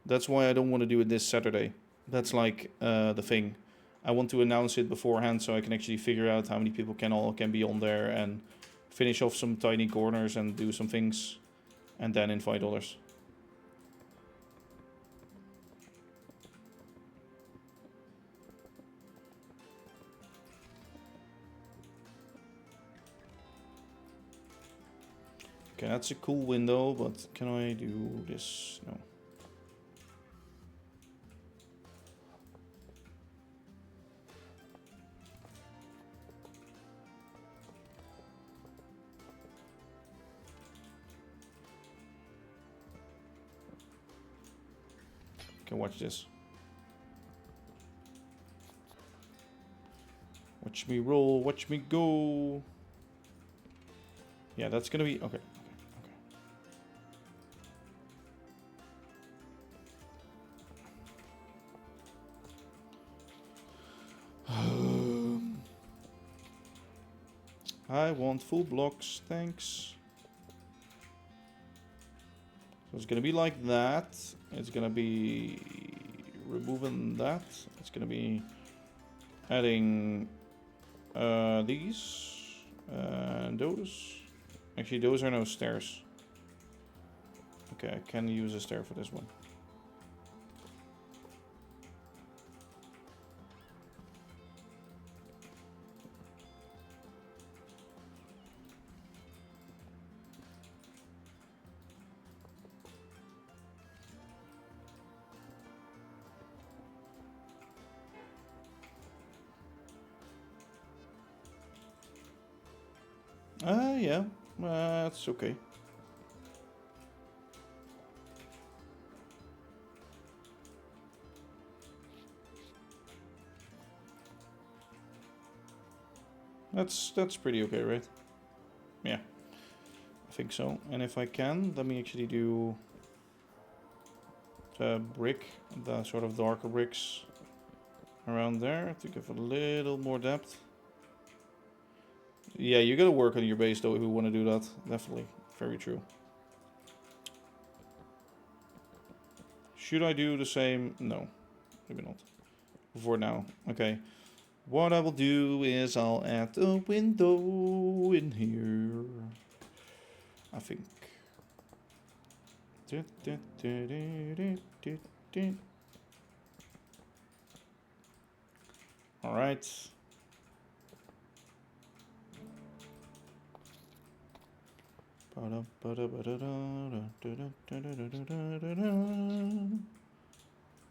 A: That's why I don't want to do it this Saturday. That's like the thing. I want to announce it beforehand so I can actually figure out how many people can be on there and finish off some tiny corners and do some things, and then invite others. Okay, that's a cool window, but can I do this? No. Okay, watch this. Watch me roll, watch me go. Yeah, that's gonna be okay. I want full blocks, thanks. So it's gonna be like that. It's gonna be removing that. It's gonna be adding these and those. Actually, those are no stairs. Okay, I can use a stair for this one. Yeah, that's okay. That's pretty okay, right? Yeah, I think so. And if I can, let me actually do the brick, the sort of darker bricks around there to give a little more depth. Yeah, you gotta work on your base though if you want to do that. Definitely. Very true. Should I do the same? No, maybe not. For now. Okay. What I will do is I'll add a window in here. I think. All right.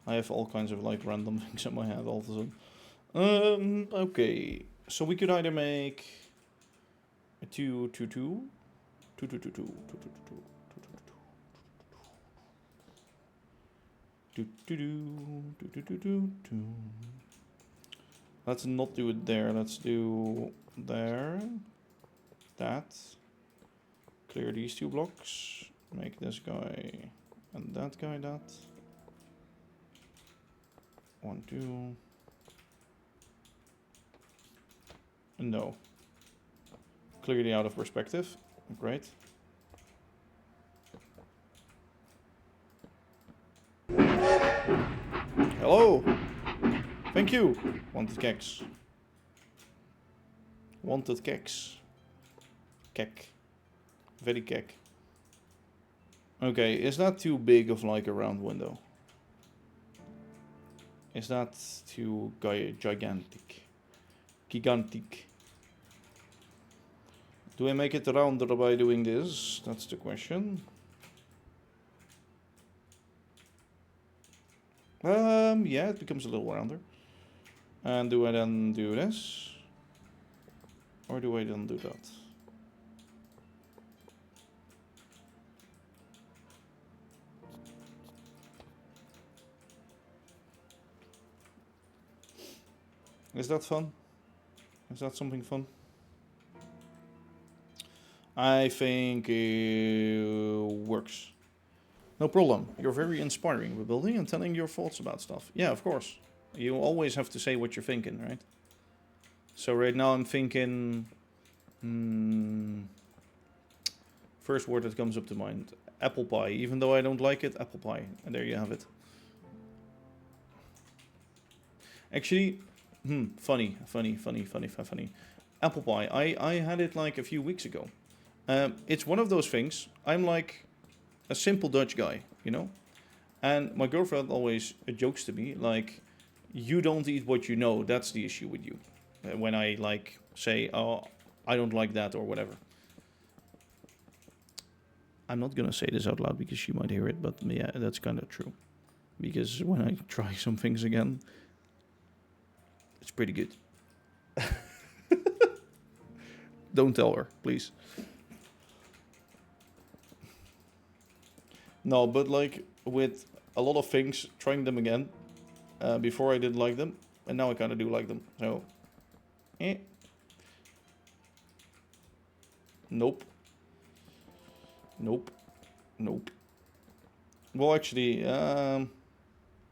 A: I have all kinds of like random things in my head all of a sudden. Okay. So we could either make a 2-2-2, 2-2-2-2, 2-2-2-2. Let's not do it there. Let's do there. That. Clear these two blocks. Make this guy and that guy that. 1, 2. No. Clearly out of perspective. Great. Hello. Thank you. Wanted keks. Wanted keks. Kek. Very kek. Okay, is that too big of like a round window? Is that too gigantic? Gigantic. Do I make it rounder by doing this? That's the question. Yeah, it becomes a little rounder. And do I then do this? Or do I then do that? Is that fun? Is that something fun? I think it works. No problem. You're very inspiring, Rebuilding, and telling your thoughts about stuff. Yeah, of course. You always have to say what you're thinking, right? So right now I'm thinking... first word that comes up to mind. Apple pie. Even though I don't like it, apple pie. And there you have it. Actually... funny. Apple pie. I had it like a few weeks ago. It's one of those things. I'm like a simple Dutch guy, you know? And my girlfriend always jokes to me, like, you don't eat what you know. That's the issue with you. When I like say, oh, I don't like that or whatever. I'm not gonna say this out loud because she might hear it, but yeah, that's kind of true. Because when I try some things again, it's pretty good. Don't tell her, please. No, but like with a lot of things, trying them again. Before I didn't like them, and now I kind of do like them. So, Nope. Well, actually,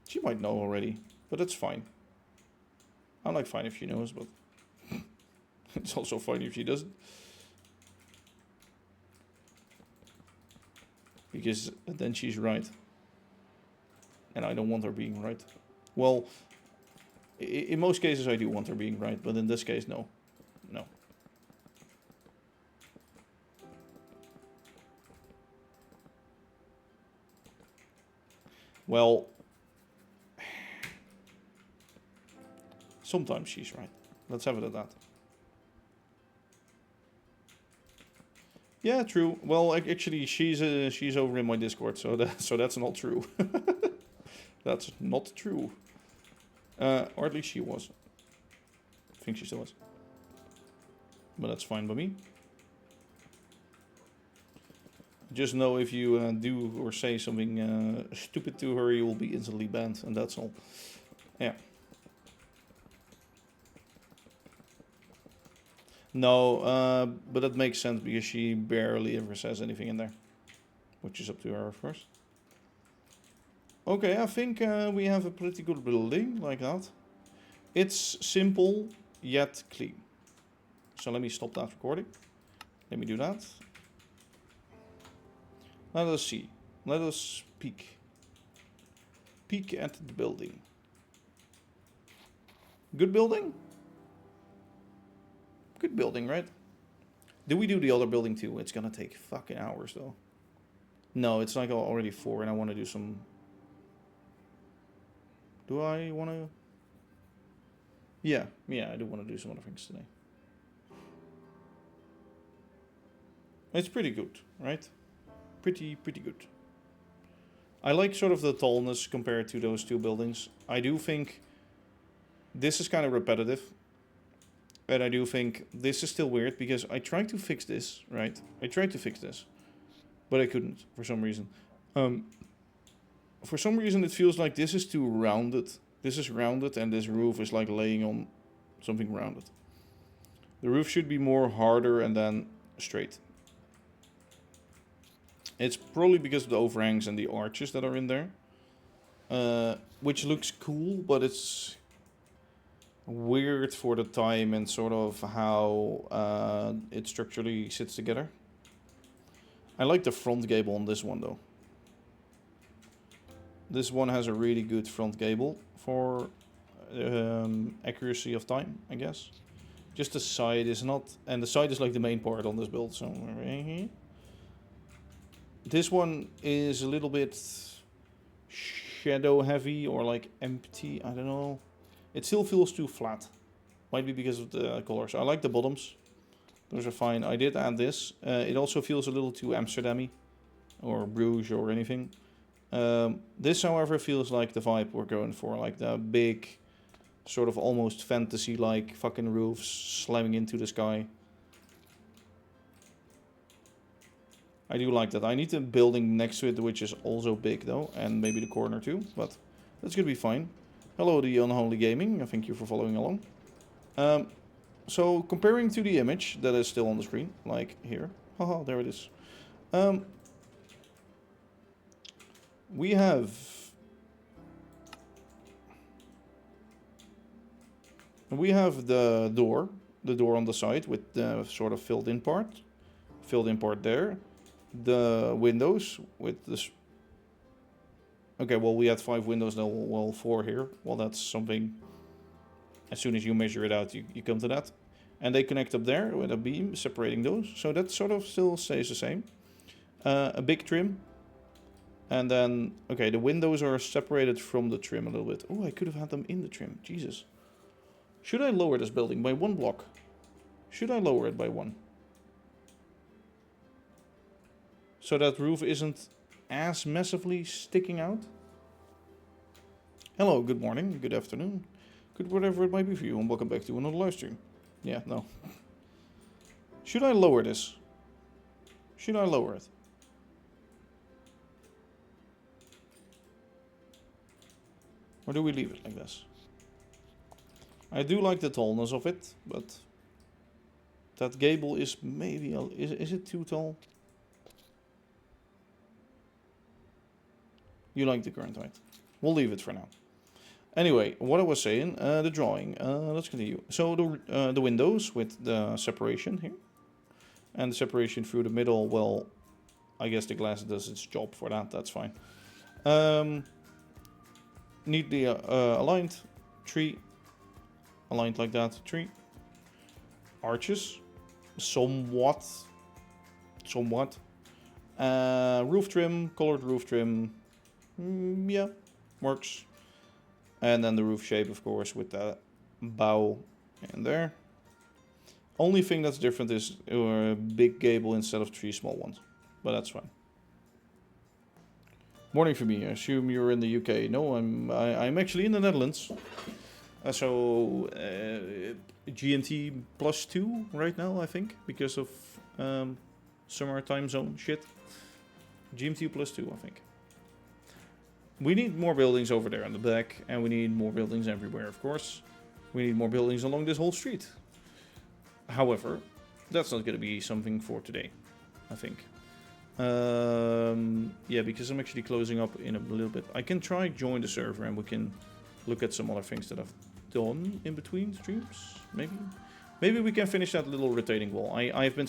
A: she might know already, but it's fine. I'm like fine if she knows, but it's also fine if she doesn't. Because then she's right. And I don't want her being right. Well, in most cases I do want her being right, but in this case, no. No. Well, sometimes she's right. Let's have it at that. Yeah, true. Well, actually, she's over in my Discord, so that's not true. That's not true. Or at least she was. I think she still is. But that's fine by me. Just know if you do or say something stupid to her, you will be instantly banned, and that's all. Yeah. No, but that makes sense because she barely ever says anything in there. Which is up to her, of course. Okay, I think we have a pretty good building like that. It's simple, yet clean. So let me stop that recording. Let me do that. Let us see. Let us peek. Peek at the building. Good building? Good building, right? Did we do the other building too? It's gonna take fucking hours though. No, it's like already 4 and I want to do some... Do I want to... Yeah, I do want to do some other things today. It's pretty good, right? Pretty good. I like sort of the tallness compared to those two buildings. I do think this is kind of repetitive. And I do think this is still weird because I tried to fix this, right? I tried to fix this, but I couldn't for some reason. For some reason it feels like this is too rounded. This is rounded and this roof is like laying on something rounded. The roof should be more harder and then straight. It's probably because of the overhangs and the arches that are in there. Which looks cool, but it's weird for the time and sort of how it structurally sits together. I like the front gable on this one though. This one has a really good front gable for accuracy of time, I guess. Just the side is not, and the side is like the main part on this build, so right here. This one is a little bit shadow heavy or like empty, I don't know. It still feels too flat. Might be because of the colors. I like the bottoms. Those are fine. I did add this. It also feels a little too Amsterdam-y or Bruges or anything. This, however, feels like the vibe we're going for. Like the big, sort of almost fantasy-like fucking roofs slamming into the sky. I do like that. I need the building next to it, which is also big though. And maybe the corner too. But that's going to be fine. Hello, the Unholy Gaming. Thank you for following along. So, comparing to the image that is still on the screen, like here. Haha, there it is. We have... the door on the side with the sort of filled-in part there. The windows with this... Okay, well, we had 5 windows now, well, 4 here. Well, that's something... As soon as you measure it out, you come to that. And they connect up there with a beam separating those. So that sort of still stays the same. A big trim. And then, okay, the windows are separated from the trim a little bit. Oh, I could have had them in the trim. Jesus. Should I lower this building by 1 block? Should I lower it by 1? So that roof isn't as massively sticking out? Hello, good morning, good afternoon, good whatever it might be for you, and welcome back to another live stream. Yeah, no. Should I lower this? Should I lower it? Or do we leave it like this? I do like the tallness of it, but that gable is maybe... Is it too tall? You like the current height. We'll leave it for now. Anyway, what I was saying, the drawing. Let's continue. So the windows with the separation here. And the separation through the middle, well, I guess the glass does its job for that. That's fine. Neatly aligned. Tree. Aligned like that. Tree. Arches. Somewhat. Roof trim. Colored roof trim. Yeah, works. And then the roof shape, of course, with that bow in there. Only thing that's different is a big gable instead of 3 small ones. But that's fine. Morning for me. I assume you're in the UK. No, I'm actually in the Netherlands. So GMT +2 right now, I think, because of summer time zone shit. GMT +2, I think. We need more buildings over there on the back, and we need more buildings everywhere, of course. We need more buildings along this whole street. However, that's not going to be something for today, I think. Yeah, because I'm actually closing up in a little bit. I can try join the server, and we can look at some other things that I've done in between streams, maybe. Maybe we can finish that little retaining wall. I've been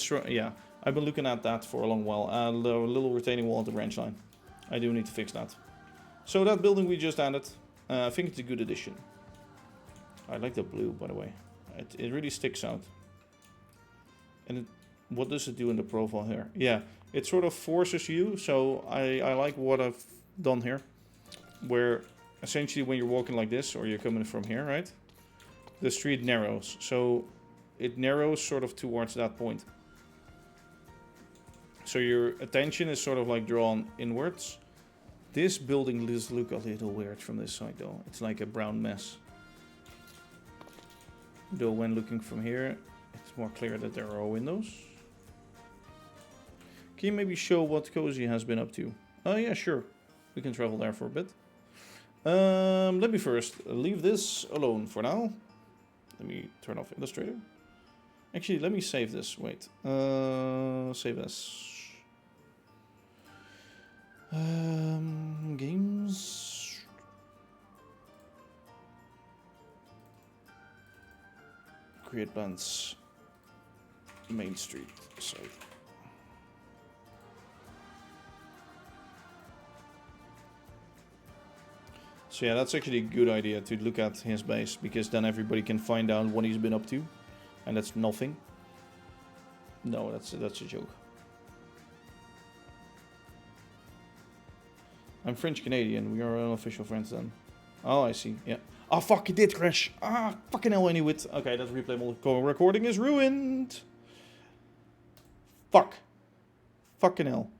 A: looking at that for a long while. The little retaining wall at the branch line. I do need to fix that. So that building we just added, I think it's a good addition. I like the blue, by the way. It really sticks out. And what does it do in the profile here? Yeah, it sort of forces you. So I like what I've done here. Where essentially when you're walking like this, or you're coming from here, right? The street narrows. So it narrows sort of towards that point. So your attention is sort of like drawn inwards. This building does look a little weird from this side though. It's like a brown mess. Though when looking from here, it's more clear that there are windows. Can you maybe show what Cozy has been up to? Oh yeah, sure. We can travel there for a bit. Let me first leave this alone for now. Let me turn off Illustrator. Actually, let me save this. Wait. Save as. Games. Create plans. Main Street site. So yeah, that's actually a good idea to look at his base, because then everybody can find out what he's been up to. And that's nothing. No, that's a joke. I'm French Canadian. We are unofficial friends then. Oh, I see. Yeah. Oh fuck! It did crash. Ah, fucking hell! Anyway, okay, that replay recording is ruined. Fuck. Fucking hell.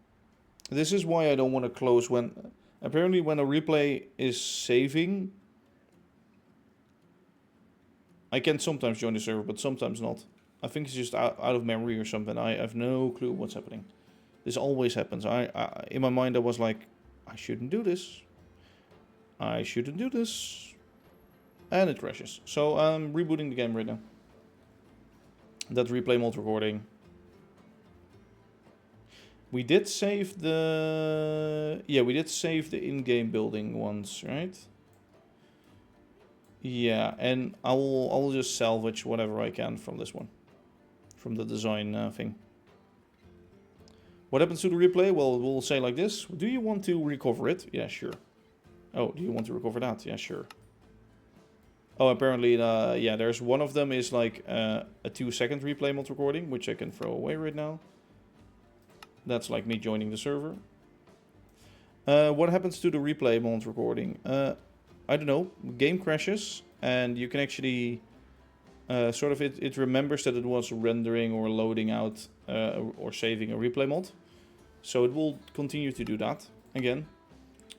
A: This is why I don't want to close when. Apparently, when a replay is saving, I can sometimes join the server, but sometimes not. I think it's just out of memory or something. I have no clue what's happening. This always happens. In my mind, I was like, I shouldn't do this. I shouldn't do this. And it crashes. So I'm rebooting the game right now. That replay mode recording. We did save the... Yeah, we did save the in-game building once, right? Yeah, and I will just salvage whatever I can from this one. From the design thing. What happens to the replay? Well, we'll say like this. Do you want to recover it? Yeah, sure. Oh, do you want to recover that? Yeah, sure. Oh, apparently, yeah, there's one of them is like a 2-second replay mode recording, which I can throw away right now. That's like me joining the server. What happens to the replay mode recording? I don't know. Game crashes, and you can actually sort of it remembers that it was rendering or loading out or saving a replay mod. So it will continue to do that again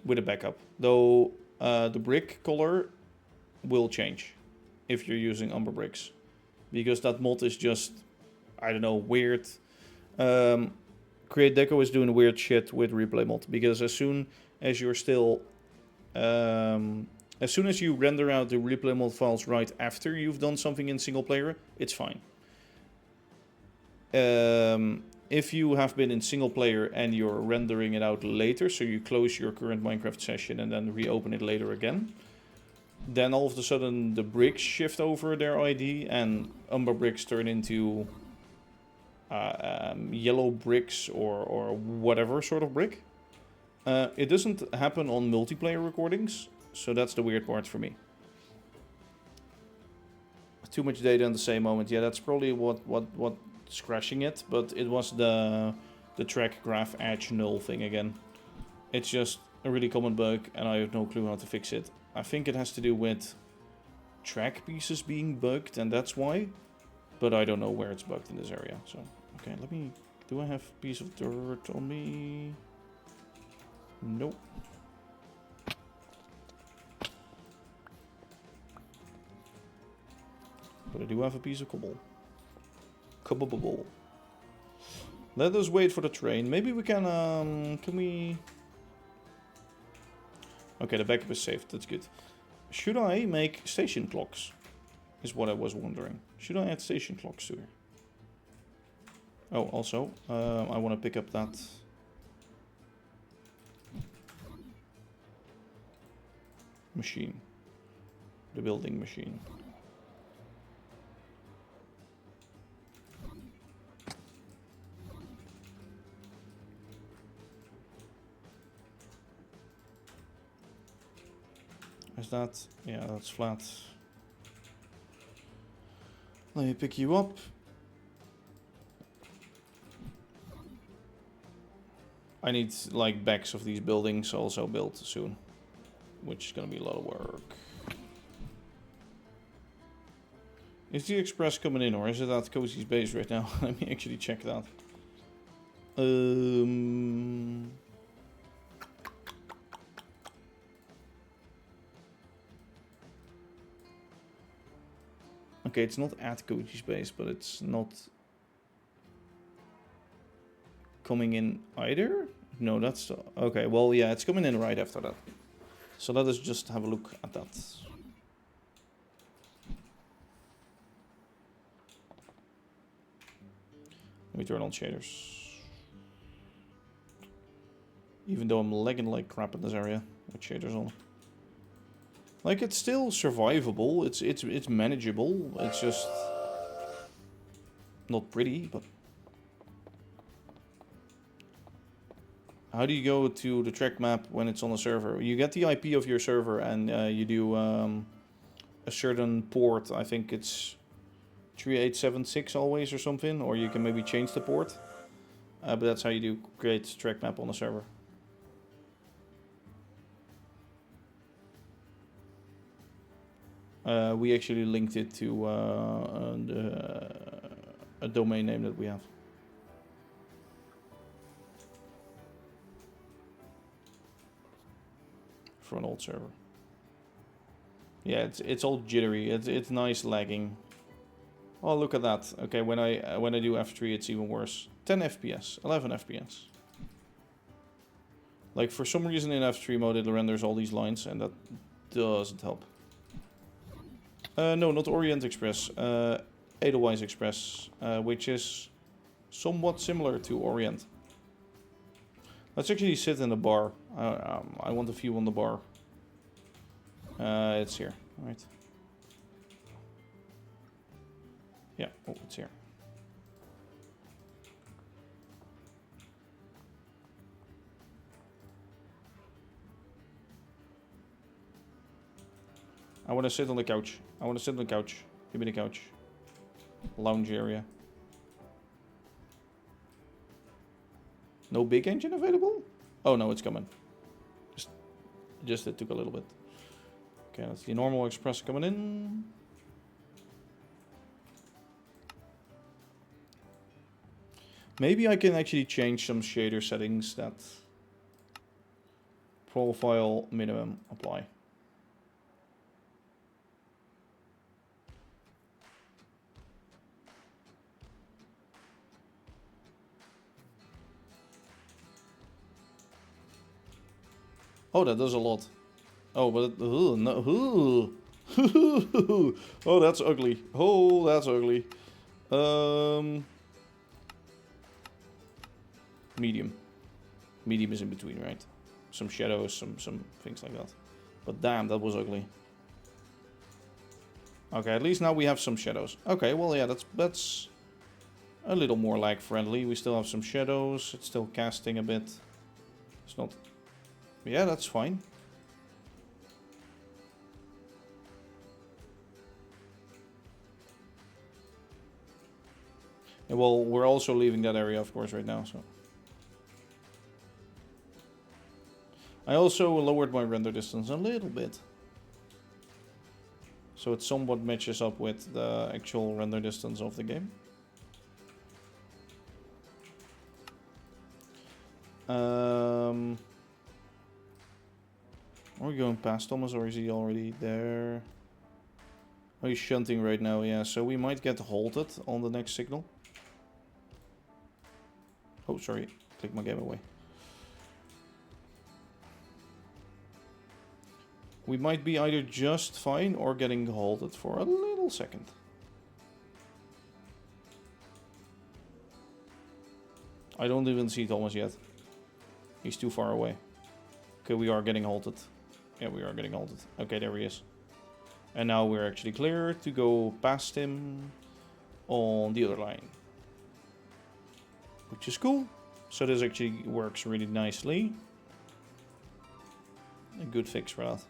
A: with a backup. Though the brick color will change if you're using Umber bricks, because that mod is just, I don't know, weird. Create Deco is doing weird shit with replay mod, because as soon as you're still as soon as you render out the replay mod files right after you've done something in single player, it's fine. If you have been in single player and you're rendering it out later, so you close your current Minecraft session and then reopen it later again, then all of a sudden the bricks shift over their ID and Umber bricks turn into yellow bricks or whatever sort of brick. It doesn't happen on multiplayer recordings, so that's the weird part for me. Too much data in the same moment. Yeah, that's probably what's crashing it, but it was the track graph edge null thing again. It's just a really common bug, and I have no clue how to fix it. I think it has to do with track pieces being bugged, and that's why. But I don't know where it's bugged in this area. So, okay, let me... Do I have a piece of dirt on me? Nope. But I do have a piece of cobble. Cobble. Let us wait for the train. Maybe we can we... Okay, the backup is saved. That's good. Should I make station clocks? Is what I was wondering. Should I add station clocks to her? Oh, also, I want to pick up that... machine. The building machine. Is that? Yeah, that's flat. Let me pick you up. I need like backs of these buildings also built soon, which is gonna be a lot of work. Is the express coming in or is it at Cozy's base right now? Let me actually check that. Okay, it's not at Cozy's base, but it's not coming in either? No, that's... Okay, well, yeah, it's coming in right after that. So let us just have a look at that. Let me turn on shaders. Even though I'm lagging like crap in this area with shaders on. Like, it's still survivable. It's manageable. It's just not pretty, but... How do you go to the track map when it's on a server? You get the IP of your server and you do a certain port. I think it's 3876 always or something. Or you can maybe change the port. But that's how you do create track map on a server. We actually linked it to a domain name that we have. For an old server. Yeah, it's all jittery. It's nice lagging. Oh, look at that. Okay, when I do F3, it's even worse. 10 FPS, 11 FPS. Like for some reason in F3 mode it renders all these lines, and that doesn't help. No, not Orient Express. Edelweiss Express, which is somewhat similar to Orient. Let's actually sit in the bar. I want a view on the bar. It's here, right? Yeah, oh, it's here. I want to sit on the couch. I want to sit on the couch. Give me the couch. Lounge area. No big engine available? Oh no, it's coming. Just it took a little bit. Okay, that's the normal express coming in. Maybe I can actually change some shader settings that profile minimum apply. Oh, that does a lot. Oh, but no. Oh, that's ugly. Oh, that's ugly. Medium. Medium is in between, right? Some shadows, some things like that. But damn, that was ugly. Okay, at least now we have some shadows. Okay, well, yeah, that's a little more lag friendly. We still have some shadows. It's still casting a bit. It's not... Yeah, that's fine. And well, we're also leaving that area, of course, right now, so... I also lowered my render distance a little bit. So it somewhat matches up with the actual render distance of the game. Are we going past Thomas or is he already there? Oh, he's shunting right now, yeah. So we might get halted on the next signal. Oh, sorry. Click my game away. We might be either just fine or getting halted for a little second. I don't even see Thomas yet. He's too far away. Okay, we are getting halted. Yeah, we are getting halted. Okay, there he is. And now we're actually clear to go past him on the other line. Which is cool. So this actually works really nicely. A good fix for that.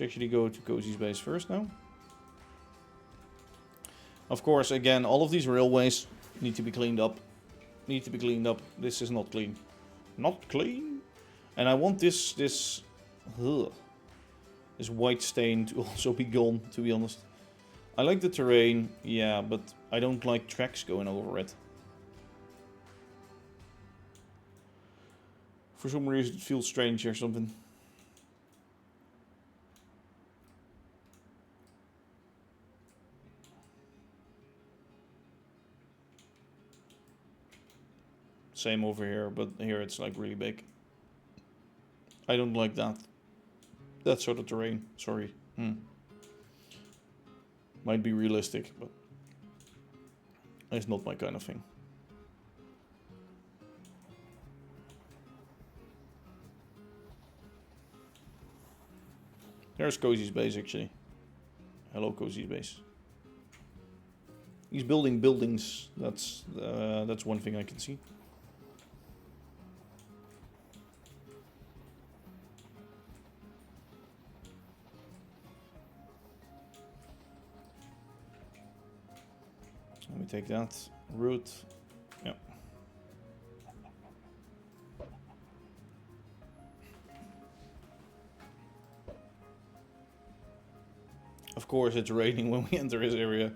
A: actually go to Cozy's base first now. Of course, again, all of these railways need to be cleaned up. Need to be cleaned up. This is not clean. Not clean. And I want this white stain to also be gone, to be honest. I like the terrain, yeah, but I don't like tracks going over it. For some reason it feels strange or something. Same over here, but here it's like really big. I don't like that. That sort of terrain, sorry. Might be realistic, but it's not my kind of thing. There's Cozy's base, actually. Hello, Cozy's base. He's building buildings. That's one thing I can see. Let me take that route. Yeah. Of course, it's raining when we enter his area.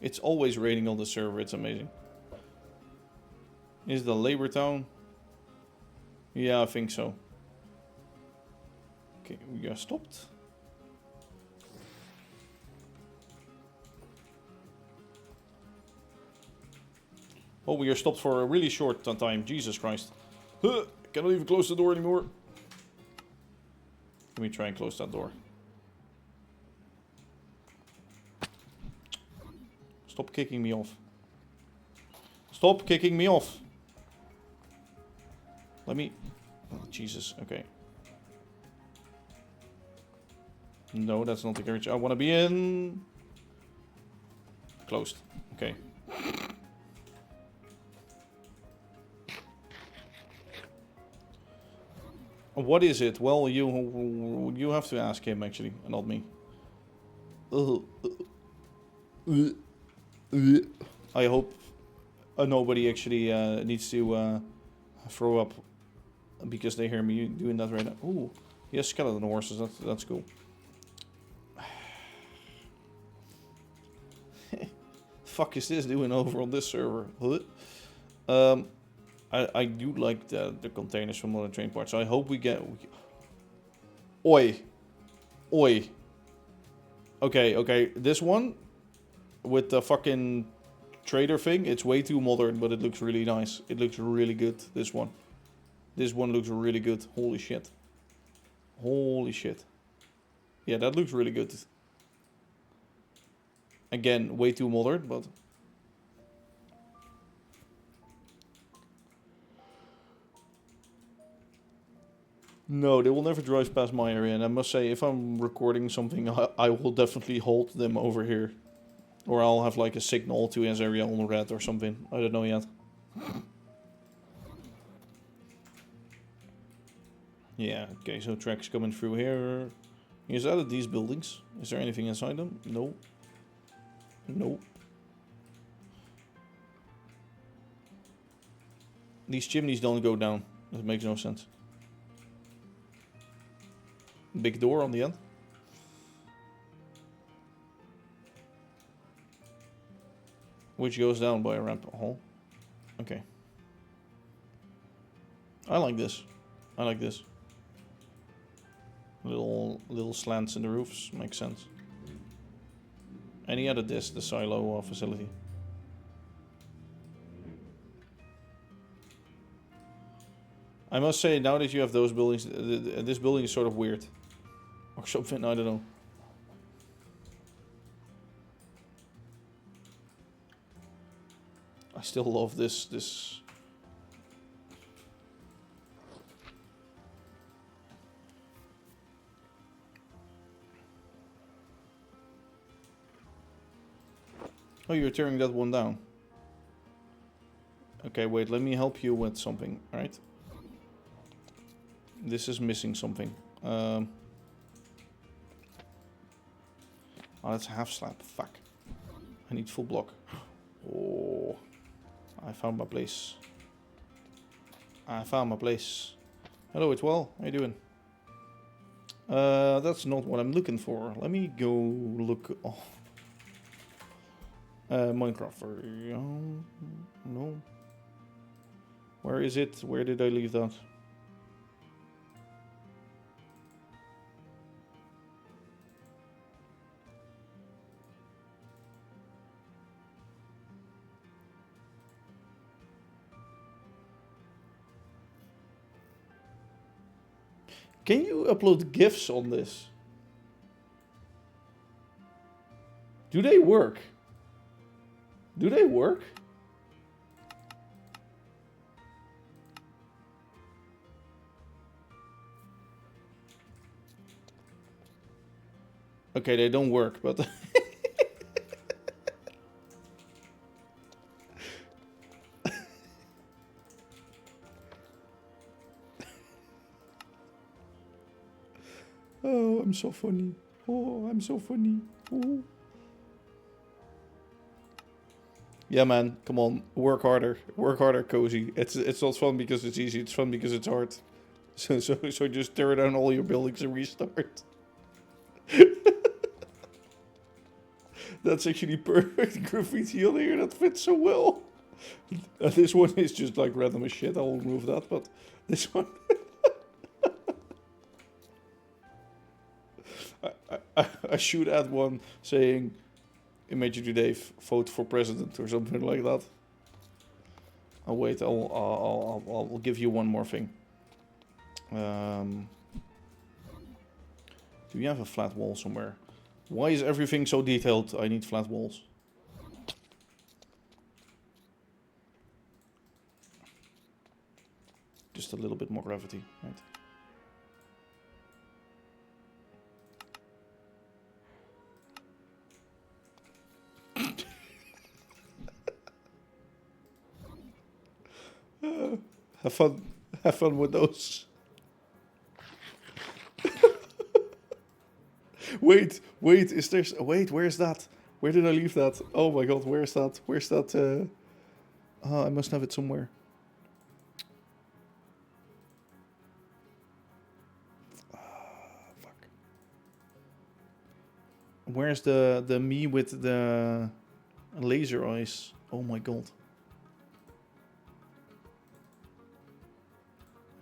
A: It's always raining on the server. It's amazing. Is the labor town? Yeah, I think so. Okay, we are stopped. Oh, we are stopped for a really short time. Jesus Christ. Cannot even close the door anymore. Let me try and close that door. Stop kicking me off. Stop kicking me off. Let me... Oh, Jesus, okay. No, that's not the carriage I want to be in. Closed. Okay. What is it? Well, you have to ask him, actually, not me. I hope nobody actually needs to throw up because they hear me doing that right now. Ooh, yes, skeleton horses. That's cool. Fuck is this doing over on this server? I do like the containers from other train parts. So I hope we get... Oi. Oi. Okay. This one, with the fucking trader thing, it's way too modern, but it looks really nice. It looks really good, this one. This one looks really good. Holy shit. Holy shit. Yeah, that looks really good. Again, way too modern, but... No, they will never drive past my area, and I must say, if I'm recording something, I will definitely hold them over here. Or I'll have like a signal to his area on red or something. I don't know yet. Yeah, okay, so tracks coming through here. He's added these buildings. Is there anything inside them? No. No. These chimneys don't go down. That makes no sense. Big door on the end. Which goes down by a ramp hole. Okay. I like this. I like this. Little slants in the roofs. Makes sense. And he added this, the silo facility. I must say, now that you have those buildings, this building is sort of weird. Or something, I don't know. I still love this. Oh, you're tearing that one down. Okay, wait, let me help you with something, alright? This is missing something. Oh, that's half slab. Fuck. I need full block. Oh. I found my place. I found my place. Hello, it's well. How you doing? That's not what I'm looking for. Let me go look. Oh. Minecraft. No. Where is it? Where did I leave that? Can you upload GIFs on this? Do they work? Do they work? Okay, they don't work, but... Oh, I'm so funny. Oh, I'm so funny. Oh. Yeah, man, come on, work harder. Work harder, Cozy. It's not fun because it's easy, it's fun because it's hard. So just tear down all your buildings and restart. That's actually perfect graffiti on here, that fits so well. This one is just like random as shit, I'll remove that, but this one... I should add one saying, ImagineerDave, vote for president or something like that. Oh wait, I'll give you one more thing. Do you have a flat wall somewhere? Why is everything so detailed? I need flat walls. Just a little bit more gravity, right? Have fun. Have fun with those. Wait, is there... Wait, where's that? Where did I leave that? Oh my god, where's that? Where's that? I must have it somewhere. Fuck. Where's the me with the laser eyes? Oh my god.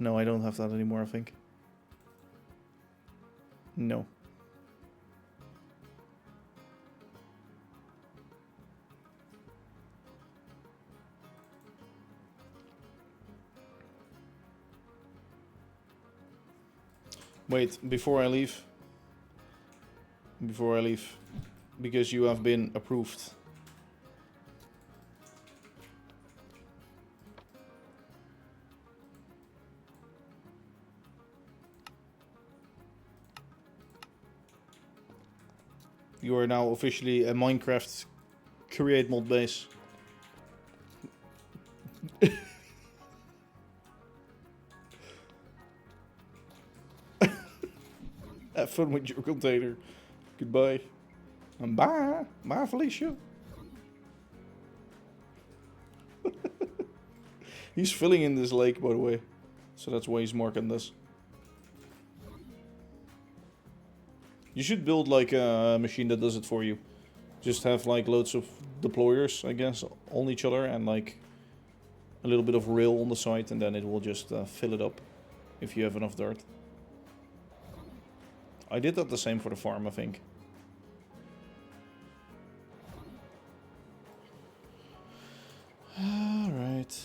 A: No, I don't have that anymore, I think. No. Wait, before I leave, because you have been approved. You are now officially a Minecraft create mod base. Have fun with your container. Goodbye. And bye. Bye, Felicia. He's filling in this lake, by the way. So that's why he's marking this. You should build like a machine that does it for you. Just have like loads of deployers, I guess, on each other, and like a little bit of rail on the side, and then it will just fill it up if you have enough dirt. I did that the same for the farm, I think. Alright.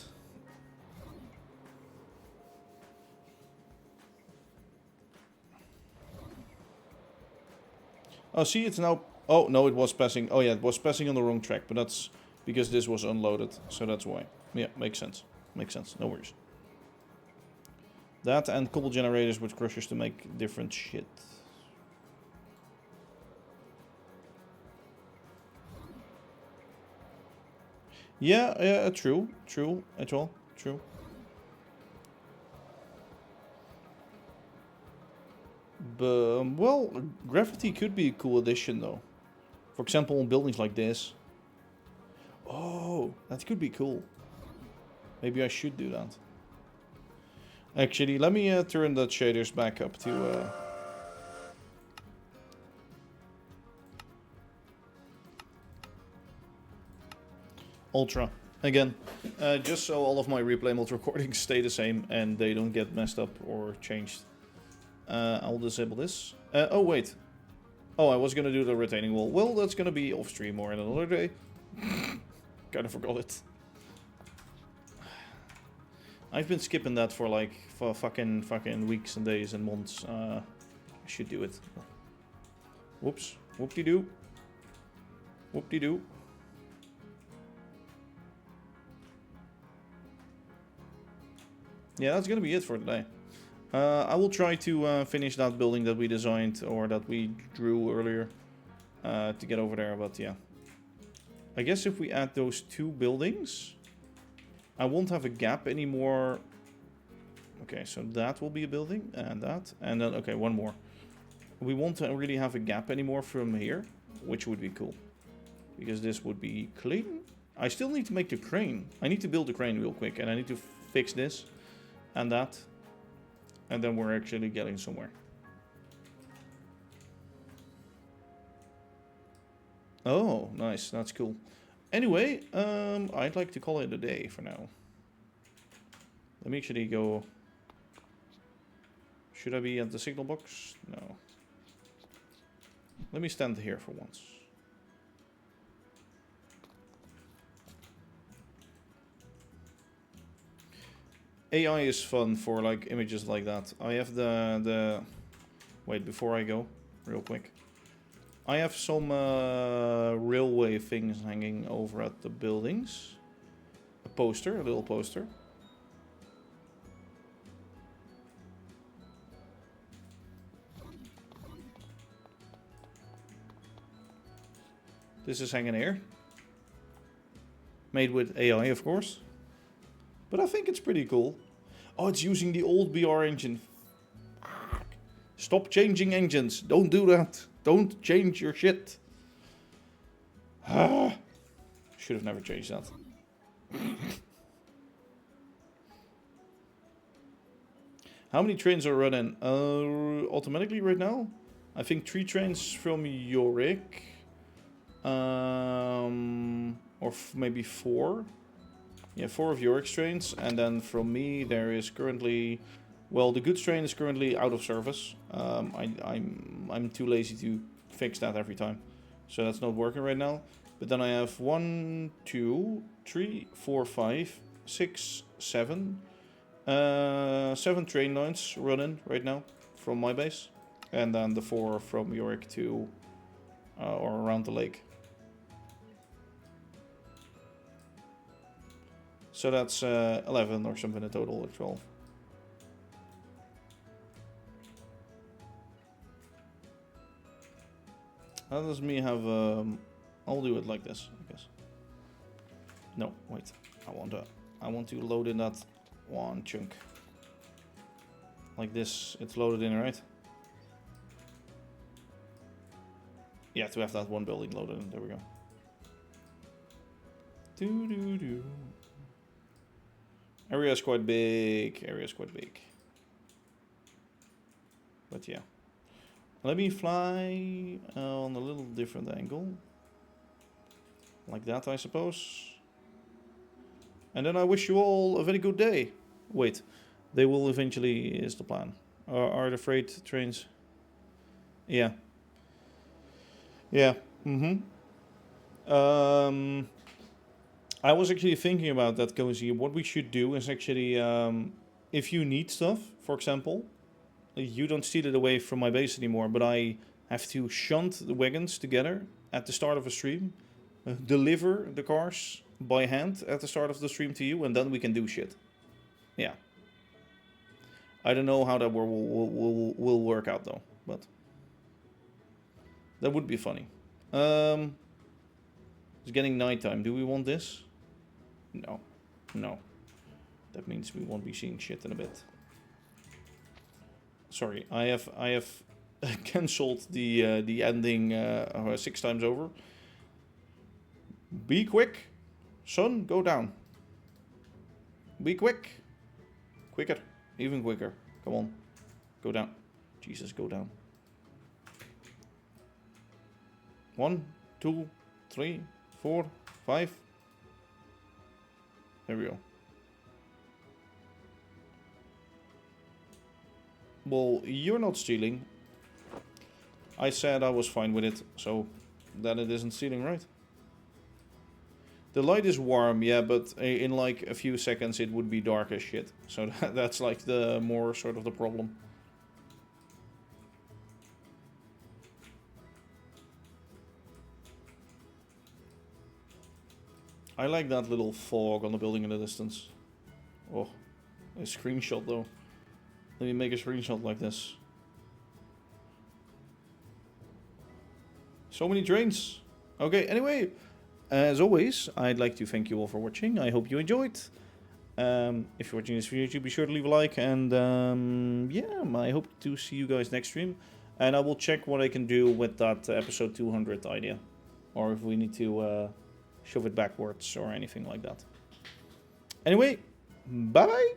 A: Oh, see, it's now... Oh, no, it was passing... Oh, yeah, it was passing on the wrong track, but that's because this was unloaded, so that's why. Yeah, makes sense. Makes sense, no worries. That and cobble generators with crushers to make different shit. Yeah, true, as well, true. But, well, graffiti could be a cool addition, though. For example, on buildings like this. Oh, that could be cool. Maybe I should do that. Actually, let me turn the shaders back up to... Ultra. Again, just so all of my replay mode recordings stay the same and they don't get messed up or changed. I'll disable this. Oh, wait. Oh, I was going to do the retaining wall. Well, that's going to be off stream or another day. Kind of forgot it. I've been skipping that for like fucking weeks and days and months. I should do it. Whoops. Whoop-de-doo. Whoop-de-doo. Yeah, that's gonna be it for today. I will try to finish that building that we designed or that we drew earlier to get over there, but yeah. I guess if we add those 2 buildings, I won't have a gap anymore. Okay, so that will be a building and that, and then, okay, one more. We won't really have a gap anymore from here, which would be cool. Because this would be clean. I still need to make the crane. I need to build the crane real quick, and I need to fix this. And that. And then we're actually getting somewhere. Oh, nice. That's cool. Anyway, I'd like to call it a day for now. Let me actually go... Should I be at the signal box? No. Let me stand here for once. AI is fun for like images like that. I have the wait, before I go, real quick. I have some railway things hanging over at the buildings. A poster, a little poster. This is hanging here. Made with AI, of course. But I think it's pretty cool. Oh, it's using the old BR engine. Stop changing engines. Don't do that. Don't change your shit. Should have never changed that. How many trains are running? Automatically right now? I think 3 trains from Yorick. Or maybe 4. Yeah, 4 of Yorick's trains, and then from me there is currently, well, the goods train is currently out of service. I'm too lazy to fix that every time, so that's not working right now. But then I have 1, 2, 3, 4, 5, 6, 7, 7 train lines running right now from my base, and then the 4 from Yorick to or around the lake. So that's 11 or something in total, or 12. How does me have... I'll do it like this, I guess. No, wait. I want to load in that one chunk. Like this, it's loaded in, right? Yeah, to have that one building loaded in. There we go. Doo-doo-doo. Area is quite big. But yeah. Let me fly on a little different angle. Like that, I suppose. And then I wish you all a very good day. Wait. They will eventually, is the plan. Are the freight trains... Yeah. Yeah. I was actually thinking about that, Cozy. What we should do is actually, if you need stuff, for example, you don't steal it away from my base anymore, but I have to shunt the wagons together at the start of a stream, deliver the cars by hand at the start of the stream to you, and then we can do shit. Yeah. I don't know how that will work out, though, but that would be funny. It's getting nighttime. Do we want this? No. No. That means we won't be seeing shit in a bit. Sorry, I have cancelled the ending 6 times over. Be quick. Son, go down. Be quick. Quicker. Even quicker. Come on. Go down. Jesus, go down. 1, 2, 3, 4, 5. There we go. Well, you're not stealing. I said I was fine with it, so then it isn't stealing, right? The light is warm, yeah, but in like a few seconds it would be dark as shit. So that's like the more sort of the problem. I like that little fog on the building in the distance. Oh, a screenshot though. Let me make a screenshot like this. So many trains. Okay, anyway, as always, I'd like to thank you all for watching. I hope you enjoyed. If you're watching this video, be sure to leave a like. And yeah, I hope to see you guys next stream. And I will check what I can do with that episode 200 idea. Or if we need to shove it backwards or anything like that. Anyway, bye-bye.